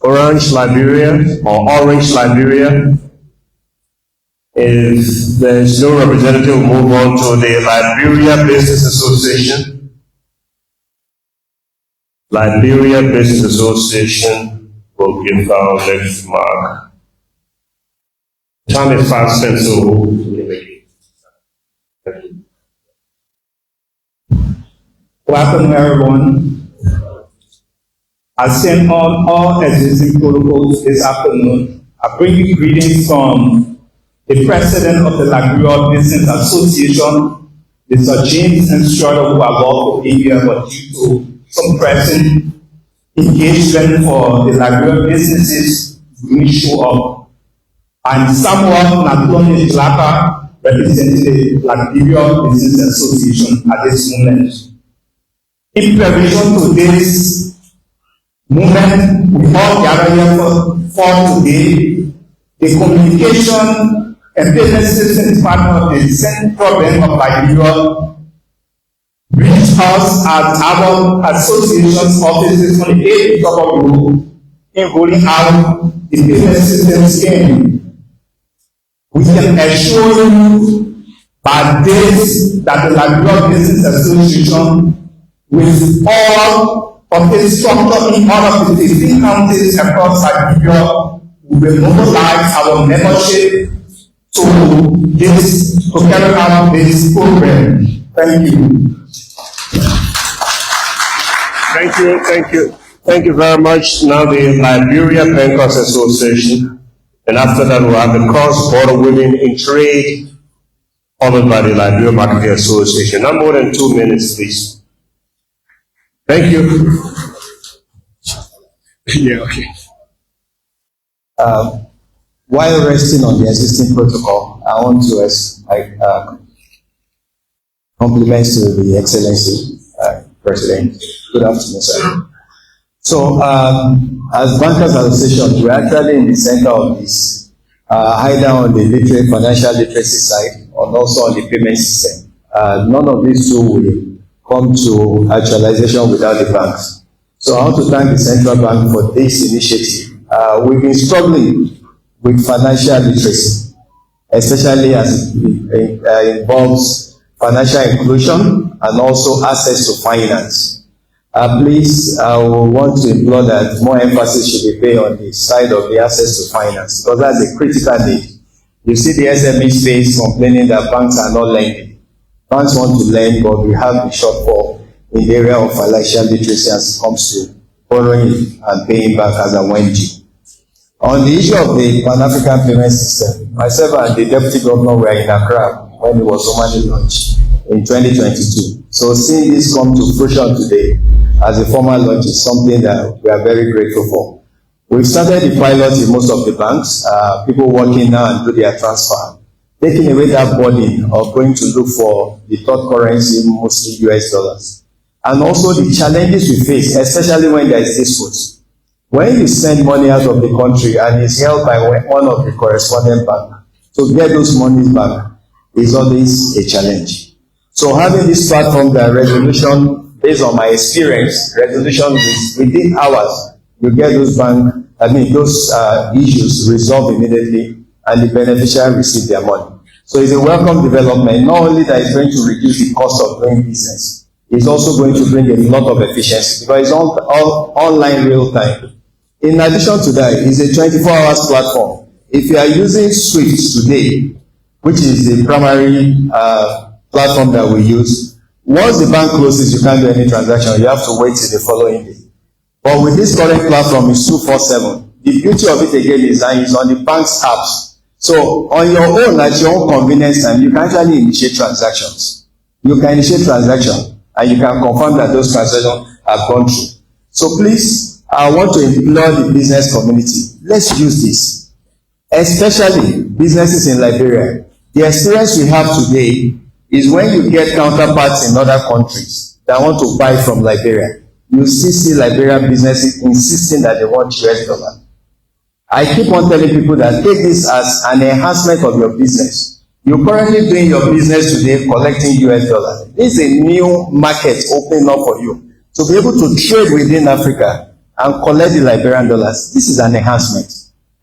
Orange, Liberia, or Orange, Liberia. If there's no representative, we'll move on to the Liberia Business Association. Liberia Business Association will give our next remark. Time is fast spent, so good afternoon, everyone. As seen on all existing protocols this afternoon, I bring you greetings from the President of the Liberia Business Association, Mr. James and Schroeder, who are all for India, but due to some pressing engagement for the Liberia businesses, we show up. I'm somewhat Natoni Laka, representing the Liberia Business Association at this moment. In preparation to this movement, we all gather here for today, the communication and payment system partner of the Central Bank of Liberia reached us at our association's offices on the 8th of October in rolling out the payment system scheme. We can assure you by this that the Liberia Business Association, with all of its structure in all of the 15 counties across Liberia, we will mobilize our membership to carry out this program. Thank you. Thank you very much. Now the Liberia Bankers Association, and after that we'll have the Cross-Border Women in Trade, followed by the Liberia Marketing Association. Not more than 2 minutes, please. Thank you. Yeah, okay. While resting on the existing protocol, I want to compliments to the Excellency President. Good afternoon, sir. So, as Bankers Association, we're actually in the center of this, either on the financial literacy side, and also on the payment system. None of these two will come to actualization without the banks. So I want to thank the Central Bank for this initiative. We've been struggling with financial literacy, especially as it involves financial inclusion and also access to finance. Please, I want to implore that more emphasis should be paid on the side of the access to finance, because that's a critical need. You see the SME space complaining that banks are not lending. Banks want to lend, but we have the shortfall in the area of financial literacy as it comes to borrowing and paying back as a 1G. On the issue of the Pan-African payment system, myself and the Deputy Governor were in Accra when it was formally launched in 2022. So seeing this come to fruition today as a formal launch is something that we are very grateful for. We've started the pilot in most of the banks, people working now and do their transfer, taking away that burden of going to look for the third currency, mostly US dollars. And also the challenges we face, especially when there is disputes. When you send money out of the country and it's held by one of the correspondent banks, to get those monies back is always a challenge. So having this platform, that resolution, based on my experience, resolution within hours, you get those issues resolved immediately and the beneficiary receive their money. So it's a welcome development, not only that it's going to reduce the cost of doing business, it's also going to bring a lot of efficiency because it's all online real time. In addition to that, it's a 24 hours platform. If you are using Swift today, which is the primary platform that we use, once the bank closes, you can't do any transaction. You have to wait till the following day. But with this current platform, it's 247. The beauty of it again is that it's on the bank's apps. So on your own, at your own convenience time, you can actually initiate transactions. You can initiate transactions, and you can confirm that those transactions have gone through. So please, I want to implore the business community. Let's use this, especially businesses in Liberia. The experience we have today is when you get counterparts in other countries that want to buy from Liberia, you still see Liberian businesses insisting that they want US dollar. I keep on telling people that take this as an enhancement of your business. You're currently doing your business today collecting US dollars. This is a new market opening up for you. To be able to trade within Africa and collect the Liberian dollars, this is an enhancement.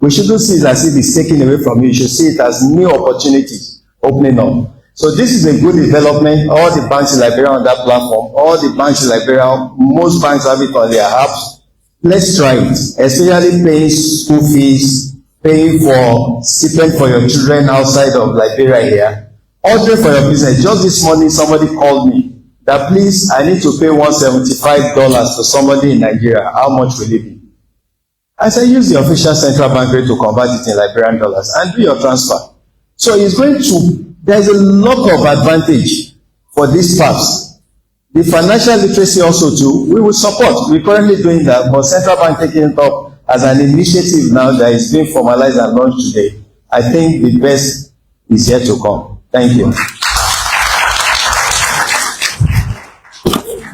We shouldn't see it as if it's taken away from you. You should see it as new opportunities opening up. So this is a good development. All the banks in Liberia on that platform, all the banks in Liberia, most banks have it on their apps. Let's try it, especially paying school fees, paying for stipend for your children outside of Liberia here, ordering for your business. Just this morning, somebody called me that please, I need to pay $175 to somebody in Nigeria. How much will it be? I said, use the official central bank rate to convert it in Liberian dollars and do your transfer. So it's going to, there's a lot of advantage for these PAPSS. The financial literacy also too, we will support. We're currently doing that, but central bank taking it up as an initiative now that is being formalized and launched today. I think the best is yet to come. Thank you.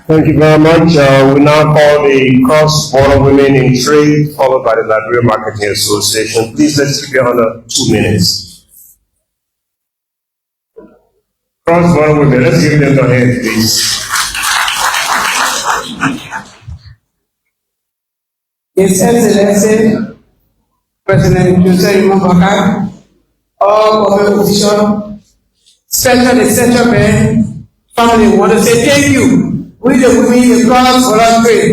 Thank you very much. We now call the Cross-Border Women in Trade, followed by the Liberia Marketing Association. Please let's keep it under 2 minutes. Cross-Border Women, let's give them a hand, please. His Excellency, President Boakai, all government officials, especially the Central Bank family, want to say thank you. We the women across border trade,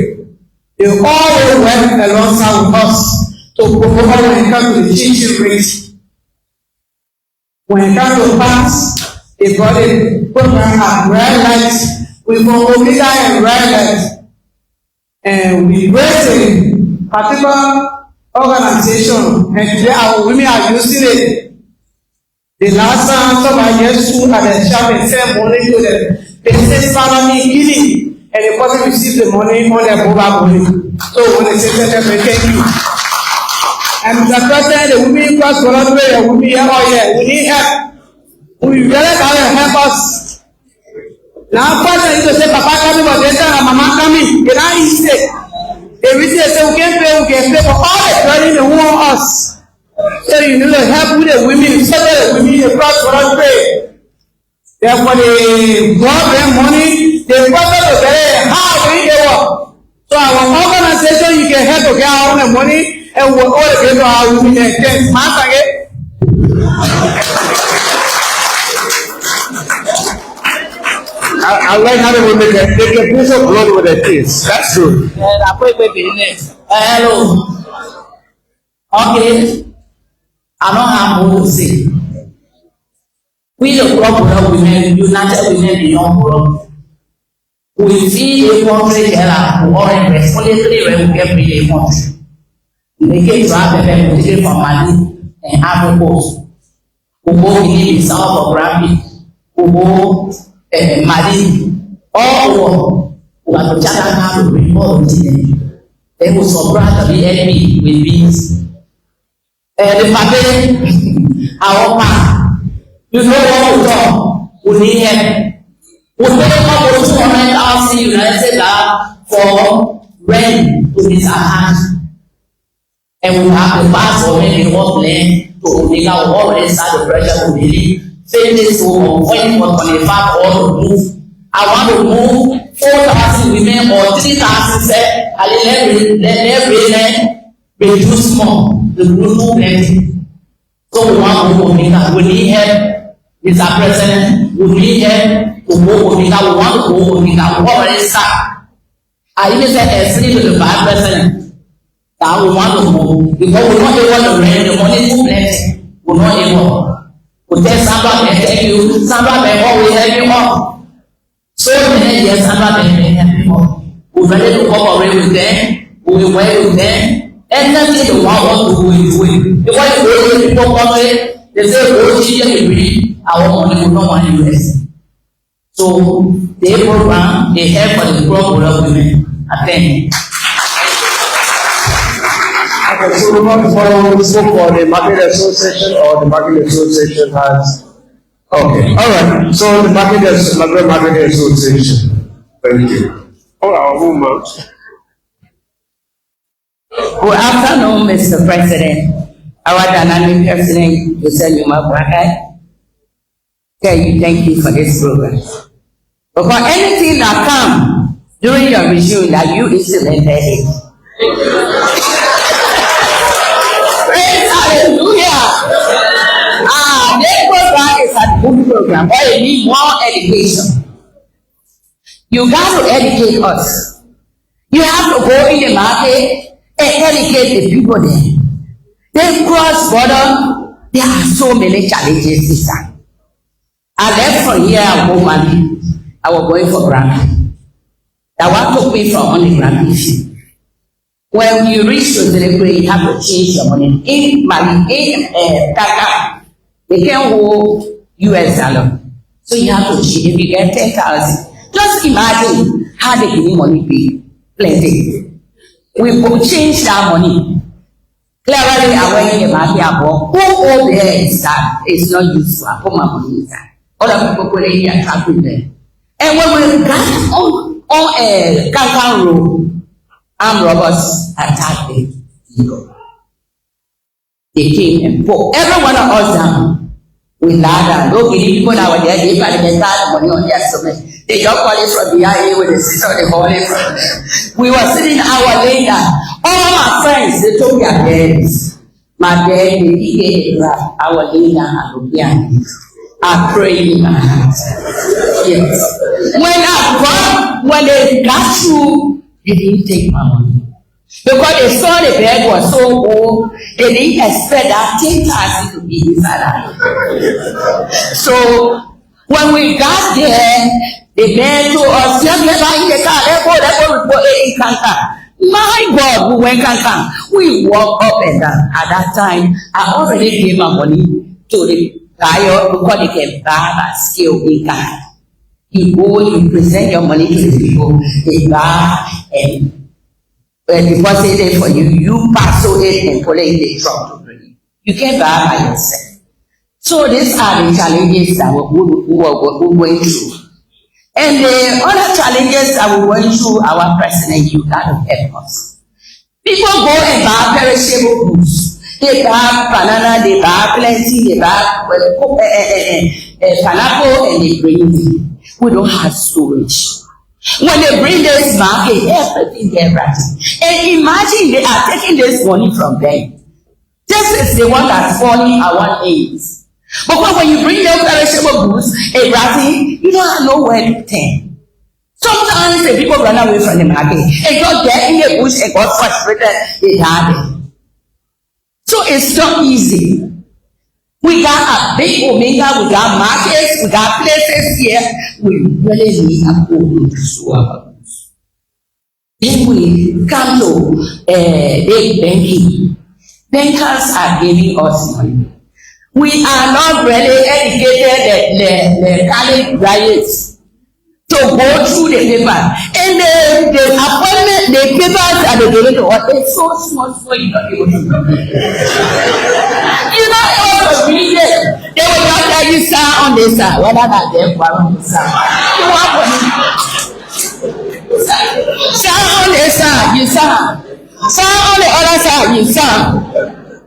they always work alongside with us to promote when it comes to the teaching rates. When it comes to PAPSS, they got a program at red lights, we go Omega and red lights. And we raise a particular organization, and today our women are using it. The last time somebody just stood at the shop and sent money to the business family Guinea, and the person received the money on their mobile money. So when they say thank you. And the president, the women cross border trade, the women here, oh yeah, we need help. We really gotta help us. Now president used to say, Papa coming, but then Mama coming. Can I say? They say we can pay for all the training they want us. So you need to help with the women, especially the women across border trade. Therefore, the government money, the government is very hard to work. So our organization, you can help to get our own money and we'll all get to our women and thanks. I like how they make it. They can piece of blood with their kids. That's good. Hello. Okay. I don't have more to say. We the global women, United Women Beyond World. We see a country here, or responsibly when we get a country. They came to have the from Mali and Ivory Coast. Ugo Guinea Bissau for Grammy, Ugo Mali, all over. Who are the China to bring all the children. They will surprise the enemy with bees. The family, our man, you know what we talk, we need help. We take up to 200,000 United States for rent to this house. And we have the pass already work land to make our already start the pressure to really save this home when for 25 or to move. I want to move 4,000 women or 3,000 set and let reduce more the group plenty. So we want to make that we need help, Mr. President, we need help to go with that, we want to go with that, we already start. I even said explain to the Vice President. That we want to move because we not able to rent the money too plenty. We not able. We tell Sandra and tell you, Sandra may always help you more. So many years Sandra may help you more. We ready to cooperate with them. We will work with them. Anything the one want to do is do it. Because the people cooperate, they say, "Oh, she can bring our money. We don't want to invest." So they program, they help for the poor women. I think. Okay, so we're not following the scope for the market association or the market association has. Okay, all right. So the market association. Thank you. All our women. Good afternoon, Mr. President. Our dynamic president, Mr. Boakai. Thank you for this program. Because anything that comes during your regime that you implemented it. Hallelujah. This program is a good program, but it needs more education. You got to educate us. You have to go in the market and educate the people there. They cross border, there are so many challenges this time. I left from here, I go Mali. I was going for granted. That one took me from on the granted. When you reach TrueLiberia, you have to change your money. In Mali, in Ghana, they can hold US dollar. So you have to change. If you get 10,000, just imagine how they give me money pay. Plenty. We could change that money. Clearly, I went in the market. Who over there is that? It's not useful. I put my money inside. Other people put it here and trap it there. And when we got on a Kankan road, armed robbers attacked the vehicle. They came and put every one of us down with ladder. No kidding, people that were there, they probably get tired of money on their stomach. They just call it from behind with the sister, they call it from. We were sitting our later. All my friends, they took their beds. My dad, they gave our later and behind. I pray in my heart. Yes. When they got through, they didn't take my money. Because they saw the bag was so old, they didn't expect that 10,000 to be inside. So when we got there, the man told us, let's get in the car, let's go in Kankan. My God, we went Kankan. We walked up and down. At that time, I already gave my money to the buyer because they can buy a scale in Kankan. You go, you present your money to the people, they buy and deposit it for you, you pass it and put it in the truck. You can't buy by yourself. So these are the challenges that we're going through. And the other challenges that we're going through, our president, you got to help us. People go and buy perishable goods. They buy banana, they buy plenty, they buy pineapple, and they bring it. We don't have storage. When they bring this market, everything get right. And imagine they are taking this money from them. This is the one that's falling at 1/8. But when you bring them perishable goods, you don't have nowhere to turn. Sometimes the people run away from the market and just get in the bush and got frustrated, they die. So it's not easy. We got a big omega, we got markets, we got places here. We really need a good to our goods. Then we come to big banking. Bankers are giving us money. We are not really educated, the college graduates, to go through the paper. And the appointment, the papers are the giving to us. It's so small, you don't be able to do it. You know, also read it. They will not tell you, sir, on this side, whether that they're on this side. You want money? Sir, on this side, you sir. Sir, on the other side, you sir.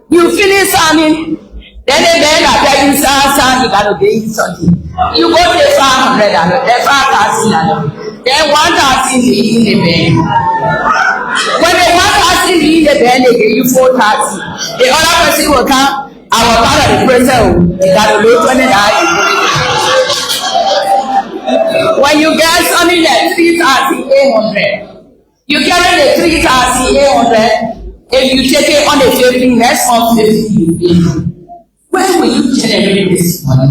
You finish signing, then the bank will tell you, sir, you got to pay something. You go to the 500, the 5,000, then 1,000 in the bank. When the 1,000 in the bank, they give you 4,000. The other person will come, our part of the person, they got to pay $20. When you get something like 3,800, you carry the 3,800. If you take it on the 15, next month 50 you pay. Where will you generate this money?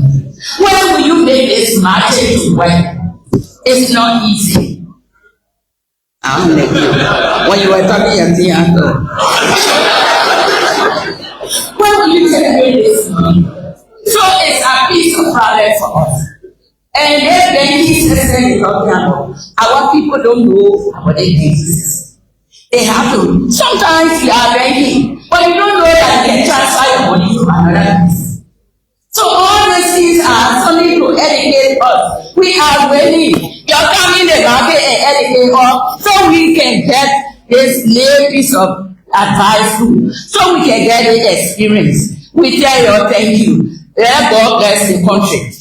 Where will you make this market to work? It's not easy. I'm like you. When you were talking at the end, where will you generate this money? So it's a piece of problem for us. And this banking system is talking about. Our people don't know about the banking system. They have to. Sometimes you are banking, but you don't know that you can transfer your money to another place. So all these things are something to educate us. We are waiting. You're coming the market and educate us so we can get this little piece of advice too, so we can get the experience. We tell you thank you. Let God bless the country.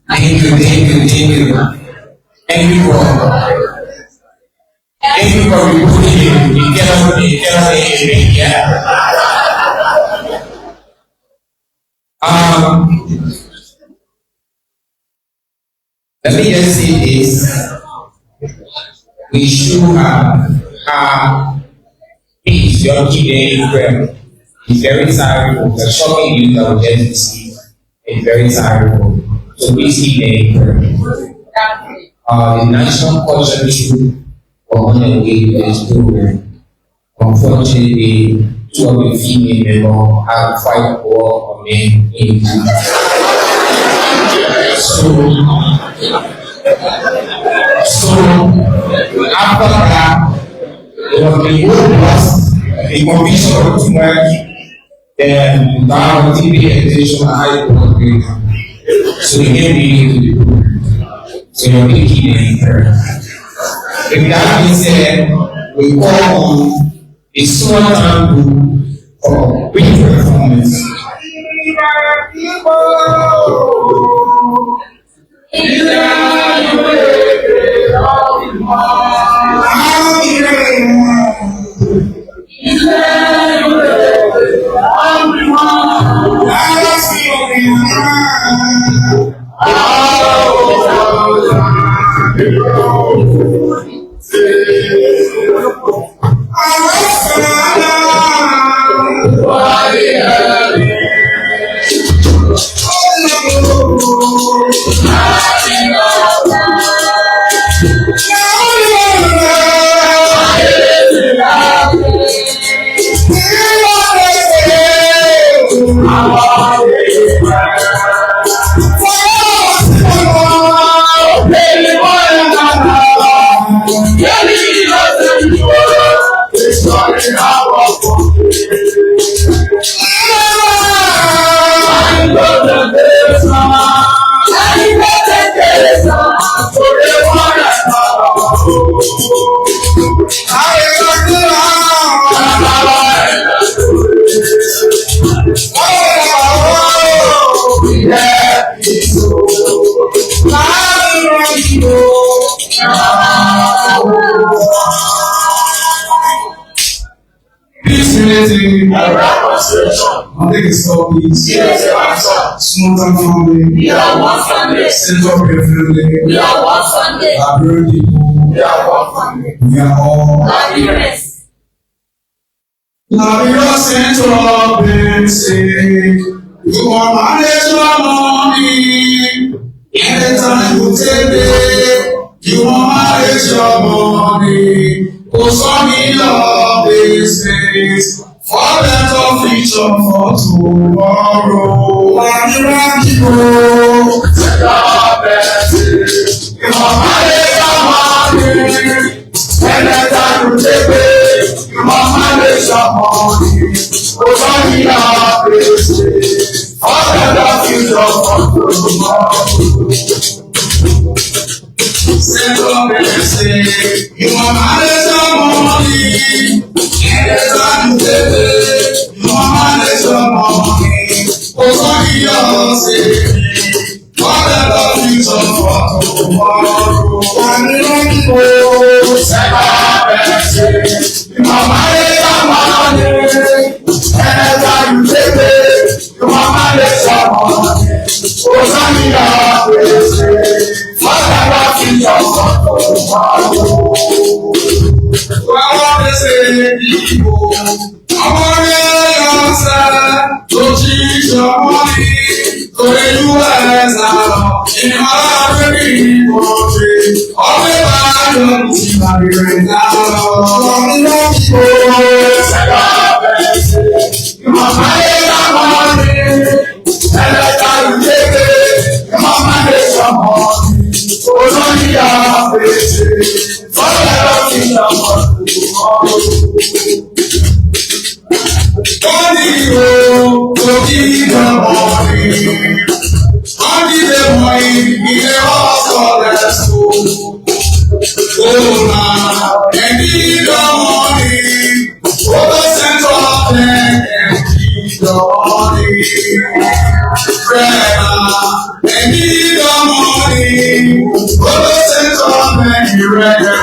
Thank you. Thank you for reporting let me just say this. We should have peace. Don't keep any prayer. It's very sorrowful. The shocking news that we just received is very sorrowful. So please keep any prayer. The national culture issue for underway with this program. Unfortunately, two of the female members have fight war on men in So after that, there was the whole plus a conviction of too much, then now TV education high blood pressure. So they get me to the program. So you're making it prayer. With that being said, we call on a small time group for brief performance. I think it's called peace. Small town family. We are one family. Center of your family. We are one family. Our people. We are one family. We are all Nigerians. Now your central bank say you want manage your money. Anytime you take it, you want manage your money. Put some in your business for better future for tomorrow. Nigerian people, take your best. You want manage your money. Anytime you take it, you want manage your money. Put some in your business for better future for tomorrow. Central bank say you want manage your money. Anytime you take it, you want manage your money. Put some in your savings for better future for tomorrow. Nigerian people, Central bank say you want manage your money. Anytime you take it, you want manage your money. Put some in your savings for better future for tomorrow. Well, they say people, I'm a to teach your money to the US now. In my country, all the time, see my right now. You must manage your money, and let time you take it. You must manage your money, so don't be afraid. Money, oh, to give the money. Money, the money, in the house for the school. Oh, now, and give the money. For the central bank, and give the money. And give the money. For the central bank, you reckon.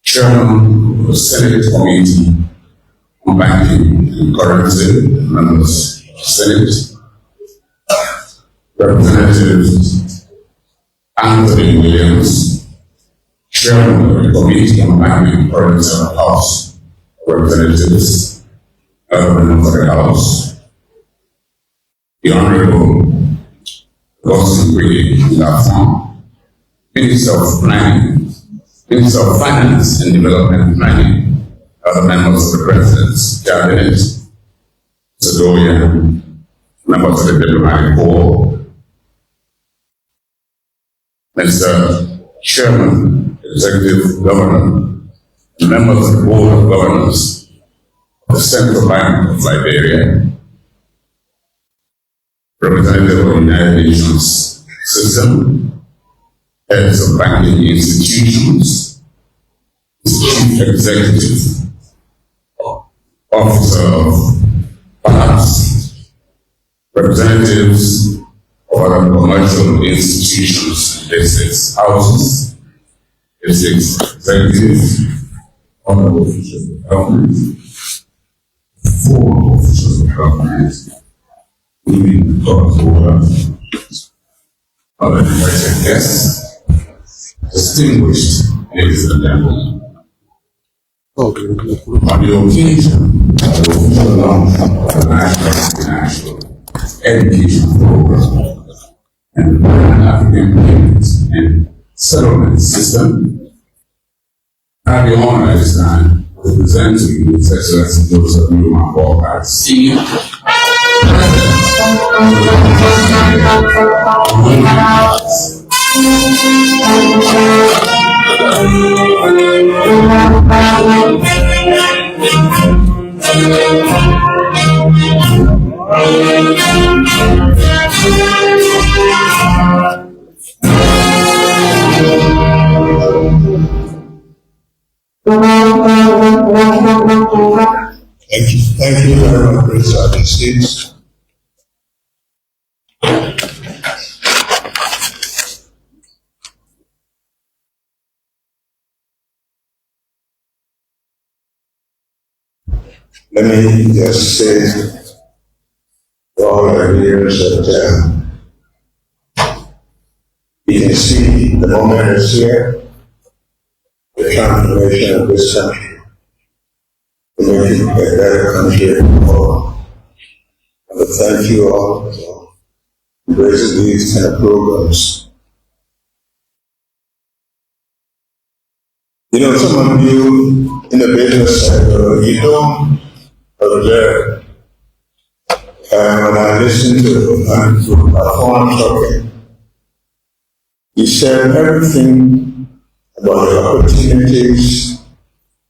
Chairman of the Senate Committee banking and currency, members of the Senate, Representative Anthony Williams, Chairman of the Committee on Banking and Currency of the House of Representatives, Government of the House, the Honorable Gosling Lafon, Minister of Planning, Minister of Finance and Development Planning, other members of the President's Cabinet, Sedoya, members of the Diplomatic Corps, Mr. Chairman, Executive Governor, and members of the Board of Governors of the Central Bank of Liberia, representative of the United Nations system, heads of banking institutions, chief executive, officer of PAPSS, representatives of other commercial institutions, districts, houses, districts, executives, honorable officials of government, former officials of government, women of order, other invited guests, distinguished ladies and gentlemen. On the occasion of the official launch of the National International Education Program and the Pan-African Payments and Settlement System, I have the honor at this time to present to you His Excellency Joseph Newman Boakai, Senior Thank you very much, Prince Sergeant Stevens. Let me just say to all our viewers that you can see the moment is here, the transformation of this country, to make it a better country for all. I thank you all for embracing these kind of programs. You know, some of you in the business sector, you don't observe. When I listen to perform talking, you share everything about the opportunities,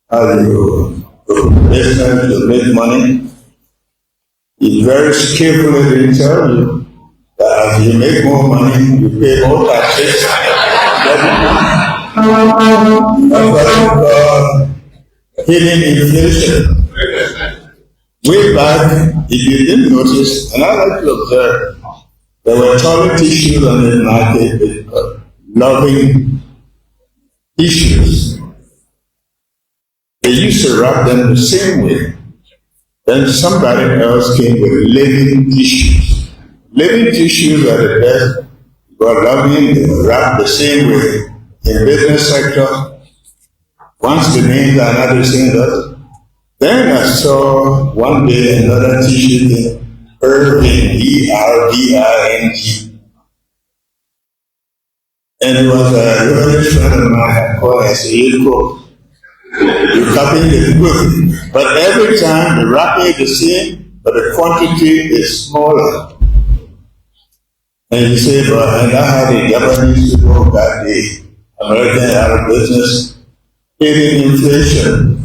how you go to business, you make money. You very skillfully tell you that as you make more money, you pay more taxes. Hidden inflation. Way back, if you didn't notice, and I like to observe, there were toilet tissues on the market with loving tissues. They used to wrap them the same way. Then somebody else came with living tissues. Living tissues are the best, but loving, they were wrapped the same way. In business sector, once the names are not the same, then I saw one day another tissue in Irving, E-R-V-I-N-G. And it was a really friend of mine called and said, you're copying the good. But every time the wrapping is the same, but the quantity is smaller. And he said, well, and I had a Japanese people that the American out of business, hitting inflation.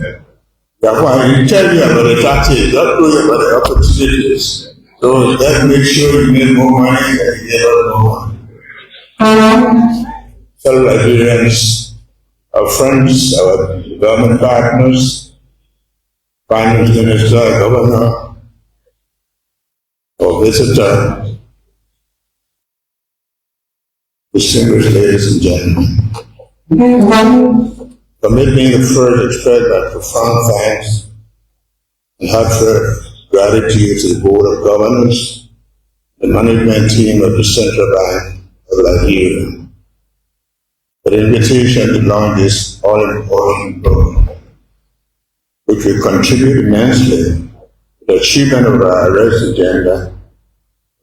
That's why I tell you about the taxes, don't tell you about the opportunities. So that makes sure you make more money and you get more money. Fellow Liberians, our friends, our government partners, finance minister, governor, or visitor, distinguished ladies and gentlemen. Permit me to first express my profound thanks and heartfelt gratitude to the Board of Governors, the management team of the Central Bank of Liberia, for the invitation to launch this all-important program, which will contribute immensely to the achievement of our arrest agenda,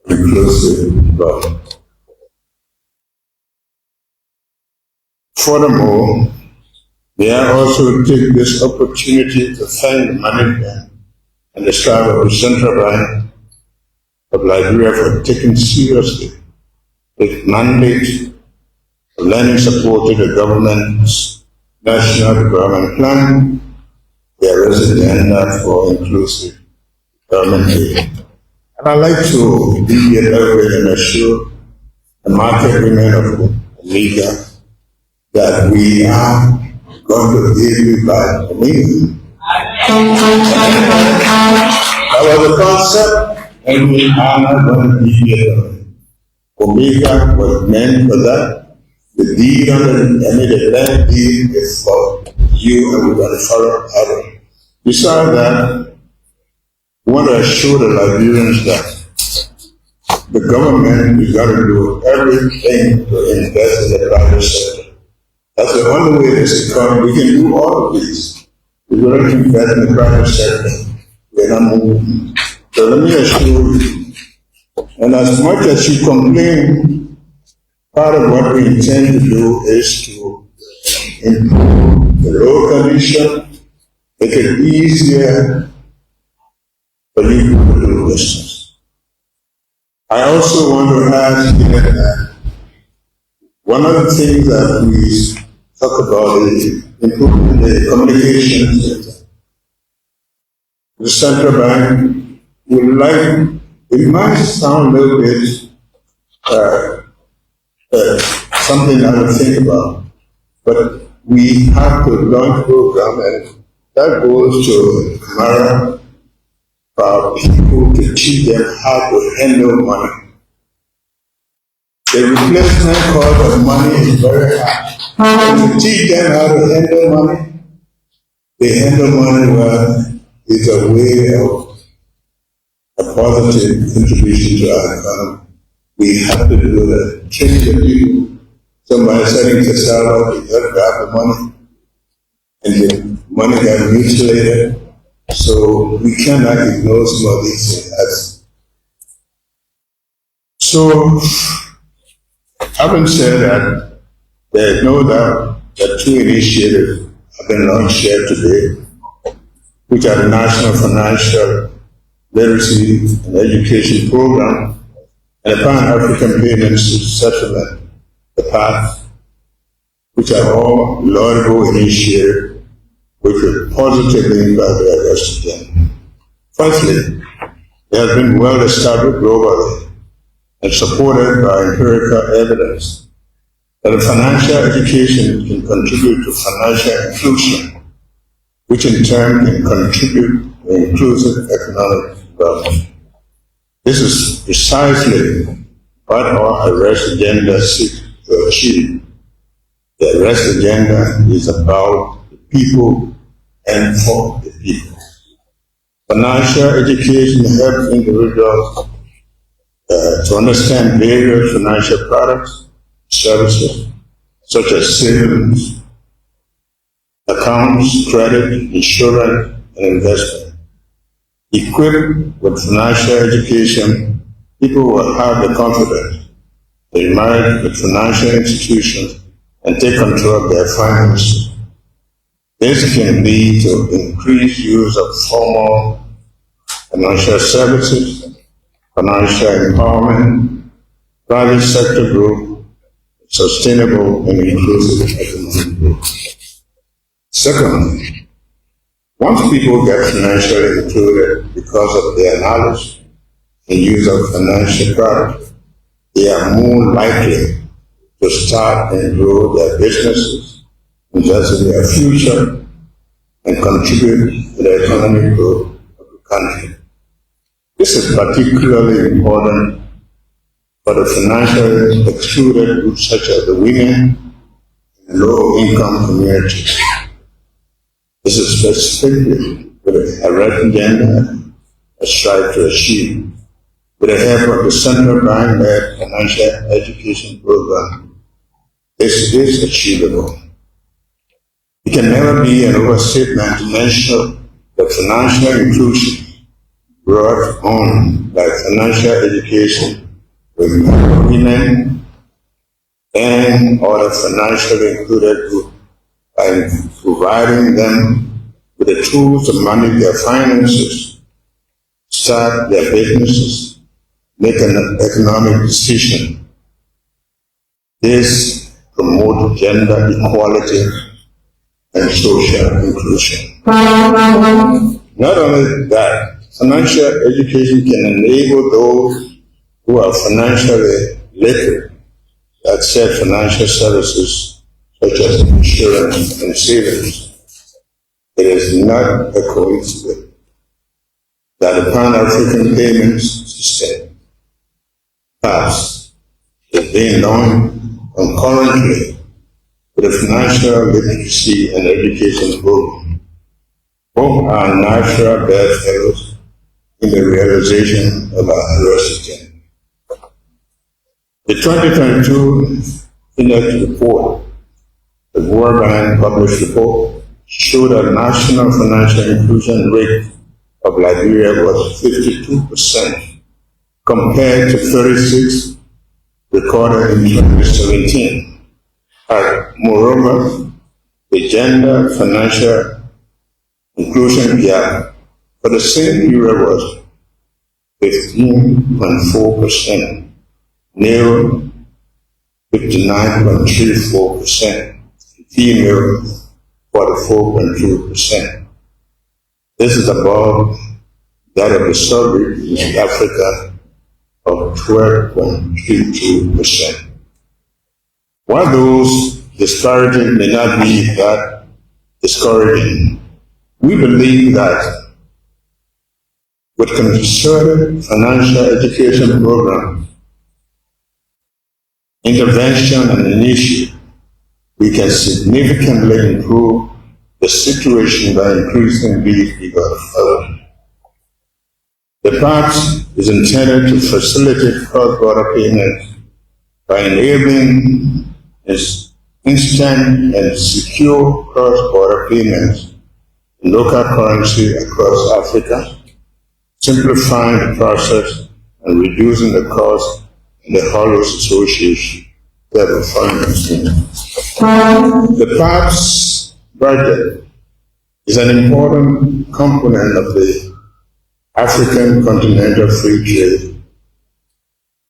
inclusive growth. Furthermore, may I also take this opportunity to thank the management and the staff of the Central Bank of Liberia for taking seriously the mandate of lending support to the government's National Development Plan, the arrest agenda for inclusive government aid. And I'd like to be here and assure the market women of Omega that we are going to give you back Omega. That was the concept, and we are not going to be here. Omega was meant for that. The deed under the land deed is for you, and we're going to follow others. Besides that, we want to assure the Liberians that the government is going to do everything to invest in the private sector. That's the only way this economy, we can do all of this. We're going to invest in the private sector. We're not moving. So let me assure you, and as much as you complain, part of what we intend to do is to improve the road condition, make it easier for you to do business. I also want to ask you that one of the things that we talk about is improving the communication center. The Central Bank would like, it might sound a little bit something I would think about, but we have to launch a program, and that goes to Mara, for people to teach them how to handle money. The replacement cost of money is very high. When you teach them how to handle money, they handle money well. It's a way of a positive contribution to our economy. We have to do that. Train the people. Somebody setting to start off, they got to grab the money, and the money got mutilated. So we cannot ignore some of these things. So, having said that, there is no doubt that two initiatives have been launched here today, which are the National Financial Literacy and Education Program and the Pan-African Payments Settlement, the PAPSS, which are all laudable initiatives which will positively impact the arrest agenda. Firstly, they have been well established globally and supported by empirical evidence that financial education can contribute to financial inclusion, which in turn can contribute to inclusive economic development. This is precisely what our arrest agenda seeks to achieve. The arrest agenda is about the people and for the people. Financial education helps individuals to understand various financial products, services, such as savings, accounts, credit, insurance, and investment. Equipped with financial education, people will have the confidence to emerge with financial institutions and take control of their finances. This can lead to increased use of formal financial services, financial empowerment, private sector growth, sustainable and inclusive economic growth. Second, once people get financially included because of their knowledge and use of financial products, they are more likely to start and grow their businesses, invest in their future, and contribute to the economic growth of the country. This is particularly important for the financially excluded groups such as the women and low-income communities. This is specifically with a right agenda I strive to achieve. With the help of the Central Bank-led financial education program, this is achievable. It can never be an overstatement to mention that financial inclusion brought on by financial education with women and other financially included groups by providing them with the tools to manage their finances, start their businesses, make an economic decision. This promotes gender equality and social inclusion. Not only that, financial education can enable those who are financially literate to access financial services such as insurance and savings. It is not a coincidence that the Pan-African Payments System, PAPSS, is being launched concurrently with the Financial Literacy and Education Program. Both are natural bedfellows in the realization of our diversity. The 2022 Index report, the World Bank published report, showed that national financial inclusion rate of Liberia was 52% compared to 36% recorded in 2017. Moreover, the gender financial inclusion gap for the same period was 15.4%, male 59.34%, female 44.2%. This is above that of the sub-region in Africa of 12.32%. While those disparities may not be that discouraging, we believe that with concerted financial education programs, intervention and initiative, we can significantly improve the situation by increasing these figures further. The PAPSS is intended to facilitate cross-border payments by enabling instant and secure cross-border payments in local currency across Africa, simplifying the process and reducing the cost and the hurdles associated with the foreign exchange. The PAPSS project is an important component of the African Continental Free Trade,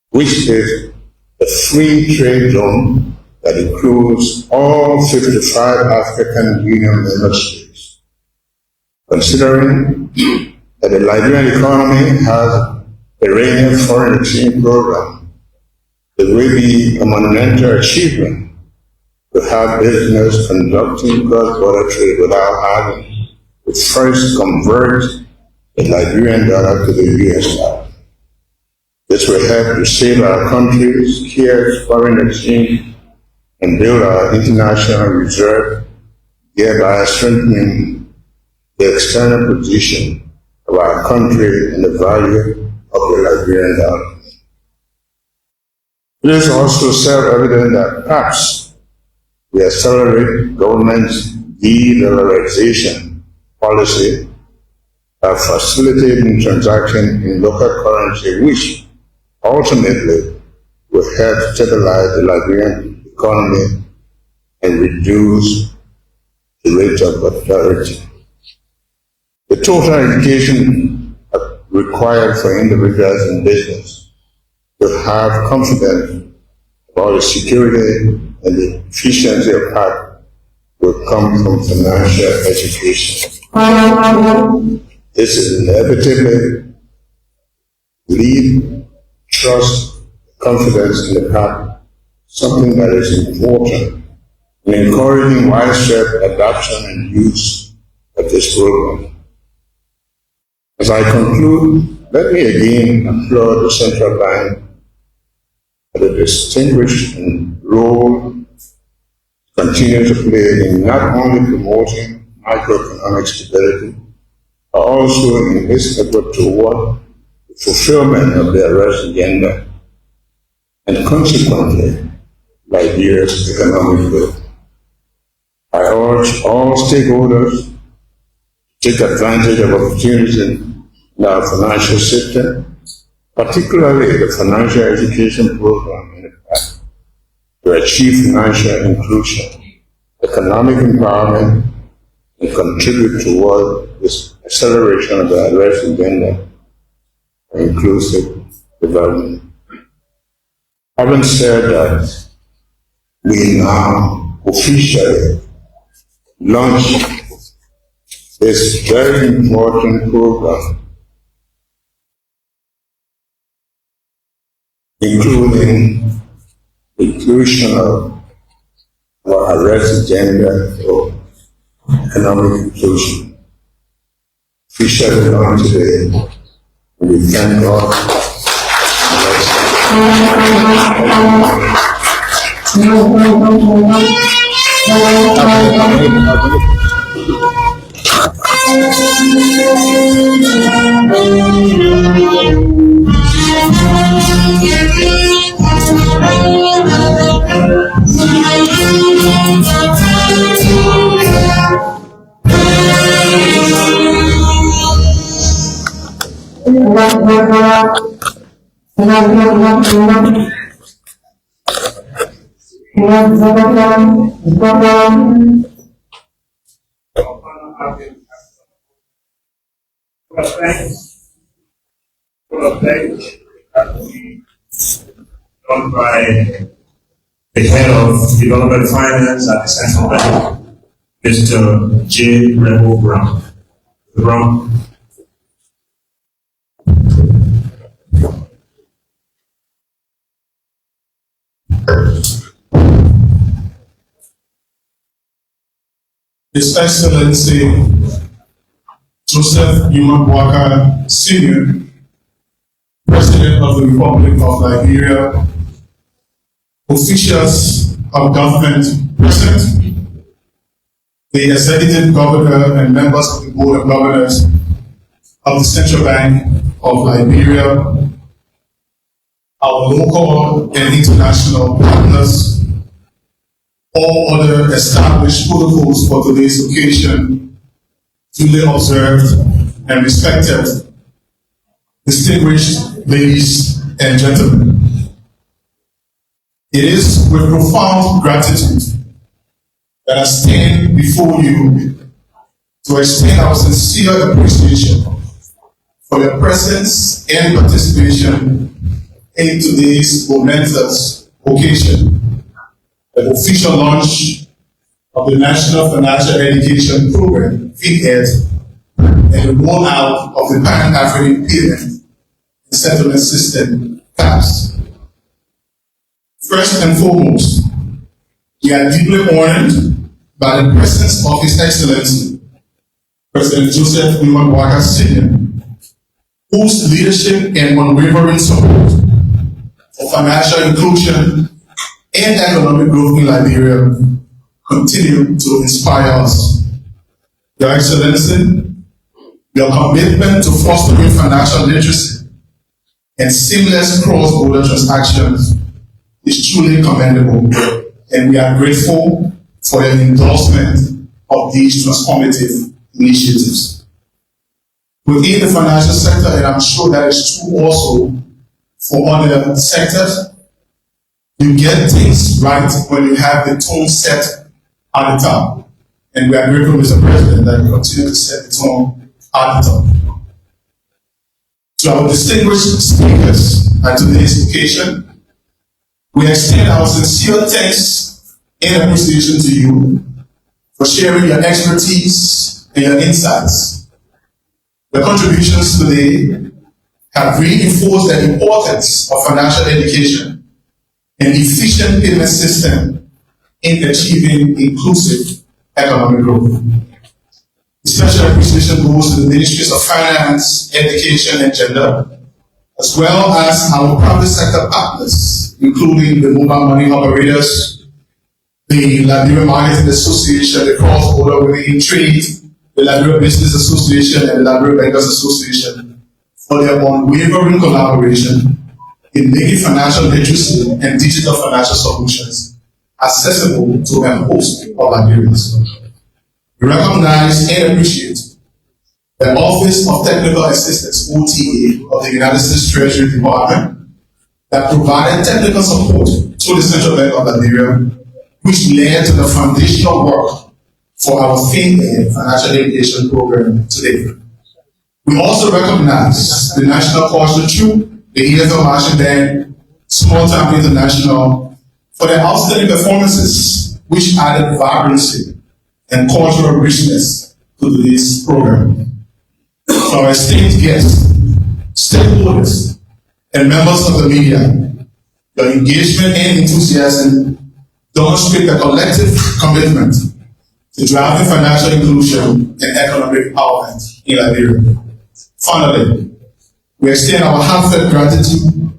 which is a free trade zone that includes all 55 African Union member states. Considering that the Liberian economy has a reigning foreign exchange program, it will be a monumental achievement to have business conducting cross-border trade without having to first convert the Liberian dollar to the US dollar. This will help to save our country's scarce foreign exchange and build our international reserve, thereby strengthening the external position of our country and the value of the Liberian dollar. It is also self-evident that PAPSS will accelerate government's de-dollarization policy by facilitating transactions in local currency, which ultimately will help stabilize the Liberian economy and reduce the rate of austerity. The total education required for individuals and business to have confidence about the security and the efficiency of PAPSS will come from financial education. This is inevitably lead, trust, confidence in the PAPSS, something that is important in encouraging widespread adoption and use of this program. As I conclude, let me again applaud the Central Bank for the distinguished role it continues to play in not only promoting macroeconomic stability, are also in its effort toward the fulfillment of their arrest agenda and consequently Liberia's economic growth. I urge all stakeholders to take advantage of opportunities in our financial system, particularly the financial education program in the past, to achieve financial inclusion, economic empowerment, and contribute toward this acceleration of the arrest agenda for inclusive development. Having said that, we now officially launch this very important program, including inclusion of our arrest agenda for economic inclusion. Officially launched today, and we thank God. Done by the head of development finance at the Central Bank, Mr. J. Rebo Brown. Brown. His Excellency Joseph Boakai, Sr., President of the Republic of Liberia, officials of government present, the executive governor and members of the board of governors of the Central Bank of Liberia, our local and international partners, all other established protocols for today's occasion duly observed and respected, distinguished ladies and gentlemen. It is with profound gratitude that I stand before you to extend our sincere appreciation for your presence and participation in today's momentous occasion, the official launch of the National Financial Education Program, FIED, and the rollout of the Pan-African Payment and Settlement System, PAPSS. First and foremost, we are deeply honored by the presence of His Excellency, President Joseph Boakai Sr., whose leadership and unwavering support for financial inclusion and economic growth in Liberia continue to inspire us. Your Excellency, your commitment to fostering financial literacy and seamless cross-border transactions is truly commendable, and we are grateful for your endorsement of these transformative initiatives. Within the financial sector, and I'm sure that is true also for other sectors, you get things right when you have the tone set at the top. And we are grateful, Mr. President, that you continue to set the tone at the top. To our distinguished speakers at today's occasion, we extend our sincere thanks and appreciation to you for sharing your expertise and your insights. Your contributions today have reinforced the importance of financial education and efficient payment system in achieving inclusive economic growth. Special appreciation goes to the Ministries of Finance, Education, and Gender, as well as our private sector partners, including the mobile money operators, the Liberia Marketing Association, the Cross-Border Women in Trade, the Liberia Business Association, and the Liberia Bankers Association for their unwavering collaboration in making financial literacy and digital financial solutions accessible to a host of Liberians. We recognize and appreciate the Office of Technical Assistance, OTA, of the United States Treasury Department that provided technical support to the Central Bank of Liberia, which led to the foundational work for our FinAid financial education program today. We also recognize the National Cultural Troupe, the EFL Marching Band, Small Town International, for their outstanding performances, which added vibrancy and cultural richness to this program. To our esteemed guests, stakeholders, and members of the media, your engagement and enthusiasm demonstrate a collective commitment to driving financial inclusion and economic empowerment in Liberia. Finally, we extend our heartfelt gratitude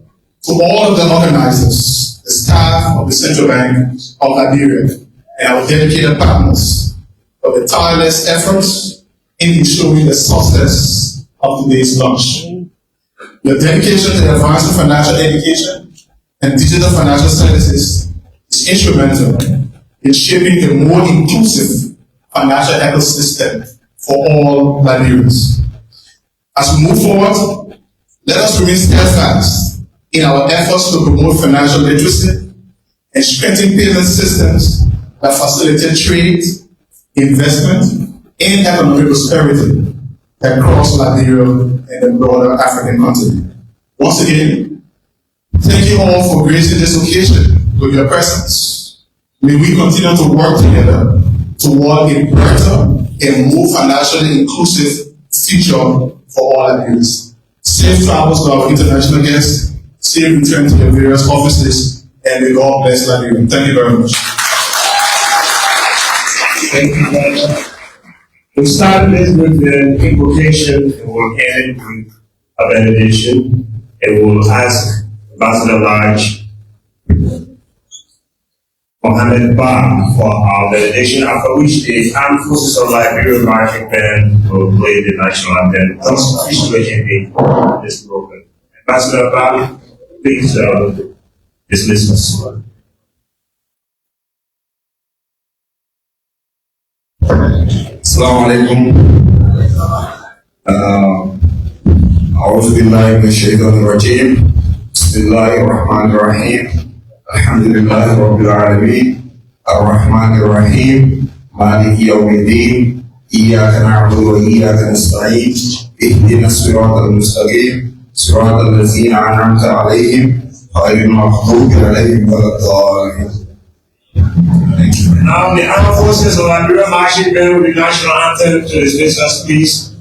to all of the organizers, the staff of the Central Bank of Liberia, and our dedicated partners for the tireless efforts in ensuring the success of today's launch. Your dedication to advancing financial education and digital financial services is instrumental in shaping a more inclusive financial ecosystem for all Liberians. As we move forward, let us remain steadfast in our efforts to promote financial literacy and strengthen payment systems that facilitate trade, investment, and economic prosperity across Liberia and the broader African continent. Once again, thank you all for gracing this occasion with your presence. May we continue to work together toward a better and more financially inclusive future for all Liberians. Safe travels to our international guests, safe return to your various offices, and may God bless Liberia. Thank you very much. Thank you very much. We'll start this with the invocation, and we'll end with a benediction, and we'll ask Ambassador Large Mohammed Ba for our benediction, after which the Armed Forces of Liberia Marching Band will play the national anthem. Constitution in this program. Ambassador Ba, please dismiss us. Assalamu alaikum. أعوذ بالله من الشيطان الرجيم. بسم الله الرحمن الرحيم. الحمد لله رب العالمين. الرحمن الرحيم. مالك يوم الدين. إياك نعبد وإياك نستعين. اهدنا الصراط المستقيم. صراط الذين أنعمت عليهم غير المغضوب عليهم ولا الضالين. Now the Armed Forces of Liberia Marching Band with the national anthem to dismiss us, please.